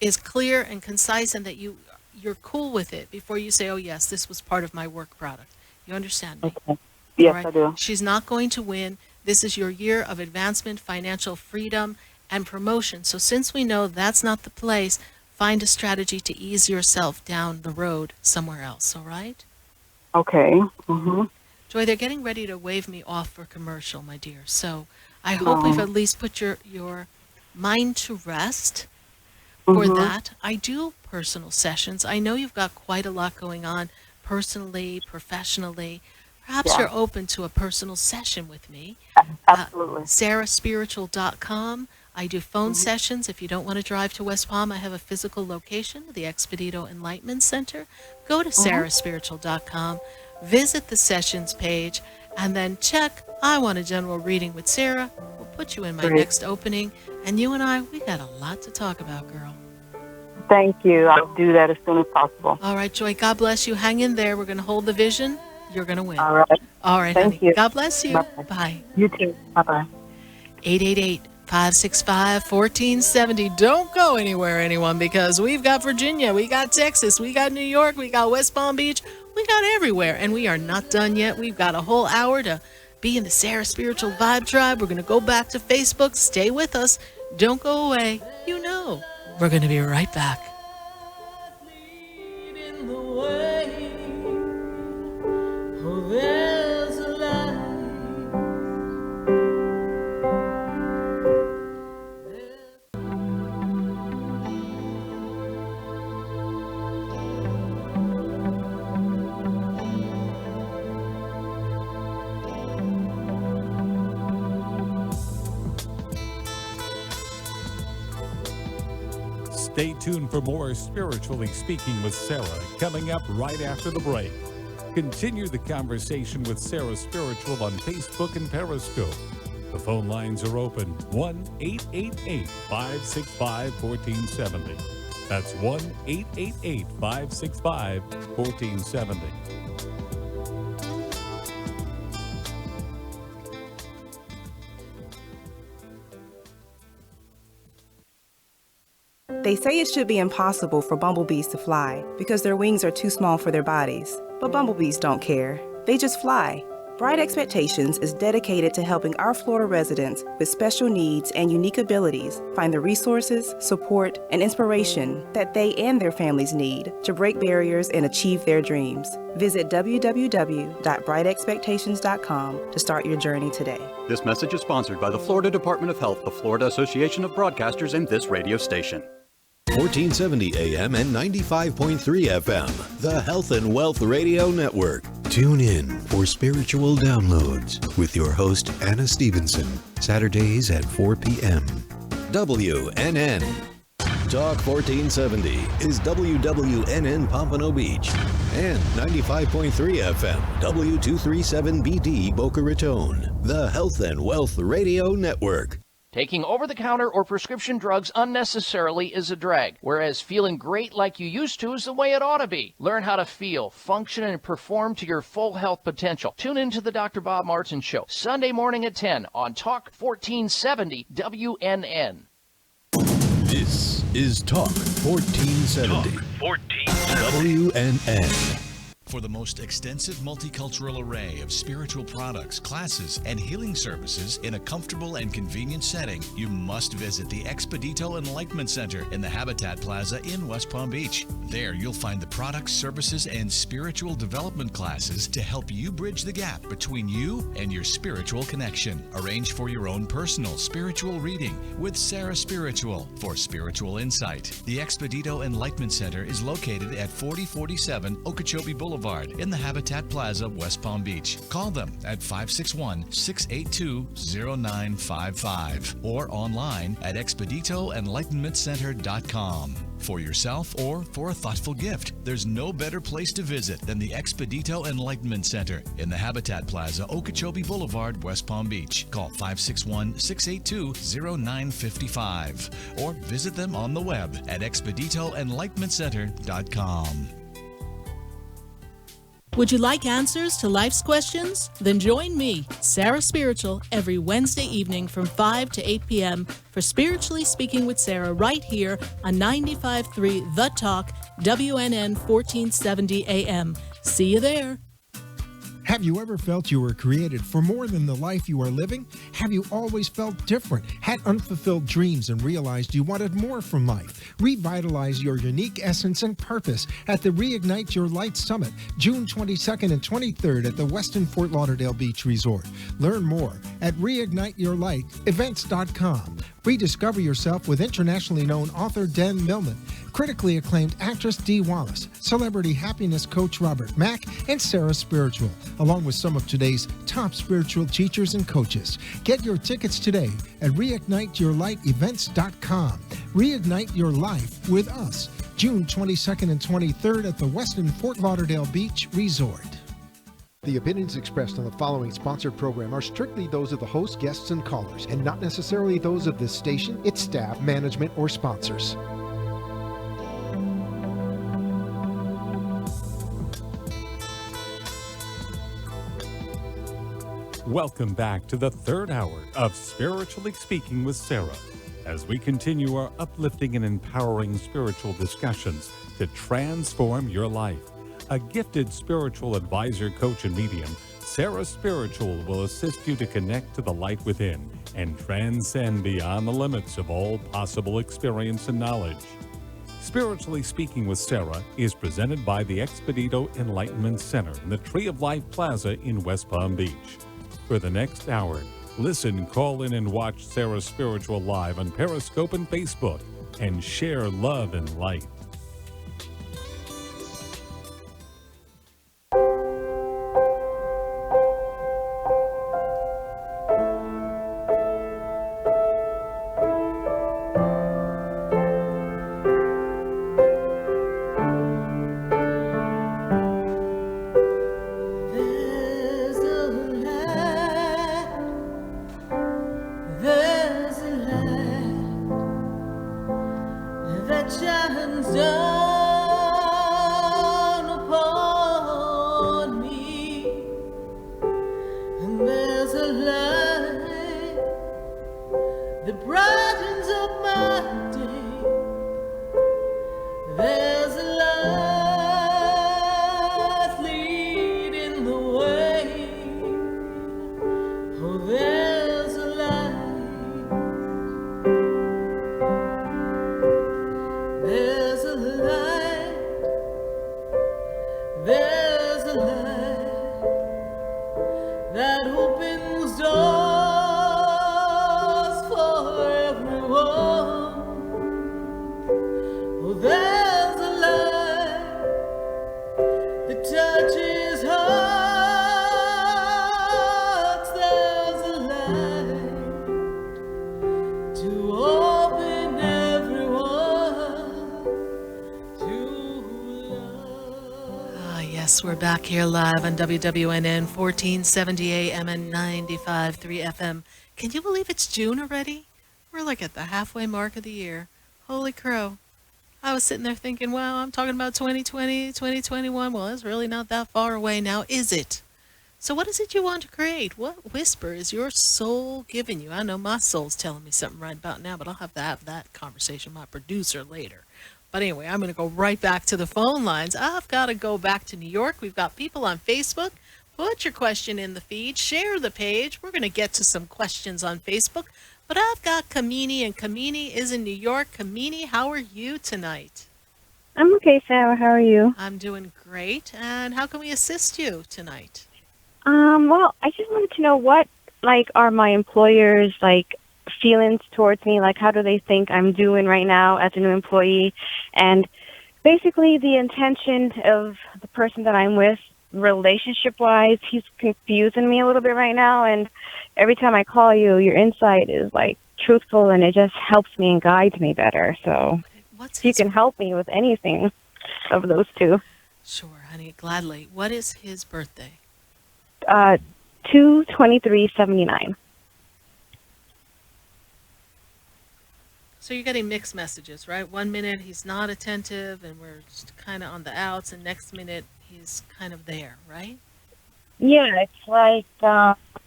is clear and concise, and that you're cool with it before you say, oh, yes, this was part of my work product. You understand me? Okay. Yes, Right? I do. She's not going to win. This is your year of advancement, financial freedom, and promotion. So since we know that's not the place, find a strategy to ease yourself down the road somewhere else, all right? Okay. Joy, they're getting ready to wave me off for commercial, my dear. So I hope we've at least put your mind to rest for that. I do personal sessions. I know you've got quite a lot going on personally, professionally. Perhaps you're open to a personal session with me. Absolutely. SarahSpiritual.com. I do phone sessions. If you don't want to drive to West Palm, I have a physical location, the Expedito Enlightenment Center. Go to SarahSpiritual.com, visit the sessions page, and then check, I want a general reading with Sarah. We'll put you in my next opening. And you and I, we got a lot to talk about, girl. Thank you. I'll do that as soon as possible. All right, Joy, God bless you. Hang in there. We're going to hold the vision. You're going to win. All right. All right, Thank honey. you. God bless you. Bye-bye. Bye. You too. Bye-bye. 888-565-1470. Don't go anywhere, anyone, because we've got Virginia, we got Texas, we got New York, we got West Palm Beach, we got everywhere, and we are not done yet. We've got a whole hour to be in the Sarah Spiritual Vibe Tribe. We're going to go back to Facebook. Stay with us. Don't go away. You know, we're going to be right back. Oh, there's a light. Stay tuned for more Spiritually Speaking with Sarah coming up right after the break. Continue the conversation with Sarah Spiritual on Facebook and Periscope. The phone lines are open, 1-888-565-1470. That's 1-888-565-1470. They say it should be impossible for bumblebees to fly because their wings are too small for their bodies. But bumblebees don't care. They just fly. Bright Expectations is dedicated to helping our Florida residents with special needs and unique abilities find the resources, support, and inspiration that they and their families need to break barriers and achieve their dreams. Visit www.brightexpectations.com to start your journey today. This message is sponsored by the Florida Department of Health, the Florida Association of Broadcasters, and this radio station. 1470 AM and 95.3 FM, the Health and Wealth Radio Network. Tune in for spiritual downloads with your host, Anna Stevenson, Saturdays at 4 p.m. WNN. Talk 1470 is WWNN Pompano Beach. and 95.3 FM, W237BD Boca Raton, the Health and Wealth Radio Network. Taking over-the-counter or prescription drugs unnecessarily is a drag, whereas feeling great like you used to is the way it ought to be. Learn how to feel, function, and perform to your full health potential. Tune in to the Dr. Bob Martin Show, Sunday morning at 10 on Talk 1470 WNN. This is Talk 1470. WNN. For the most extensive multicultural array of spiritual products, classes, and healing services in a comfortable and convenient setting, you must visit the Expedito Enlightenment Center in the Habitat Plaza in West Palm Beach. There you'll find the products, services, and spiritual development classes to help you bridge the gap between you and your spiritual connection. Arrange for your own personal spiritual reading with Sarah Spiritual for spiritual insight. The Expedito Enlightenment Center is located at 4047 Okeechobee Boulevard in the Habitat Plaza, West Palm Beach. Call them at 561-682-0955 or online at expeditoenlightenmentcenter.com. For yourself or for a thoughtful gift, there's no better place to visit than the Expedito Enlightenment Center in the Habitat Plaza, Okeechobee Boulevard, West Palm Beach. Call 561-682-0955 or visit them on the web at expeditoenlightenmentcenter.com. Would you like answers to life's questions? Then join me, Sarah Spiritual, every Wednesday evening from 5 to 8 p.m. for Spiritually Speaking with Sarah right here on 95.3 The Talk, WNN 1470 AM. See you there. Have you ever felt you were created for more than the life you are living? Have you always felt different, had unfulfilled dreams, and realized you wanted more from life? Revitalize your unique essence and purpose at the Reignite Your Light Summit, June 22nd and 23rd at the Westin Fort Lauderdale Beach Resort. Learn more at reigniteyourlightevents.com. Rediscover yourself with internationally known author Dan Millman, critically acclaimed actress Dee Wallace, celebrity happiness coach Robert Mack, and Sarah Spiritual, along with some of today's top spiritual teachers and coaches. Get your tickets today at reigniteyourlightevents.com. Reignite your life with us, June 22nd and 23rd at the Westin Fort Lauderdale Beach Resort. The opinions expressed on the following sponsored program are strictly those of the host, guests, and callers, and not necessarily those of this station, its staff, management, or sponsors. Welcome back to the third hour of Spiritually Speaking with Sarah, as we continue our uplifting and empowering spiritual discussions to transform your life. A gifted spiritual advisor, coach, and medium, Sarah Spiritual will assist you to connect to the light within and transcend beyond the limits of all possible experience and knowledge. Spiritually Speaking with Sarah is presented by the Expedito Enlightenment Center in the Tree of Life Plaza in West Palm Beach. For the next hour, listen, call in, and watch Sarah Spiritual live on Periscope and Facebook, and share love and light. There's a Yes, we're back here live on WWNN 1470 AM and 95.3 FM. Can you believe it's June already? We're like at the halfway mark of the year. Holy crow. I was sitting there thinking, wow, I'm talking about 2020, 2021. Well, it's really not that far away now, is it? So what is it you want to create? What whisper is your soul giving you? I know my soul's telling me something right about now, but I'll have to have that conversation with my producer later. But anyway, I'm going to go right back to the phone lines. I've got to go back to New York. We've got people on Facebook. Put your question in the feed. Share the page. We're going to get to some questions on Facebook. But I've got Kamini, and Kamini is in New York. Kamini, how are you tonight? I'm okay, Sarah. How are you? I'm doing great. And how can we assist you tonight? Well, I just wanted to know what, are my employers, feelings towards me? How do they think I'm doing right now as a new employee? And basically the intention of the person that I'm with, relationship-wise, he's confusing me a little bit right now. And every time I call you, your insight is, truthful, and it just helps me and guides me better. So if you can help me with anything of those two. Sure, honey, gladly. What is his birthday? 2/23/79. So you're getting mixed messages, right? 1 minute he's not attentive and we're just kind of on the outs, and next minute he's kind of there, right? Yeah, it's I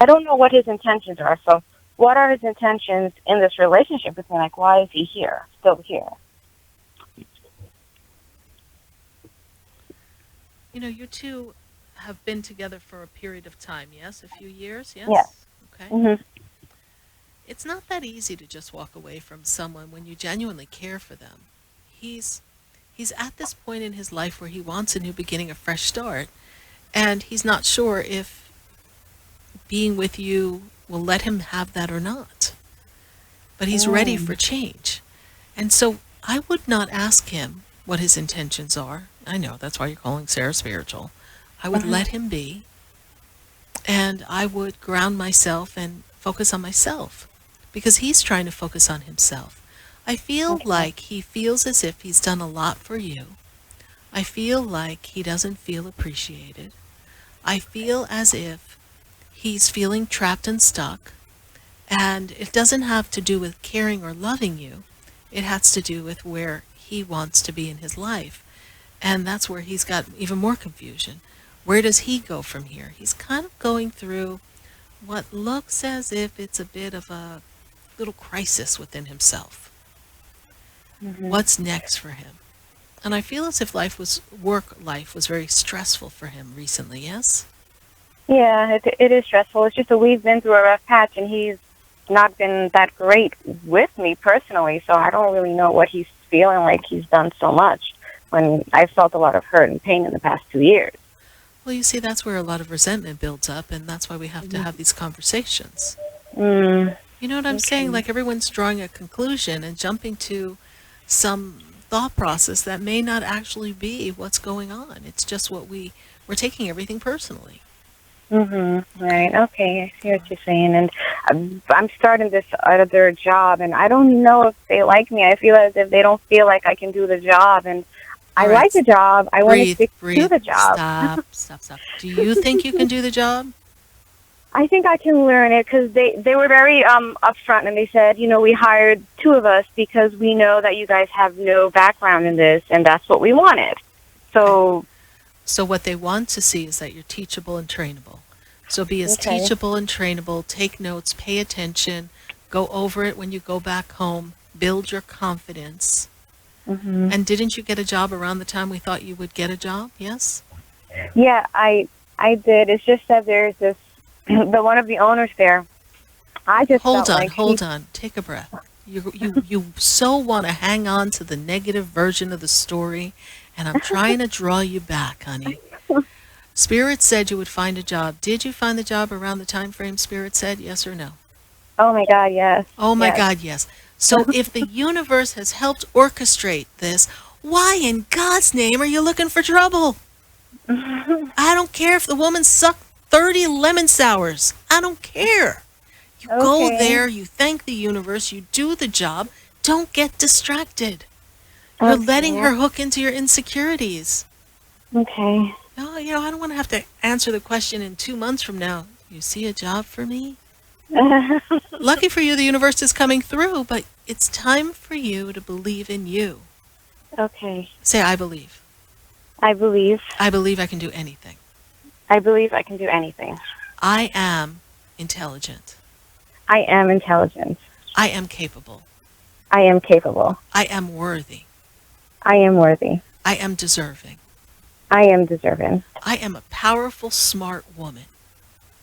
don't know what his intentions are. So what are his intentions in this relationship with me? Why is he here, still here? You know, you two have been together for a period of time, yes? A few years, yes? Yes. Okay. Mm-hmm. It's not that easy to just walk away from someone when you genuinely care for them. He's at this point in his life where he wants a new beginning, a fresh start, and he's not sure if being with you will let him have that or not. But he's ready for change. And so I would not ask him what his intentions are. I know, that's why you're calling Sarah Spiritual. I would let him be, and I would ground myself and focus on myself, because he's trying to focus on himself. I feel like he feels as if he's done a lot for you. I feel like he doesn't feel appreciated. I feel as if he's feeling trapped and stuck, and it doesn't have to do with caring or loving you. It has to do with where he wants to be in his life, and that's where he's got even more confusion. Where does he go from here? He's kind of going through what looks as if it's a bit of a little crisis within himself. Mm-hmm. What's next for him? And I feel as if work life was very stressful for him recently, yes? Yeah, it is stressful. It's just that we've been through a rough patch, and he's not been that great with me personally, so I don't really know what he's feeling like he's done so much when I felt a lot of hurt and pain in the past 2 years. Well, you see, that's where a lot of resentment builds up, and that's why we have to have these conversations. Mm. You know what I'm saying? Like, everyone's drawing a conclusion and jumping to some thought process that may not actually be what's going on. It's just what we're taking everything personally. Mm-hmm. Right. Okay. I see what you're saying. And I'm starting this other job, and I don't know if they like me. I feel as if they don't feel like I can do the job, and I like the job. I want to stick to the job. Stop. Do you think you can do the job? I think I can learn it, because they were very upfront, and they said, we hired 2 of us because we know that you guys have no background in this, and that's what we wanted. So what they want to see is that you're teachable and trainable. So be as teachable and trainable, take notes, pay attention, go over it when you go back home, build your confidence. Mm-hmm. And didn't you get a job around the time we thought you would get a job? Yes? Yeah, I did. It's just that there's this, one of the owners there. I just hold on. Take a breath. You so want to hang on to the negative version of the story, and I'm trying to draw you back, honey. Spirit said you would find a job. Did you find the job around the time frame Spirit said, yes or no? Oh my God, yes. Oh my God, yes. So if the universe has helped orchestrate this, why in God's name are you looking for trouble? I don't care if the woman sucked 30 lemon sours. I don't care. You go there, you thank the universe, you do the job. Don't get distracted. You're letting her hook into your insecurities. Okay. No, I don't want to have to answer the question in 2 months from now. You see a job for me? Lucky for you, the universe is coming through, but it's time for you to believe in you. Okay. Say, I believe. I believe. I believe I can do anything. I believe I can do anything. I am intelligent. I am intelligent. I am capable. I am capable. I am worthy. I am worthy. I am deserving. I am deserving. I am a powerful, smart woman.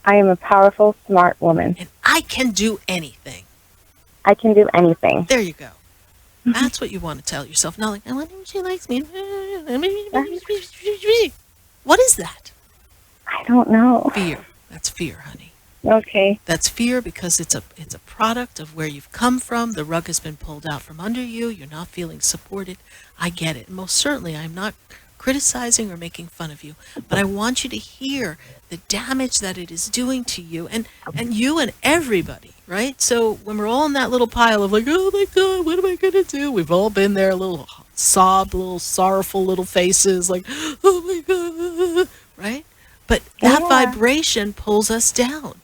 I am a powerful, smart woman. And I can do anything. I can do anything. There you go. That's what you want to tell yourself. Not like, I wonder if she likes me. What is that? I don't know. Fear. That's fear, honey. Okay. That's fear because it's a product of where you've come from. The rug has been pulled out from under you. You're not feeling supported. I get it. Most certainly, I'm not criticizing or making fun of you, but I want you to hear the damage that it is doing to you and you and everybody, right? So when we're all in that little pile of like, oh my God, what am I going to do? We've all been there, little sob, little sorrowful little faces like, oh my God, right? But that vibration pulls us down.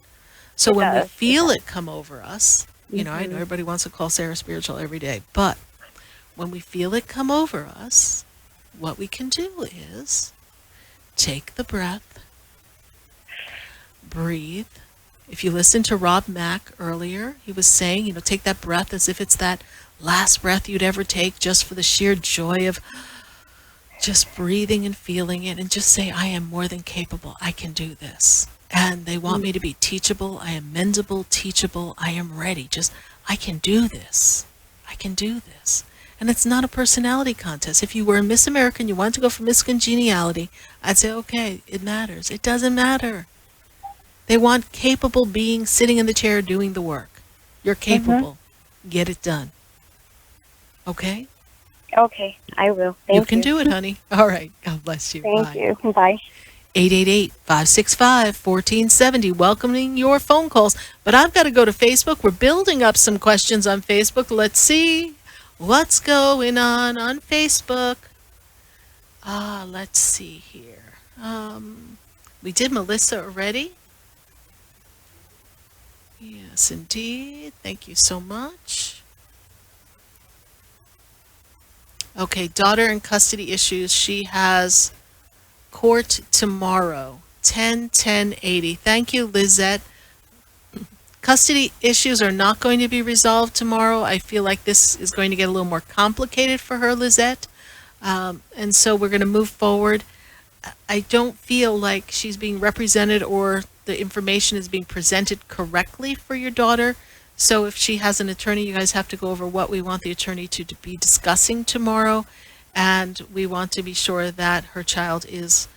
So when we feel it come over us, I know everybody wants to call Sarah spiritual every day, but when we feel it come over us, what we can do is take the breath, breathe. If you listened to Rob Mack earlier, he was saying, take that breath as if it's that last breath you'd ever take, just for the sheer joy of just breathing and feeling it, and just say, I am more than capable. I can do this. And they want me to be teachable. I am mendable, teachable. I am ready. I can do this. I can do this. And it's not a personality contest. If you were in Miss America and you wanted to go for Miss Congeniality, I'd say, okay, it matters. It doesn't matter. They want capable beings sitting in the chair doing the work. You're capable. Get it done. Okay? Okay, I will. Thank you. You can do it, honey. All right. God bless you. Thank you. Bye. 888-565-1470, welcoming your phone calls. But I've got to go to Facebook. We're building up some questions on Facebook. Let's see what's going on Facebook. Let's see here. We did Melissa already. Yes, indeed. Thank you so much. Okay, daughter in custody issues. She has court tomorrow, 10/10/80. Thank you, Lizette. Custody issues are not going to be resolved tomorrow. I feel like this is going to get a little more complicated for her, Lizette. And so we're going to move forward. I don't feel like she's being represented or the information is being presented correctly for your daughter. So if she has an attorney, you guys have to go over what we want the attorney to be discussing tomorrow. And we want to be sure that her child is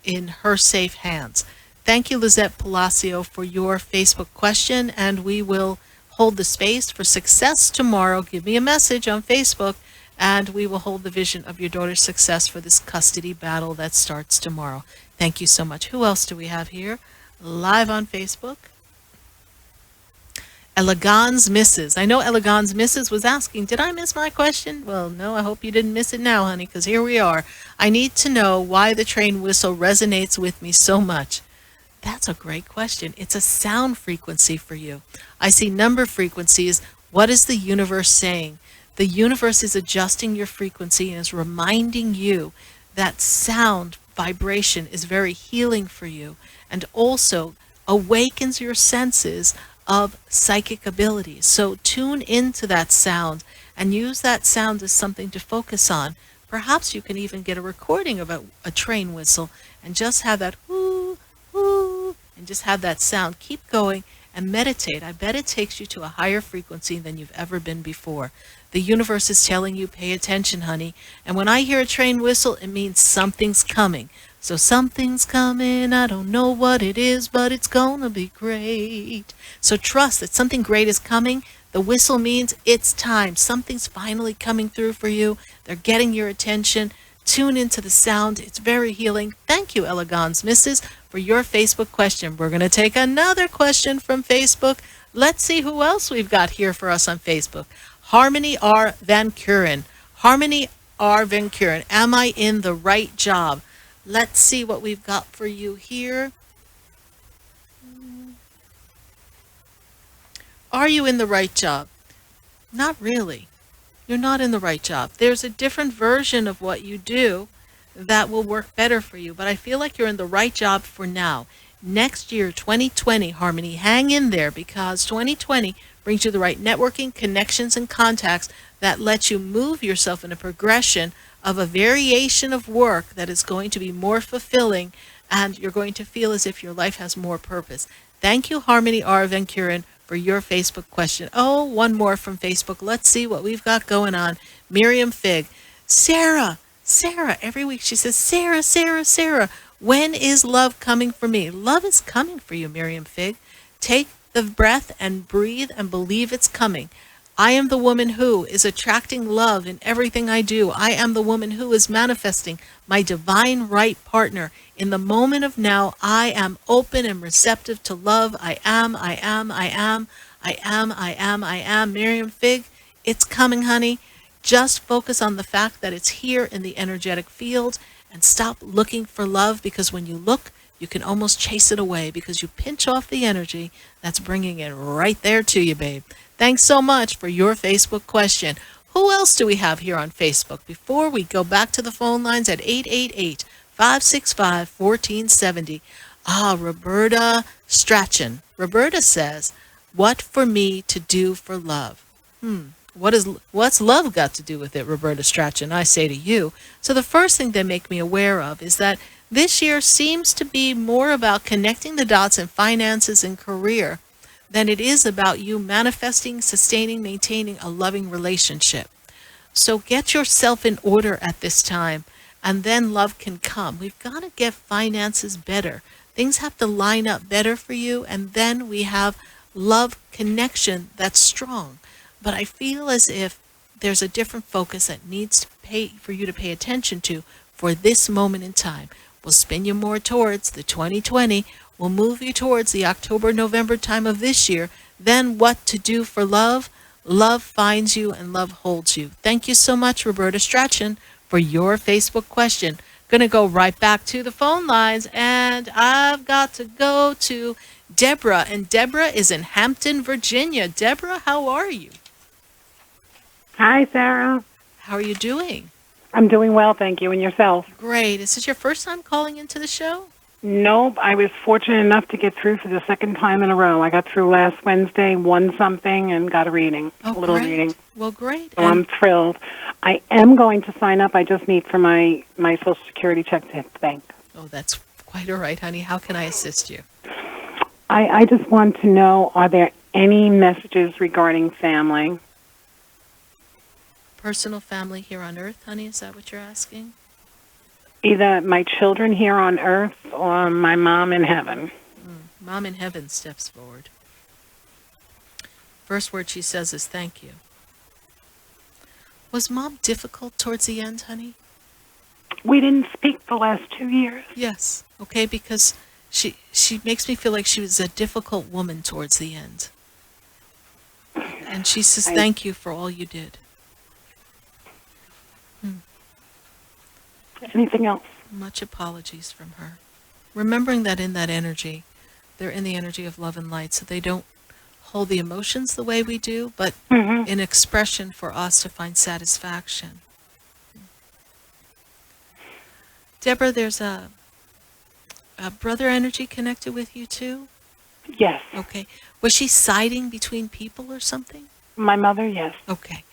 in her safe hands. Thank you, Lizette Palacio, for your Facebook question, and we will hold the space for success tomorrow. Give me a message on Facebook, and we will hold the vision of your daughter's success for this custody battle that starts tomorrow. Thank you so much. Who else do we have here? Live on Facebook. Elegans Mrs. I know Elegans Mrs. was asking, did I miss my question? Well, no, I hope you didn't miss it now, honey, because here we are. I need to know why the train whistle resonates with me so much. That's a great question. It's a sound frequency for you. I see number frequencies. What is the universe saying? The universe is adjusting your frequency and is reminding you that sound vibration is very healing for you and also awakens your senses of psychic abilities. So tune into that sound and use that sound as something to focus on. Perhaps you can even get a recording of a train whistle and just have that whoo, whoo, and just have that sound. Keep going and meditate. I bet it takes you to a higher frequency than you've ever been before. The universe is telling you, pay attention, honey. And when I hear a train whistle, it means something's coming. So something's coming, I don't know what it is, but it's gonna be great. So trust that something great is coming. The whistle means it's time. Something's finally coming through for you. They're getting your attention. Tune into the sound. It's very healing. Thank you, Elegans Mrs., for your Facebook question. We're gonna take another question from Facebook. Let's see who else we've got here for us on Facebook. Harmony R. Van Kuren. Harmony R. Van Kuren. Am I in the right job? Let's see what we've got for you here. Are you in the right job? Not really. You're not in the right job. There's a different version of what you do that will work better for you, but I feel like you're in the right job for now. Next year, 2020, Harmony, hang in there, because 2020 brings you the right networking, connections, and contacts that let you move yourself in a progression of a variation of work that is going to be more fulfilling, and you're going to feel as if your life has more purpose. Thank you, Harmony R. Van Kuren, for your Facebook question. Oh, one more from Facebook. Let's see what we've got going on. Miriam Fig. Sarah, every week she says, Sarah, when is love coming for me? Love is coming for you, Miriam Fig. Take the breath and breathe and believe it's coming. I am the woman who is attracting love in everything I do. I am the woman who is manifesting my divine right partner. In the moment of now, I am open and receptive to love. I am. Miriam Fig, it's coming, honey. Just focus on the fact that it's here in the energetic field, and stop looking for love, because when you look, you can almost chase it away, because you pinch off the energy that's bringing it right there to you, babe. Thanks so much for your Facebook question. Who else do we have here on Facebook before we go back to the phone lines at 888-565-1470? Roberta Strachan. Roberta says, what for me to do for love? What's love got to do with it, Roberta Strachan? I say to you. So the first thing they make me aware of is that this year seems to be more about connecting the dots in finances and career than it is about you manifesting, sustaining, maintaining a loving relationship. So get yourself in order at this time, and then love can come. We've got to get finances better. Things have to line up better for you, and then we have love connection that's strong. But I feel as if there's a different focus that needs for you to pay attention to for this moment in time. We'll spin you more towards the 2020. We'll move you towards the October, November time of this year. Then what to do for love? Love finds you and love holds you. Thank you so much, Roberta Strachan, for your Facebook question. Going to go right back to the phone lines, and I've got to go to Deborah, and Deborah is in Hampton, Virginia. Deborah, how are you? Hi, Sarah. How are you doing? I'm doing well, thank you. And yourself? Great. Is this your first time calling into the show? Nope. I was fortunate enough to get through for the second time in a row. I got through last Wednesday, won something, and got a reading, a little reading. Well, great. So I'm thrilled. I am going to sign up. I just need for my Social Security check to hit the bank. Oh, that's quite all right, honey. How can I assist you? I just want to know, are there any messages regarding family? Personal family here on Earth, honey? Is that what you're asking? Either my children here on Earth or my mom in heaven. Mom in heaven steps forward. First word she says is thank you. Was Mom difficult towards the end, honey? We didn't speak the last 2 years. Yes. Okay, because she makes me feel like she was a difficult woman towards the end. And she says thank you for all you did. Anything else? Much apologies from her. Remembering that in that energy, they're in the energy of love and light, so they don't hold the emotions the way we do, but in expression for us to find satisfaction. Deborah, there's a brother energy connected with you too? Yes. Okay. Was she siding between people or something? My mother, yes. Okay.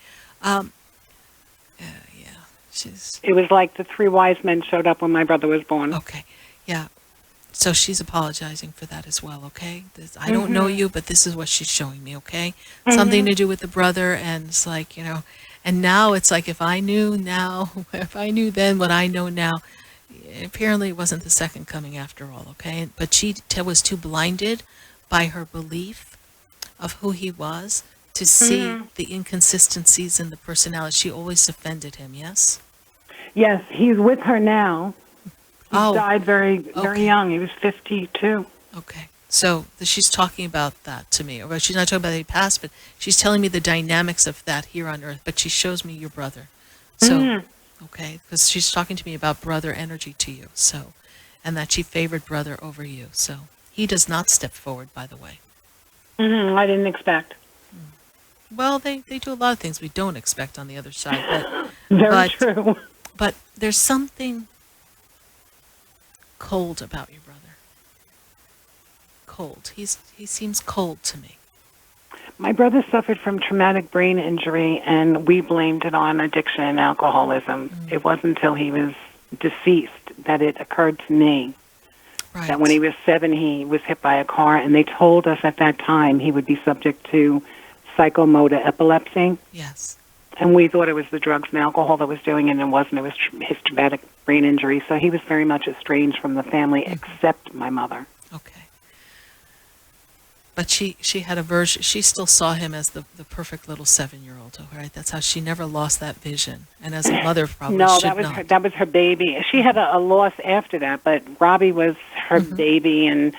It was like the three wise men showed up when my brother was born. Okay, yeah. So she's apologizing for that as well, okay? I don't know you, but this is what she's showing me, okay? Something to do with the brother, and it's like, and now it's like if I knew then what I know now, apparently it wasn't the second coming after all, okay? But she was too blinded by her belief of who he was to see the inconsistencies in the personality. She always defended him, yes? Yes, he's with her now. He died very young. He was 52. Okay. So she's talking about that to me. Or she's not talking about the past, but she's telling me the dynamics of that here on Earth. But she shows me your brother. So okay? Because she's talking to me about brother energy to you, so, and that she favored brother over you. So he does not step forward, by the way. I didn't expect. Well, they do a lot of things we don't expect on the other side, Very true. But there's something cold about your brother. Cold. He seems cold to me. My brother suffered from traumatic brain injury, and we blamed it on addiction and alcoholism. It wasn't until he was deceased that it occurred to me that when he was 7, he was hit by a car, and they told us at that time he would be subject to psychomotor epilepsy. Yes. And we thought it was the drugs and alcohol that was doing it, and it wasn't. It was his traumatic brain injury. So he was very much estranged from the family, except my mother. Okay. But she had a version. She still saw him as the perfect little 7-year-old. Right? That's how she never lost that vision. And as a mother, probably should not. That was her baby. She had a loss after that, but Robbie was her baby, and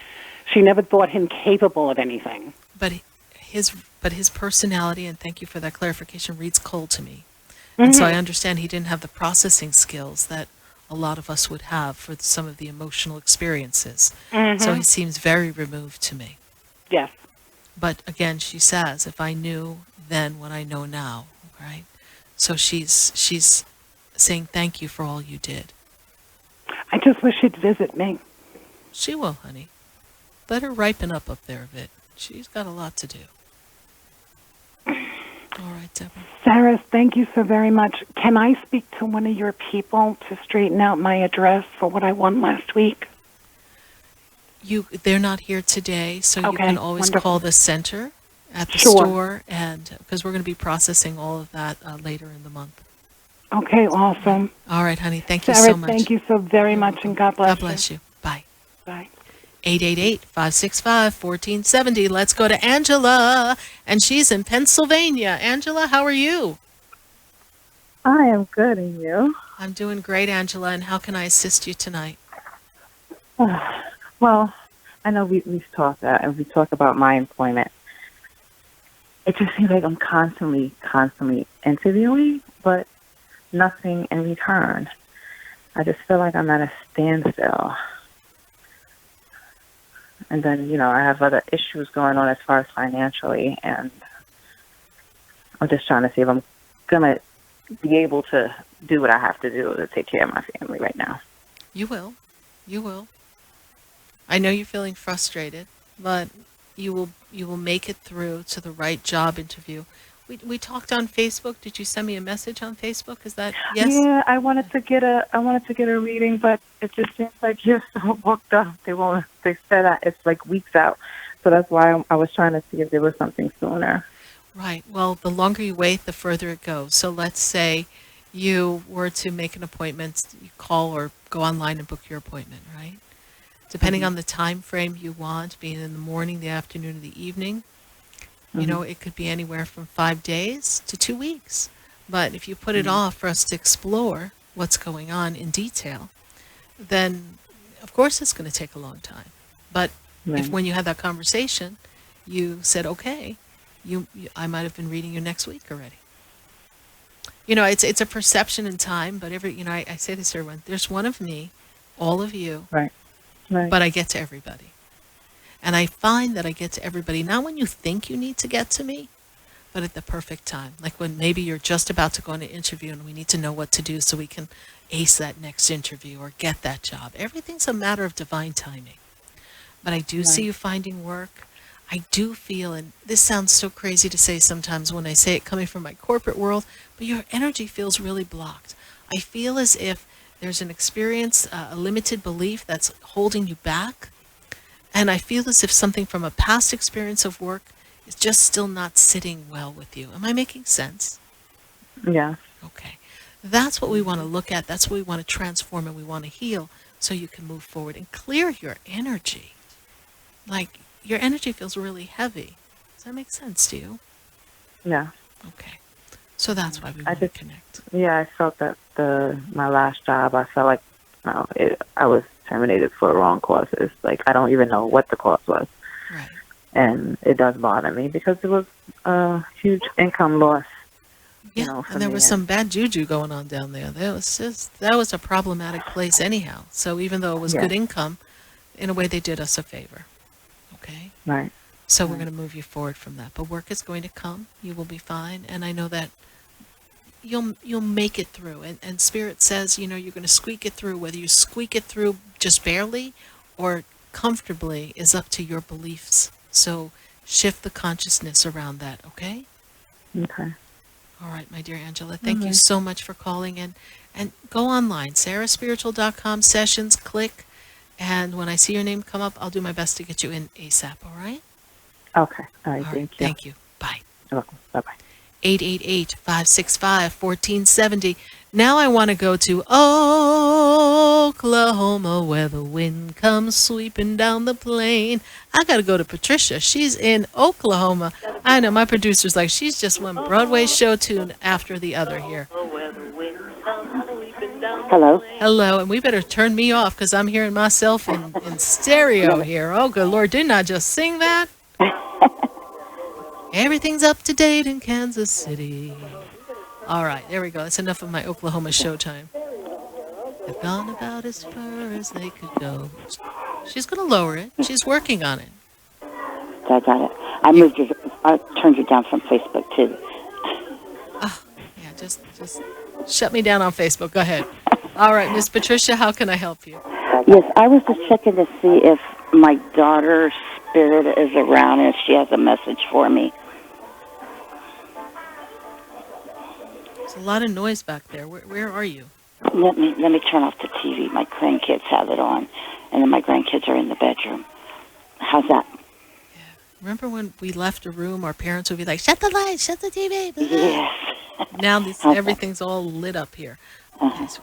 she never thought him capable of anything. But his personality, and thank you for that clarification, reads cold to me. And so I understand he didn't have the processing skills that a lot of us would have for some of the emotional experiences. So he seems very removed to me. Yes. But again, she says, if I knew then what I know now, right? So she's saying thank you for all you did. I just wish she'd visit me. She will, honey. Let her ripen up there a bit. She's got a lot to do. All right, Deborah. Sarah, thank you so very much. Can I speak to one of your people to straighten out my address for what I won last week? They're not here today, so you can always call the center at the Sure. store, and because we're going to be processing all of that later in the month. Okay, awesome. All right, honey. Thank you Sarah, so much. thank you so very much, and God bless you. God bless you. Bye. Bye. 888-565-1470. Let's go to Angela, and she's in Pennsylvania. Angela, how are you? I am good, and you? I'm doing great, Angela, and how can I assist you tonight? Well, I know we've talked that, and we talked about my employment. It just seems like I'm constantly interviewing, but nothing in return. I just feel like I'm at a standstill. And then, I have other issues going on as far as financially, and I'm just trying to see if I'm going to be able to do what I have to do to take care of my family right now. You will. You will. I know you're feeling frustrated, but you will make it through to the right job interview. We talked on Facebook. Did you send me a message on Facebook? Is that yes? Yeah, I wanted to get a reading, but it just seems like you're so booked up. They said that it's like weeks out, so that's why I was trying to see if there was something sooner. Right. Well, the longer you wait, the further it goes. So let's say you were to make an appointment, you call or go online and book your appointment, right? Depending on the time frame you want, being in the morning, the afternoon, or the evening, it could be anywhere from 5 days to 2 weeks. But if you put it off for us to explore what's going on in detail, then of course it's going to take a long time. But if when you had that conversation, you said, okay, I might have been reading you next week already. It's a perception in time, but I say this to everyone, there's one of me, all of you, right. But I get to everybody. And I find that I get to everybody, not when you think you need to get to me, but at the perfect time. Like when maybe you're just about to go on an interview and we need to know what to do so we can ace that next interview or get that job. Everything's a matter of divine timing. But I do see you finding work. I do feel, and this sounds so crazy to say sometimes when I say it coming from my corporate world, but your energy feels really blocked. I feel as if there's an experience, a limited belief that's holding you back. And I feel as if something from a past experience of work is just still not sitting well with you. Am I making sense? Yeah. Okay. That's what we want to look at. That's what we want to transform and we want to heal so you can move forward and clear your energy. Like, your energy feels really heavy. Does that make sense to you? Yeah. Okay. So that's why we want to connect. Yeah, I felt that my last job, I felt like I was terminated for wrong causes. Like, I don't even know what the cause was. Right. And it does bother me because it was a huge income loss Yeah, from and there the was end. some bad juju going on down there. That was a problematic place anyhow. So even though it was Yeah. good income, in a way they did us a favor. Okay? Right. So we're Right. going to move you forward from that. But work is going to come. You will be fine. And I know that you'll make it through. And Spirit says, you're going to squeak it through. Whether you squeak it through just barely or comfortably is up to your beliefs. So shift the consciousness around that, okay? Okay. All right, my dear Angela, thank you right. so much for calling in. And go online, sarahspiritual.com, sessions, click. And when I see your name come up, I'll do my best to get you in ASAP, all right? Okay. All right. All right, Thank you. thank you. Bye. You're welcome. Bye-bye. 888-565-1470. Now I want to go to Oklahoma where the wind comes sweeping down the plain. I got to go to Patricia. She's in Oklahoma. I know my producer's like, she's just one Broadway show tune after the other here. Hello. Hello, and we better turn me off because I'm hearing myself in stereo here. Oh, good Lord, didn't I just sing that? Everything's up to date in Kansas City. All right, there we go. That's enough of my Oklahoma showtime. They've gone about as far as they could go. She's going to lower it. She's working on it. I got it. I turned you down from Facebook too. Yeah, just shut me down on Facebook. Go ahead. All right, Miss Patricia, how can I help you? Yes, I was just checking to see if my daughter's spirit is around and if she has a message for me. There's a lot of noise back there. Where are you? Let me turn off the TV. My grandkids have it on, and then my grandkids are in the bedroom. How's that? Remember when we left a room, our parents would be like, shut the lights, shut the TV. Blah. Yes. Now Okay. everything's all lit up here. Uh-huh. Okay, so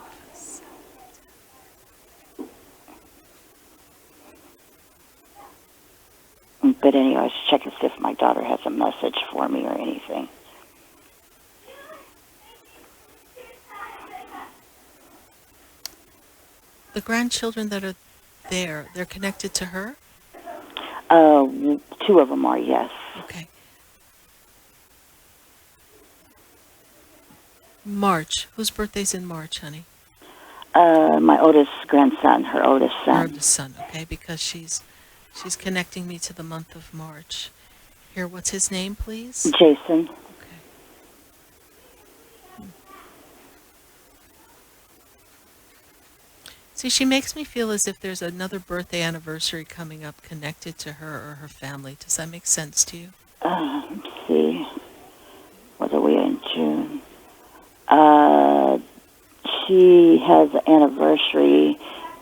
But anyway, I was checking to see if my daughter has a message for me or anything. the grandchildren that are there, they're connected to her? Two of them are, yes. Okay. March. Whose birthday's in March, honey? My oldest grandson, her oldest Her son. oldest son, okay, because she's connecting me to the month of March. Here, what's his name, please? Jason. See, she makes me feel as if there's another birthday anniversary coming up connected to her or her family. Does that make sense to you? Let's see. What are we in June? She has an anniversary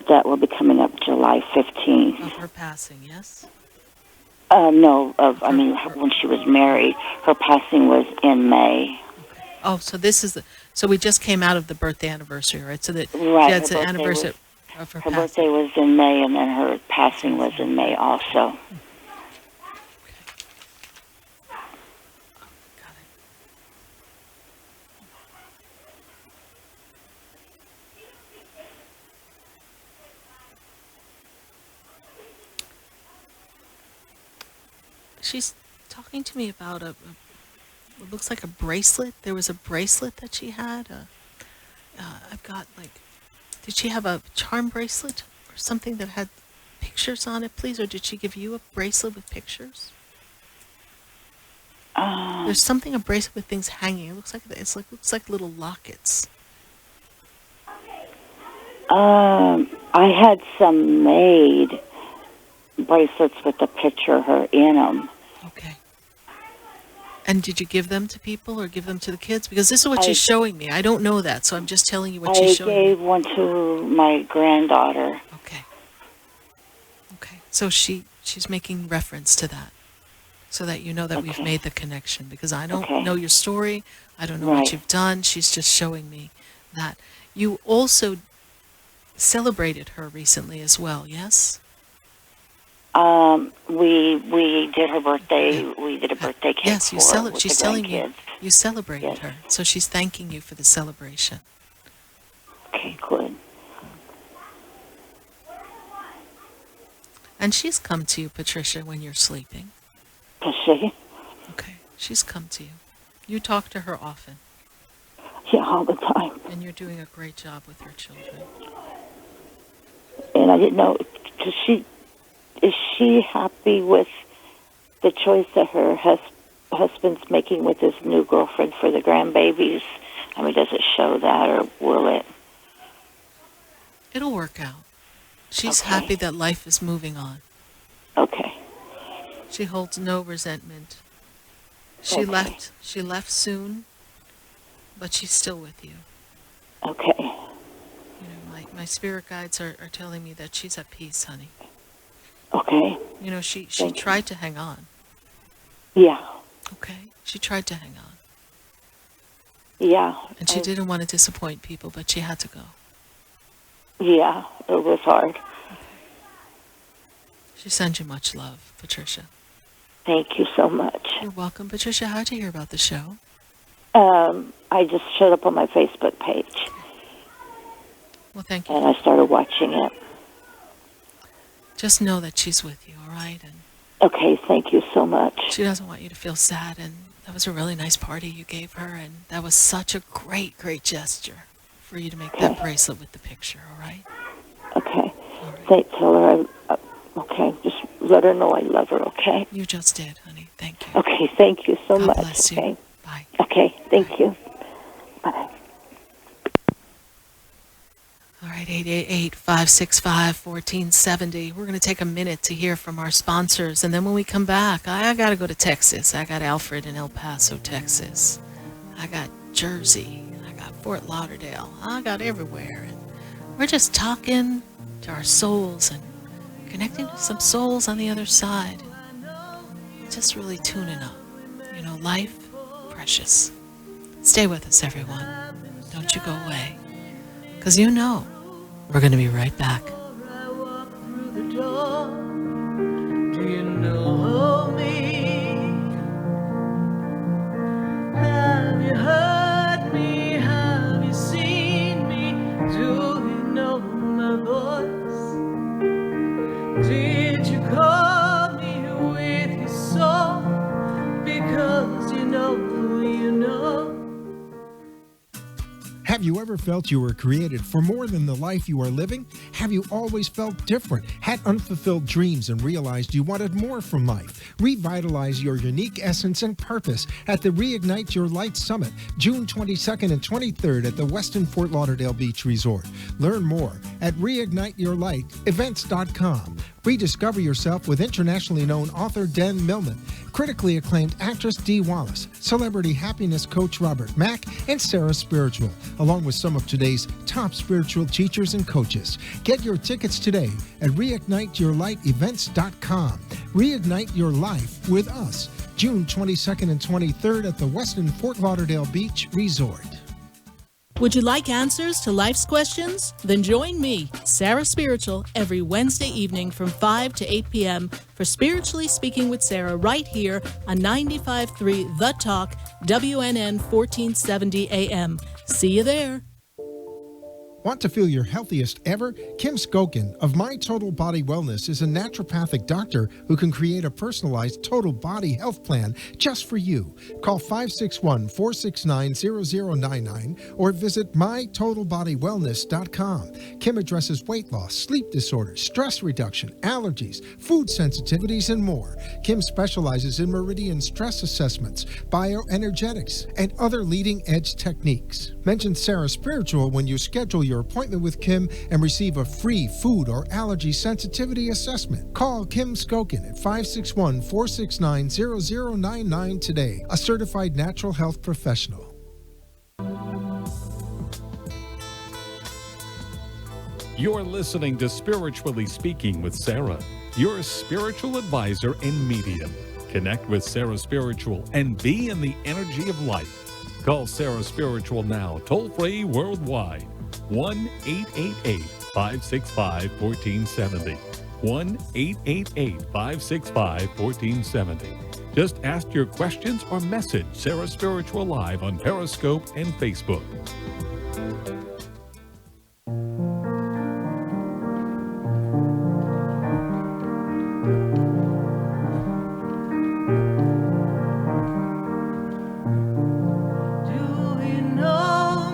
that will be coming up July 15th. Of her passing, yes? No, when she was married. Her passing was in May. Oh, so this is so we just came out of the birthday anniversary, right? So that Right, yeah, it's her an birthday anniversary was- of her Her passing. birthday was in May, and then her passing was in May also. She's talking to me about it looks like a bracelet. There was a bracelet that she had. I've got did she have a charm bracelet or something that had pictures on it, please? Or did she give you a bracelet with pictures? There's something, a bracelet with things hanging. It looks like little lockets. I had some made bracelets with a picture of her in them. Okay. And did you give them to people or give them to the kids? Because this is what I- she's showing me. I don't know that, so I'm just telling you what I she's showing me. gave one to my granddaughter. Okay. So she's making reference to that, so that you know that we've made the connection. Because I don't Okay. know your story. I don't know what Right. you've done. She's just showing me that. You also celebrated her recently as well, yes? We did her birthday. We did a birthday cake Yes, for her with she's the telling grandkids. you celebrated Yes. her. So she's thanking you for the celebration. Okay, good. And she's come to you, Patricia, when you're sleeping. Does she? Okay, she's come to you. You talk to her often. Yeah, all the time. And you're doing a great job with your children. And I didn't know, is she happy with the choice that her husband's making with his new girlfriend for the grandbabies? I mean, does it show that, or will it? It'll work out. She's happy that life is moving on. Okay. She holds no resentment. She left soon, but she's still with you. Okay. You know, my spirit guides are telling me that she's at peace, honey. Okay. You know, she tried to hang on. Yeah. Okay? She tried to hang on. Yeah. And she didn't want to disappoint people, but she had to go. Yeah, it was hard. Okay. She sends you much love, Patricia. Thank you so much. You're welcome. Patricia, how'd you hear about the show? I just showed up on my Facebook page. Well, thank you. And I started watching it. Just know that she's with you, all right? And okay, thank you so much. She doesn't want you to feel sad, and that was a really nice party you gave her, and that was such a great, great gesture for you to make that bracelet with the picture, all right? Okay. Tell her okay, just let her know I love her, okay? You just did, honey. Thank you. Okay, thank you so God much. Bless okay. You. Bye. Okay, thank you. Bye. All right, 888-565-1470. We're going to take a minute to hear from our sponsors, and then when we come back, I got to go to Texas. I got Alfred in El Paso, Texas. I got Jersey. I got Fort Lauderdale. I got everywhere. And we're just talking to our souls and connecting to some souls on the other side. Just really tuning up. You know, life, precious. Stay with us, everyone. Don't you go away. Because you know, we're going to be right back. Do you know me? Have you heard me? Have you seen me? Do you know my voice? Did you call me with your soul? Because you know. Have you ever felt you were created for more than the life you are living? Have you always felt different, had unfulfilled dreams, and realized you wanted more from life? Revitalize your unique essence and purpose at the Reignite Your Light Summit, June 22nd and 23rd at the Westin Fort Lauderdale Beach Resort. Learn more at reigniteyourlightevents.com. Rediscover yourself with internationally known author Dan Millman, critically acclaimed actress Dee Wallace, celebrity happiness coach Robert Mack, and Sarah Spiritual, along with some of today's top spiritual teachers and coaches. Get your tickets today at reigniteyourlightevents.com. Reignite your life with us, June 22nd and 23rd at the Westin Fort Lauderdale Beach Resort. Would you like answers to life's questions? Then join me, Sarah Spiritual, every Wednesday evening from 5 to 8 p.m. for Spiritually Speaking with Sarah right here on 95.3 The Talk, WNN 1470 AM. See you there. Want to feel your healthiest ever? Kim Skokin of My Total Body Wellness is a naturopathic doctor who can create a personalized total body health plan just for you. Call 561-469-0099 or visit mytotalbodywellness.com. Kim addresses weight loss, sleep disorders, stress reduction, allergies, food sensitivities, and more. Kim specializes in meridian stress assessments, bioenergetics, and other leading-edge techniques. Mention Sarah Spiritual when you schedule your appointment with Kim and receive a free food or allergy sensitivity assessment. Call Kim Skokin at 561-469-0099 today, a certified natural health professional. You're listening to Spiritually Speaking with Sarah, your spiritual advisor and medium. Connect with Sarah Spiritual and be in the energy of life. Call Sarah Spiritual now, toll-free worldwide. 1-888-565-1470. 1-888-565-1470. Just ask your questions or message Sarah Spiritual live on Periscope and Facebook. Do you know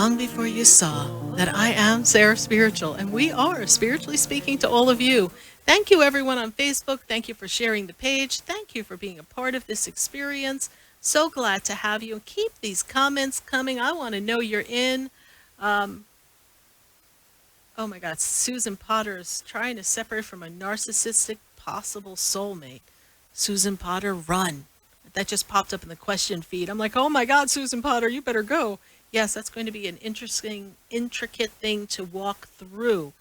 long before you saw that I am Sarah Spiritual, and we are spiritually speaking to all of you. Thank you, everyone on Facebook. Thank you for sharing the page. Thank you for being a part of this experience. So glad to have you. Keep these comments coming. I want to know you're in. Oh my God, Susan Potter is trying to separate from a narcissistic possible soulmate. Susan Potter, run. That just popped up in the question feed. I'm like, oh my God, Susan Potter, you better go. Yes, that's going to be an interesting, intricate thing to walk through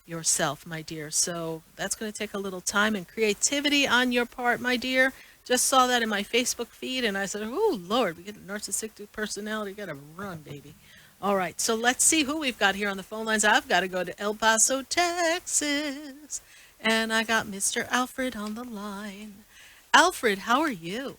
yourself, my dear. So that's going to take a little time and creativity on your part, my dear. Just saw that in my Facebook feed, and I said, oh, Lord, we get a narcissistic personality. Got to run, baby. All right, so let's see who we've got here on the phone lines. I've got to go to El Paso, Texas, and I got Mr. Alfred on the line. Alfred, how are you?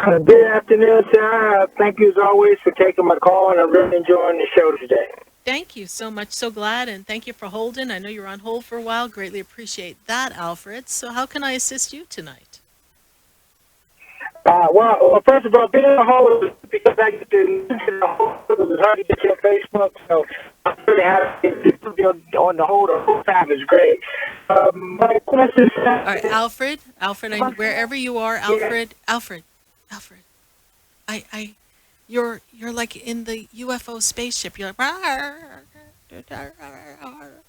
Good afternoon, Sarah. Thank you as always for taking my call, and I'm really enjoying the show today. Thank you so much. So glad, and thank you for holding. I know you were on hold for a while. Greatly appreciate that, Alfred. So how can I assist you tonight? Well, first of all, being on hold because I get to the hold. It was hard to get your Facebook, so I'm really happy to be on the hold the whole time. It's great. My question is... All right, Alfred, wherever you are, Alfred, you're like in the UFO spaceship. You're like,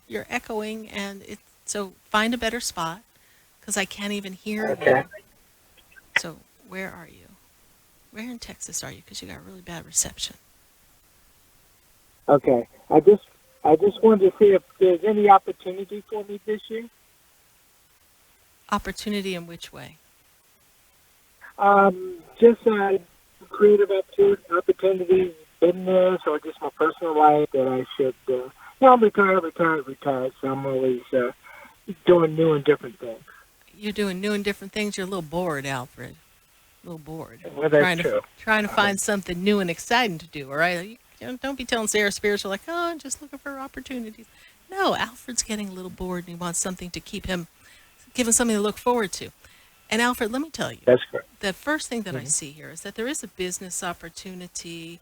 you're echoing, and so find a better spot, because I can't even hear you. So where are you? Where in Texas are you? Because you got really bad reception. Okay, I just wanted to see if there's any opportunity for me this year. Opportunity in which way? Just creative opportunities, business, or just my personal life that I should. I'm retired, so I'm always doing new and different things. You're doing new and different things. You're a little bored, Alfred. A little bored. Well, that's true. Trying to find something new and exciting to do, all right? Don't be telling Sarah Spiritual, like, oh, I'm just looking for opportunities. No, Alfred's getting a little bored, and he wants something to give him something to look forward to. And Alfred, let me tell you, that's correct. The first thing that I see here is that there is a business opportunity.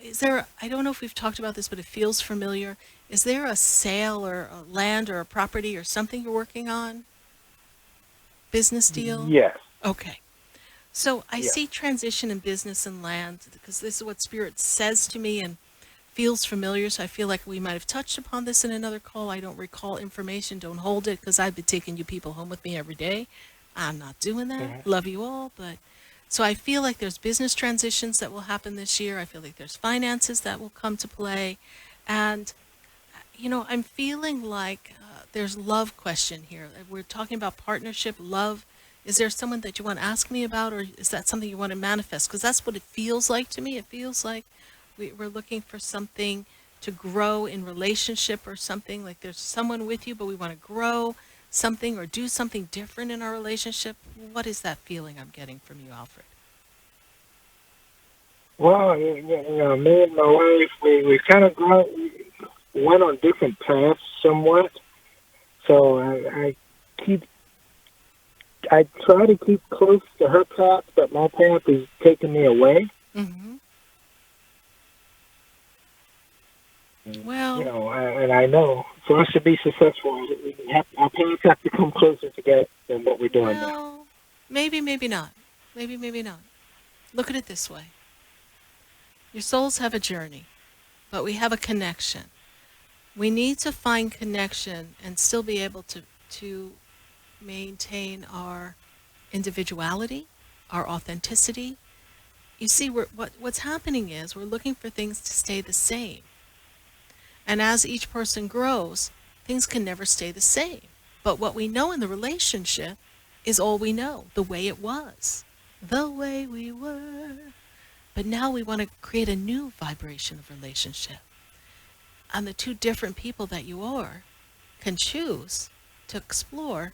Is there, I don't know if we've talked about this, but it feels familiar. Is there a sale or a land or a property or something you're working on? Business deal? Yes. Okay. So I see transition in business and land, because this is what Spirit says to me and feels familiar. So I feel like we might have touched upon this in another call. I don't recall information. Don't hold it, because I've been taking you people home with me every day. I'm not doing that. Love you all. But so I feel like there's business transitions that will happen this year. I feel like there's finances that will come to play. And, I'm feeling like there's love question here. We're talking about partnership, love. Is there someone that you want to ask me about, or is that something you want to manifest? Because that's what it feels like to me. It feels like we're looking for something to grow in relationship, or something like there's someone with you, but we want to grow something or do something different in our relationship. What is that feeling I'm getting from you, Alfred? Well, me and my wife, we kind of went on different paths somewhat. So I try to keep close to her path, but my path is taking me away. Mm-hmm. Well, and I know for us to be successful, our paths have to come closer together than what we're doing now. Maybe not. Maybe not. Look at it this way. Your souls have a journey, but we have a connection. We need to find connection and still be able to maintain our individuality, our authenticity. You see, what's happening is we're looking for things to stay the same. And as each person grows, things can never stay the same. But what we know in the relationship is all we know, the way it was, the way we were. But now we want to create a new vibration of relationship. And the two different people that you are can choose to explore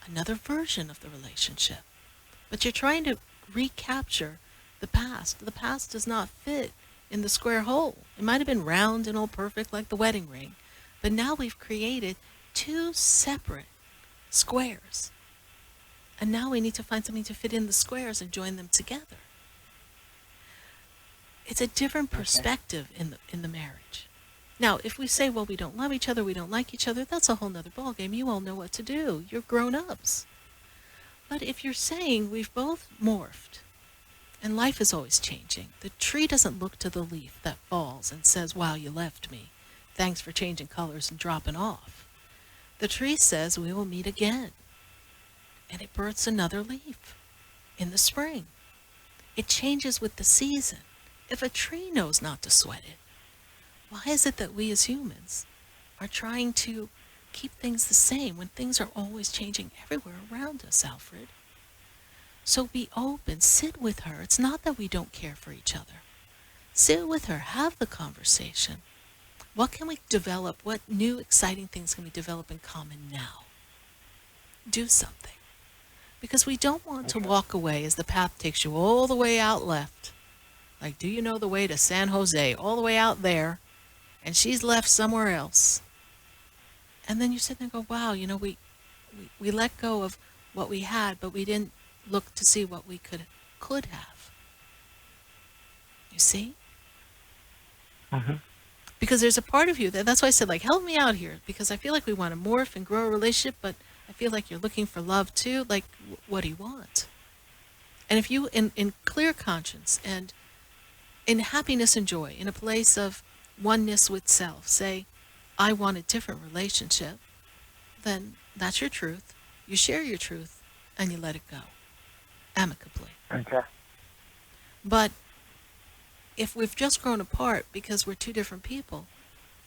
another version of the relationship. But you're trying to recapture the past. The past does not fit in the square hole. It might have been round and all perfect like the wedding ring, but now we've created two separate squares. And now we need to find something to fit in the squares and join them together. It's a different perspective in the marriage. Now, if we say, well, we don't love each other, we don't like each other, that's a whole nother ballgame. You all know what to do. You're grown-ups. But if you're saying we've both morphed, and life is always changing, the tree doesn't look to the leaf that falls and says, wow, you left me. Thanks for changing colors and dropping off. The tree says we will meet again. And it births another leaf in the spring. It changes with the season. If a tree knows not to sweat it, why is it that we as humans are trying to keep things the same when things are always changing everywhere around us, Alfred? So be open, sit with her. It's not that we don't care for each other. Sit with her, have the conversation. What can we develop? What new exciting things can we develop in common now? Do something. Because we don't want to walk away as the path takes you all the way out left. Like, do you know the way to San Jose? All the way out there. And she's left somewhere else. And then you sit there and go, wow, you know, we let go of what we had, but we didn't look to see what we could have. You see? Mm-hmm. Because there's a part of you that's why I said, like, help me out here, because I feel like we want to morph and grow a relationship, but I feel like you're looking for love too. Like, what do you want? And if you, in clear conscience and in happiness and joy, in a place of oneness with self, say, I want a different relationship, then that's your truth. You share your truth and you let it go amicably. Okay. But if we've just grown apart because we're two different people,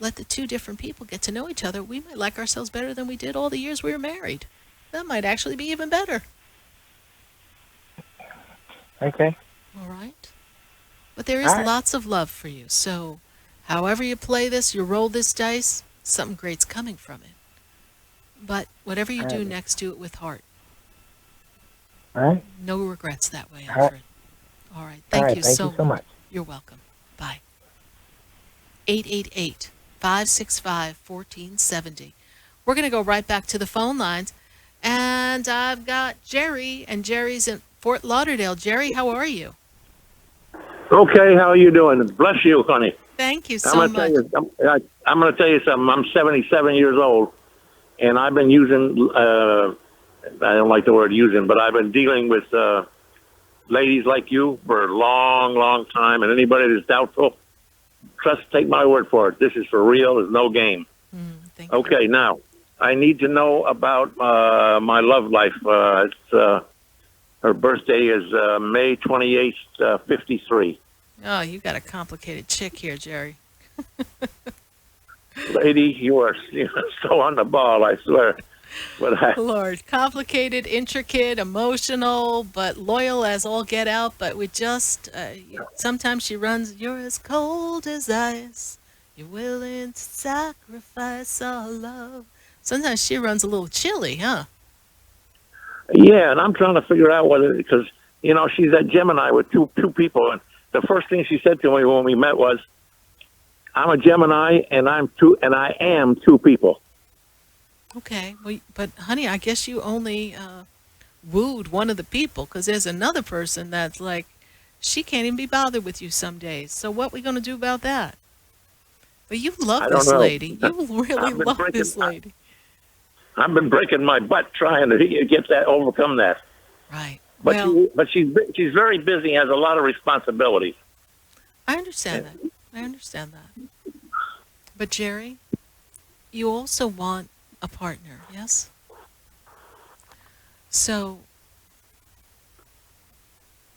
let the two different people get to know each other. We might like ourselves better than we did all the years we were married. That might actually be even better. Okay. All right. But there is lots of love for you. So however you play this, you roll this dice, something great's coming from it. But whatever you do next, do it with heart. All right. No regrets that way, Alfred. All right. Thank you so much. You're welcome. Bye. 888-565-1470. We're going to go right back to the phone lines. And I've got Jerry, and Jerry's in Fort Lauderdale. Jerry, how are you? Okay, how are you doing? Bless you, honey. Thank you so much. I'm going to tell you something. I'm 77 years old, and I've been using, I don't like the word using, but I've been dealing with ladies like you for a long, long time, and anybody that's doubtful, take my word for it. This is for real. There's no game. Okay, now, I need to know about my love life. Her birthday is May 28th, 53. Oh, you got a complicated chick here, Jerry. Lady, you are so on the ball, I swear. But Lord, complicated, intricate, emotional, but loyal as all get out. But we just, sometimes she runs, you're as cold as ice. You're willing to sacrifice our love. Sometimes she runs a little chilly, huh? Yeah, and I'm trying to figure out whether, because, you know, she's at Gemini with two people. And the first thing she said to me when we met was, I'm a Gemini and I am two people. Okay, well, but honey, I guess you only wooed one of the people, because there's another person that's like, she can't even be bothered with you some days. So what we going to do about that? But you love this lady. You really love this lady. I've been breaking my butt trying to overcome that. Right. But she's very busy, has a lot of responsibilities. I understand that. But Jerry, you also want a partner, yes? So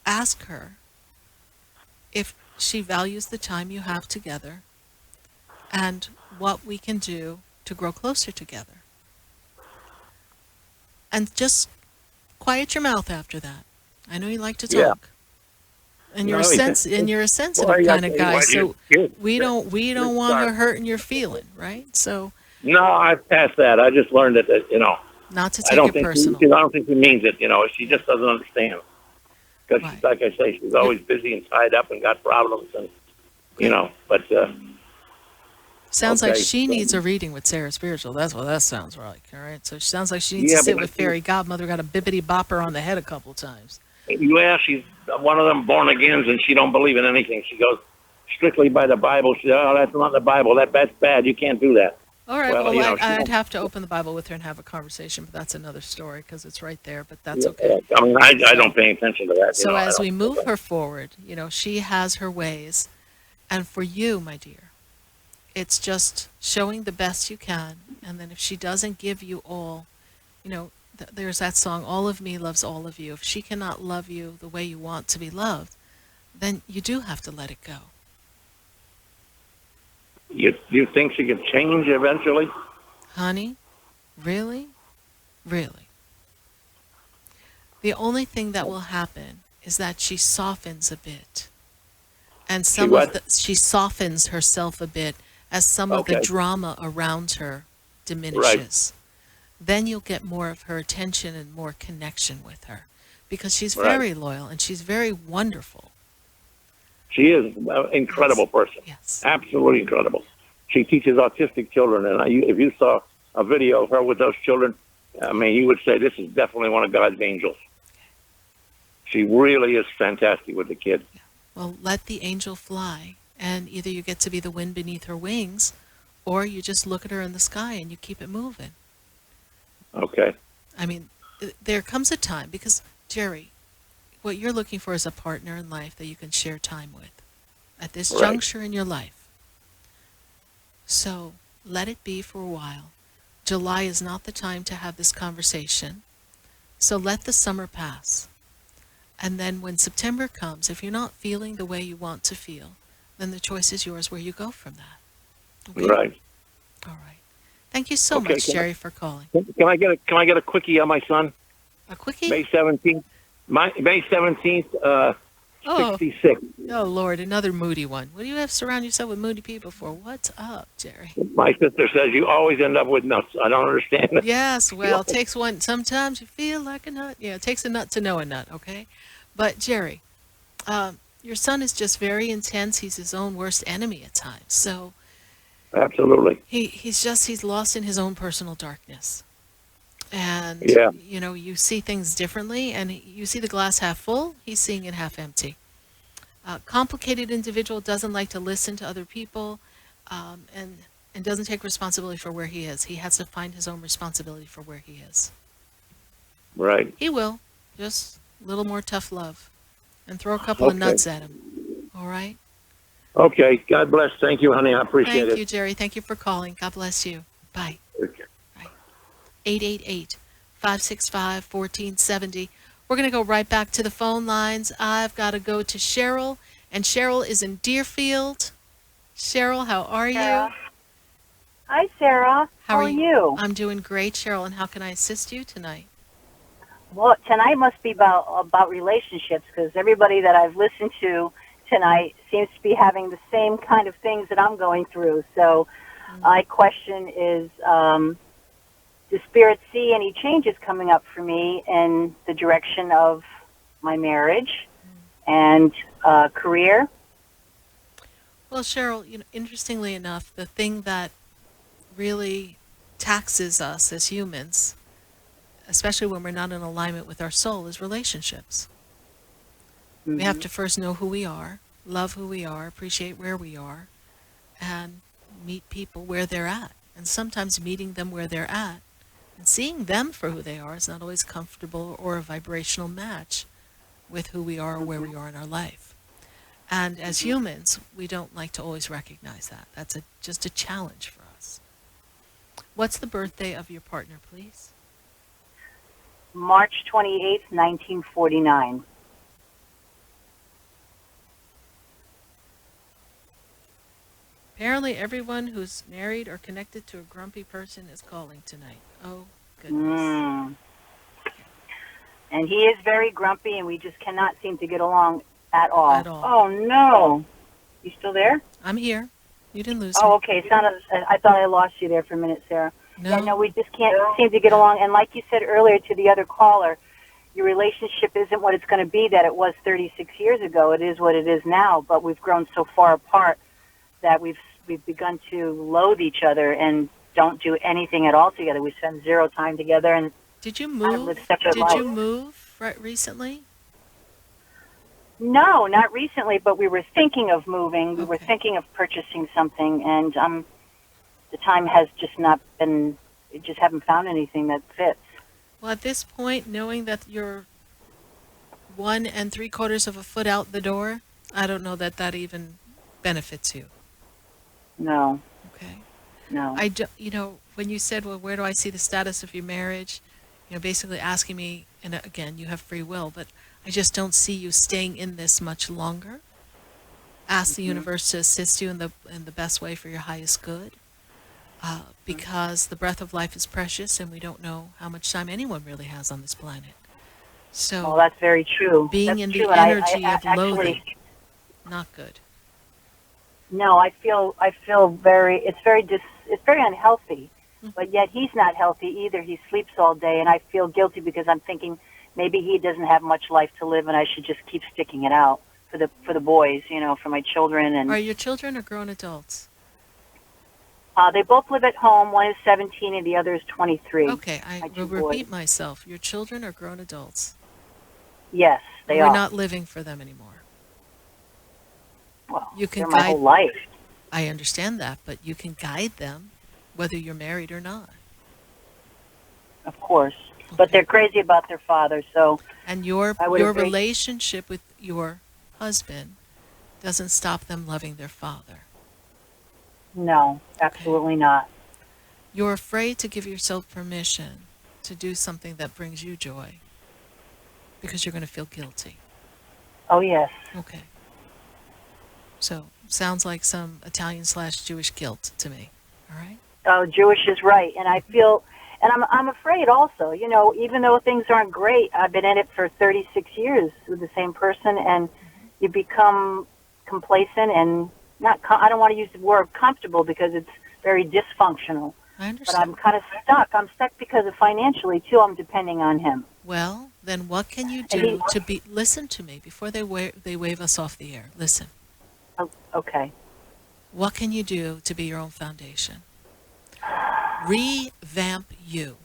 ask her if she values the time you have together and what we can do to grow closer together. And just quiet your mouth after that. I know you like to talk. Yeah. And you're a sensitive kind of guy, so we don't want her hurting your feeling, right? So no, I've passed that. I just learned that you know, not to take it personal. I don't think she means it. You know, she just doesn't understand. Because, like I say, she's always busy and tied up and got problems, and you know. But sounds like she needs a reading with Sarah Spiritual. That's what that sounds like. All right. So it sounds like she needs to sit with Fairy Godmother. Got a bippity bopper on the head a couple of times. Yeah, she's one of them born agains, and she don't believe in anything. She goes, strictly by the Bible. She said, "Oh, that's not the Bible. That's bad. You can't do that." All right. Well, Well, you know, I'd have to open the Bible with her and have a conversation, but that's another story because it's right there. But that's okay. I mean, I don't pay attention to that. So you know, as I we don't- move her forward, you know, she has her ways, and for you, my dear, it's just showing the best you can, and then if she doesn't give you all, you know, there's that song, "All of Me loves all of you." If she cannot love you the way you want to be loved, then you do have to let it go. You think she could change eventually? Honey, really? Really? The only thing that will happen is that she softens a bit. And she softens herself a bit as some of the drama around her diminishes. Then you'll get more of her attention and more connection with her because she's very loyal and she's very wonderful. She is an incredible person. Yes. Absolutely incredible. She teaches autistic children, and if you saw a video of her with those children, I mean, you would say this is definitely one of God's angels. She really is fantastic with the kids. Well, let the angel fly, and either you get to be the wind beneath her wings, or you just look at her in the sky and you keep it moving. Okay. I mean, there comes a time, because, Jerry, what you're looking for is a partner in life that you can share time with at this juncture in your life. So let it be for a while. July is not the time to have this conversation. So let the summer pass. And then when September comes, if you're not feeling the way you want to feel, then the choice is yours where you go from that. Okay? Right. All right. Thank you so much, Jerry, for calling. Can I get a quickie on my son? A quickie? May 17th. May 17th. 66. Oh, Lord, another moody one. What do you have to surround yourself with moody people for? What's up, Jerry? My sister says you always end up with nuts. I don't understand it. Yes, well, it takes one. Sometimes you feel like a nut. Yeah, it takes a nut to know a nut, okay? But, Jerry, your son is just very intense. He's his own worst enemy at times. So Absolutely. He's lost in his own personal darkness. And, you know, you see things differently, and you see the glass half full, he's seeing it half empty. Complicated individual, doesn't like to listen to other people, and doesn't take responsibility for where he is. He has to find his own responsibility for where he is. Right. He will. Just a little more tough love. And throw a couple of nuts at him. All right? Okay. God bless. Thank you, honey. I appreciate it. Thank you, Jerry. Thank you for calling. God bless you. Bye. Okay. 888-565-1470. We're going to go right back to the phone lines. I've got to go to Cheryl, and Cheryl is in Deerfield. Cheryl, how are you? Hi, Sarah. How are you? I'm doing great, Cheryl, and how can I assist you tonight? Well, tonight must be about relationships, because everybody that I've listened to tonight seems to be having the same kind of things that I'm going through. So my question is, does Spirit see any changes coming up for me in the direction of my marriage and career? Well, Cheryl, you know, interestingly enough, the thing that really taxes us as humans, especially when we're not in alignment with our soul, is relationships. We have to first know who we are, love who we are, appreciate where we are, and meet people where they're at. And sometimes meeting them where they're at and seeing them for who they are is not always comfortable or a vibrational match with who we are or where we are in our life. And as humans, we don't like to always recognize that. That's just a challenge for us. What's the birthday of your partner, please? March 28th, 1949. Apparently everyone who's married or connected to a grumpy person is calling tonight. Oh, goodness. And he is very grumpy, and we just cannot seem to get along at all. At all. Oh, no. You still there? I'm here. You didn't lose me. Oh, okay. I thought I lost you there for a minute, Sarah. No. Yeah, no, we just can't seem to get along. And like you said earlier to the other caller, your relationship isn't what it's going to be that it was 36 years ago. It is what it is now, but we've grown so far apart that we've begun to loathe each other and don't do anything at all together. We spend zero time together and Did you kind of move? live separate Did lives. you move recently? No, not recently, but we were thinking of moving. We were thinking of purchasing something, and the time has just not been, we just haven't found anything that fits. Well, at this point, knowing that you're 1 3/4 of a foot out the door, I don't know that that even benefits you. No. Okay. No. You know, when you said, well, where do I see the status of your marriage? You know, basically asking me, and again, you have free will, but I just don't see you staying in this much longer. Ask the universe to assist you in the best way for your highest good, because the breath of life is precious, and we don't know how much time anyone really has on this planet. So, well, that's very true. Being That's in true, the and energy of actually, loathing, not good. No, I feel very. It's very unhealthy. But yet he's not healthy either. He sleeps all day, and I feel guilty because I'm thinking maybe he doesn't have much life to live, and I should just keep sticking it out for the boys, you know, for my children. And Are your children or grown adults? they both live at home. One is 17, and the other is 23. Okay, I will repeat myself. Your children are grown adults. Yes, they We're are. not living for them anymore. Well, you can they're guide my whole life. I understand that, but you can guide them whether you're married or not. Of course. But they're crazy about their father, so And your I would agree. relationship with your husband doesn't stop them loving their father. No, absolutely not. You're afraid to give yourself permission to do something that brings you joy because you're going to feel guilty. Oh, yes. Okay. So, sounds like some Italian/Jewish guilt to me. All right? Oh, Jewish is right, and I feel, and I'm afraid also. You know, even though things aren't great, I've been in it for 36 years with the same person, and you become complacent and not. I don't want to use the word comfortable because it's very dysfunctional. I But understand. I'm kind of stuck. I'm stuck because of financially too. I'm depending on him. Well, then what can you And do to be... Listen to me before they wave us off the air. Listen. Oh, okay. What can you do to be your own foundation? Revamp you.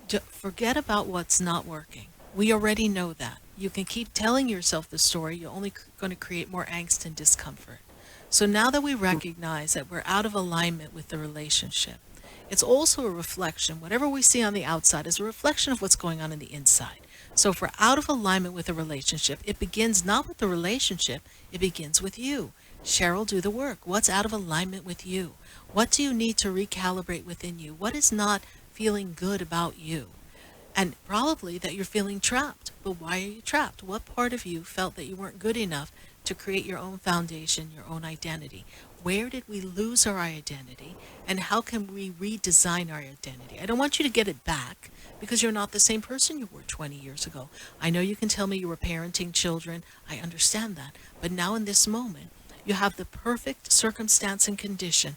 Forget about what's not working. We already know that. You can keep telling yourself the story. You're only going to create more angst and discomfort. So now that we recognize that we're out of alignment with the relationship, it's also a reflection. Whatever we see on the outside is a reflection of what's going on in the inside. So if we're out of alignment with a relationship, it begins not with the relationship, it begins with you. Cheryl, do the work. What's out of alignment with you? What do you need to recalibrate within you? What is not feeling good about you? And probably that you're feeling trapped. But why are you trapped? What part of you felt that you weren't good enough to create your own foundation, your own identity? Where did we lose our identity? And how can we redesign our identity? I don't want you to get it back because you're not the same person you were 20 years ago. I know you can tell me you were parenting children. I understand that. But now in this moment, you have the perfect circumstance and condition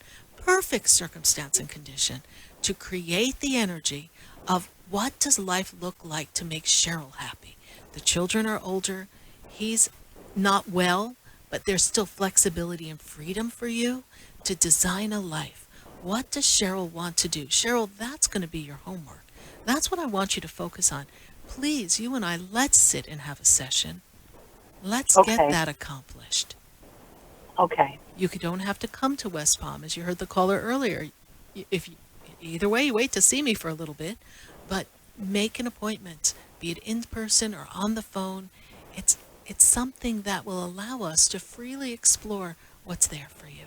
to create the energy of what does life look like to make Cheryl happy. The children are older. He's not well, but there's still flexibility and freedom for you to design a life. What does Cheryl want to do? Cheryl, that's going to be your homework. That's what I want you to focus on. Please, you and I, let's sit and have a session. Let's get that accomplished. Okay. You don't have to come to West Palm, as you heard the caller earlier. Either way, you wait to see me for a little bit, but make an appointment, be it in person or on the phone. It's something that will allow us to freely explore what's there for you.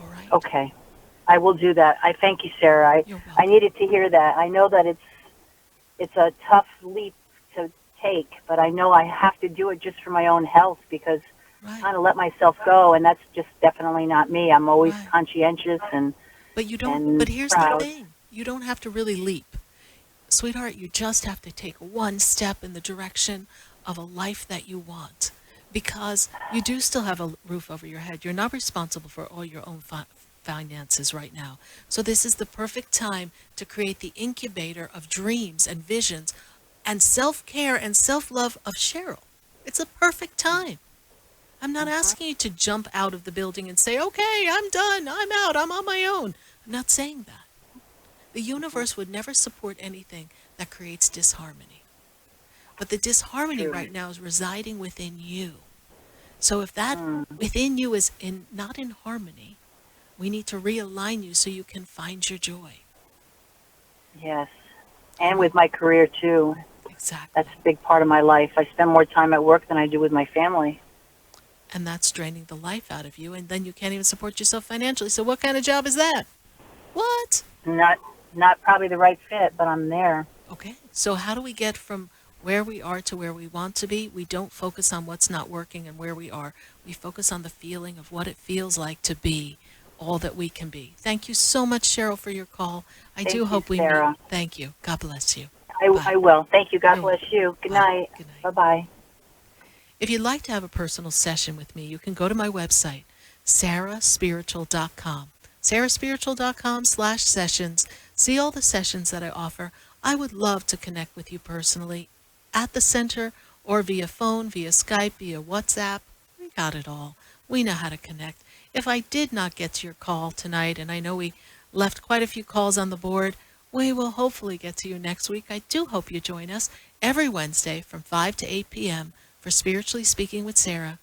All right? Okay. I will do that. I thank you, Sarah. I needed to hear that. I know that it's a tough leap to take, but I know I have to do it just for my own health because I kind of let myself go, and that's just definitely not me. I'm always conscientious and But you don't. and But here's proud. the thing: you don't have to really leap, sweetheart. You just have to take one step in the direction of a life that you want, because you do still have a roof over your head. You're not responsible for all your own finances right now. So this is the perfect time to create the incubator of dreams and visions, and self-care and self-love of Cheryl. It's a perfect time. I'm not asking you to jump out of the building and say, okay, I'm done, I'm out, I'm on my own. I'm not saying that. The universe would never support anything that creates disharmony. But the disharmony right now is residing within you. So if that within you is not in harmony, we need to realign you so you can find your joy. Yes. And with my career, too. Exactly. That's a big part of my life. I spend more time at work than I do with my family. And that's draining the life out of you, and then you can't even support yourself financially. So what kind of job is that? What? Not probably the right fit, but I'm there. Okay. So how do we get from where we are to where we want to be? We don't focus on what's not working and where we are. We focus on the feeling of what it feels like to be all that we can be. Thank you so much, Cheryl, for your call. I do hope we Sarah. meet. Thank you. God bless you. I will. Thank you. God bless you. Good night. Good night. Bye-bye. If you'd like to have a personal session with me, you can go to my website, sarahspiritual.com. sarahspiritual.com/sessions. See all the sessions that I offer. I would love to connect with you personally at the center or via phone, via Skype, via WhatsApp. We got it all. We know how to connect. If I did not get to your call tonight, and I know we left quite a few calls on the board, we will hopefully get to you next week. I do hope you join us every Wednesday from 5 to 8 p.m. for Spiritually Speaking with Sarah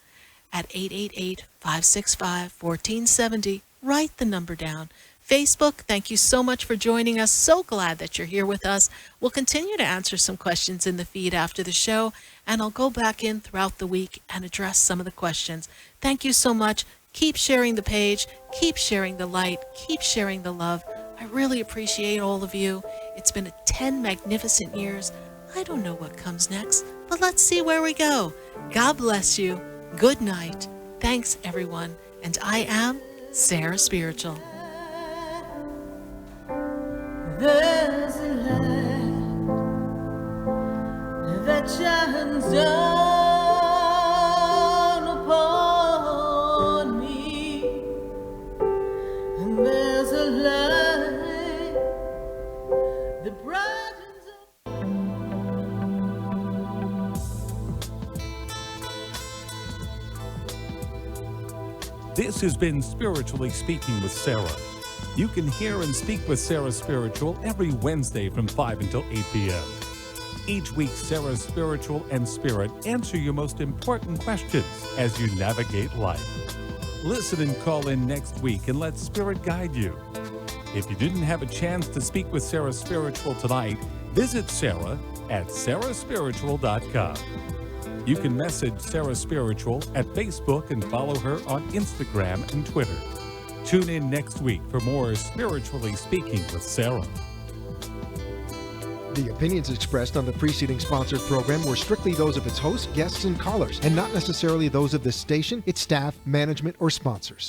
at 888-565-1470. Write the number down. Facebook, thank you so much for joining us. So glad that you're here with us. We'll continue to answer some questions in the feed after the show, and I'll go back in throughout the week and address some of the questions. Thank you so much. Keep sharing the page. Keep sharing the light. Keep sharing the love. I really appreciate all of you. It's been 10 magnificent years. I don't know what comes next, but let's see where we go. God bless you. Good night. Thanks, everyone. And I am Sarah Spiritual. There's a light that shines down upon me, and there's a light that brightens up. This has been Spiritually Speaking with Sarah. You can hear and speak with Sarah Spiritual every Wednesday from 5 until 8 p.m. Each week, Sarah Spiritual and Spirit answer your most important questions as you navigate life. Listen and call in next week and let Spirit guide you. If you didn't have a chance to speak with Sarah Spiritual tonight, visit Sarah at sarahspiritual.com. You can message Sarah Spiritual at Facebook and follow her on Instagram and Twitter. Tune in next week for more Spiritually Speaking with Sarah. The opinions expressed on the preceding sponsored program were strictly those of its hosts, guests, and callers, and not necessarily those of this station, its staff, management, or sponsors.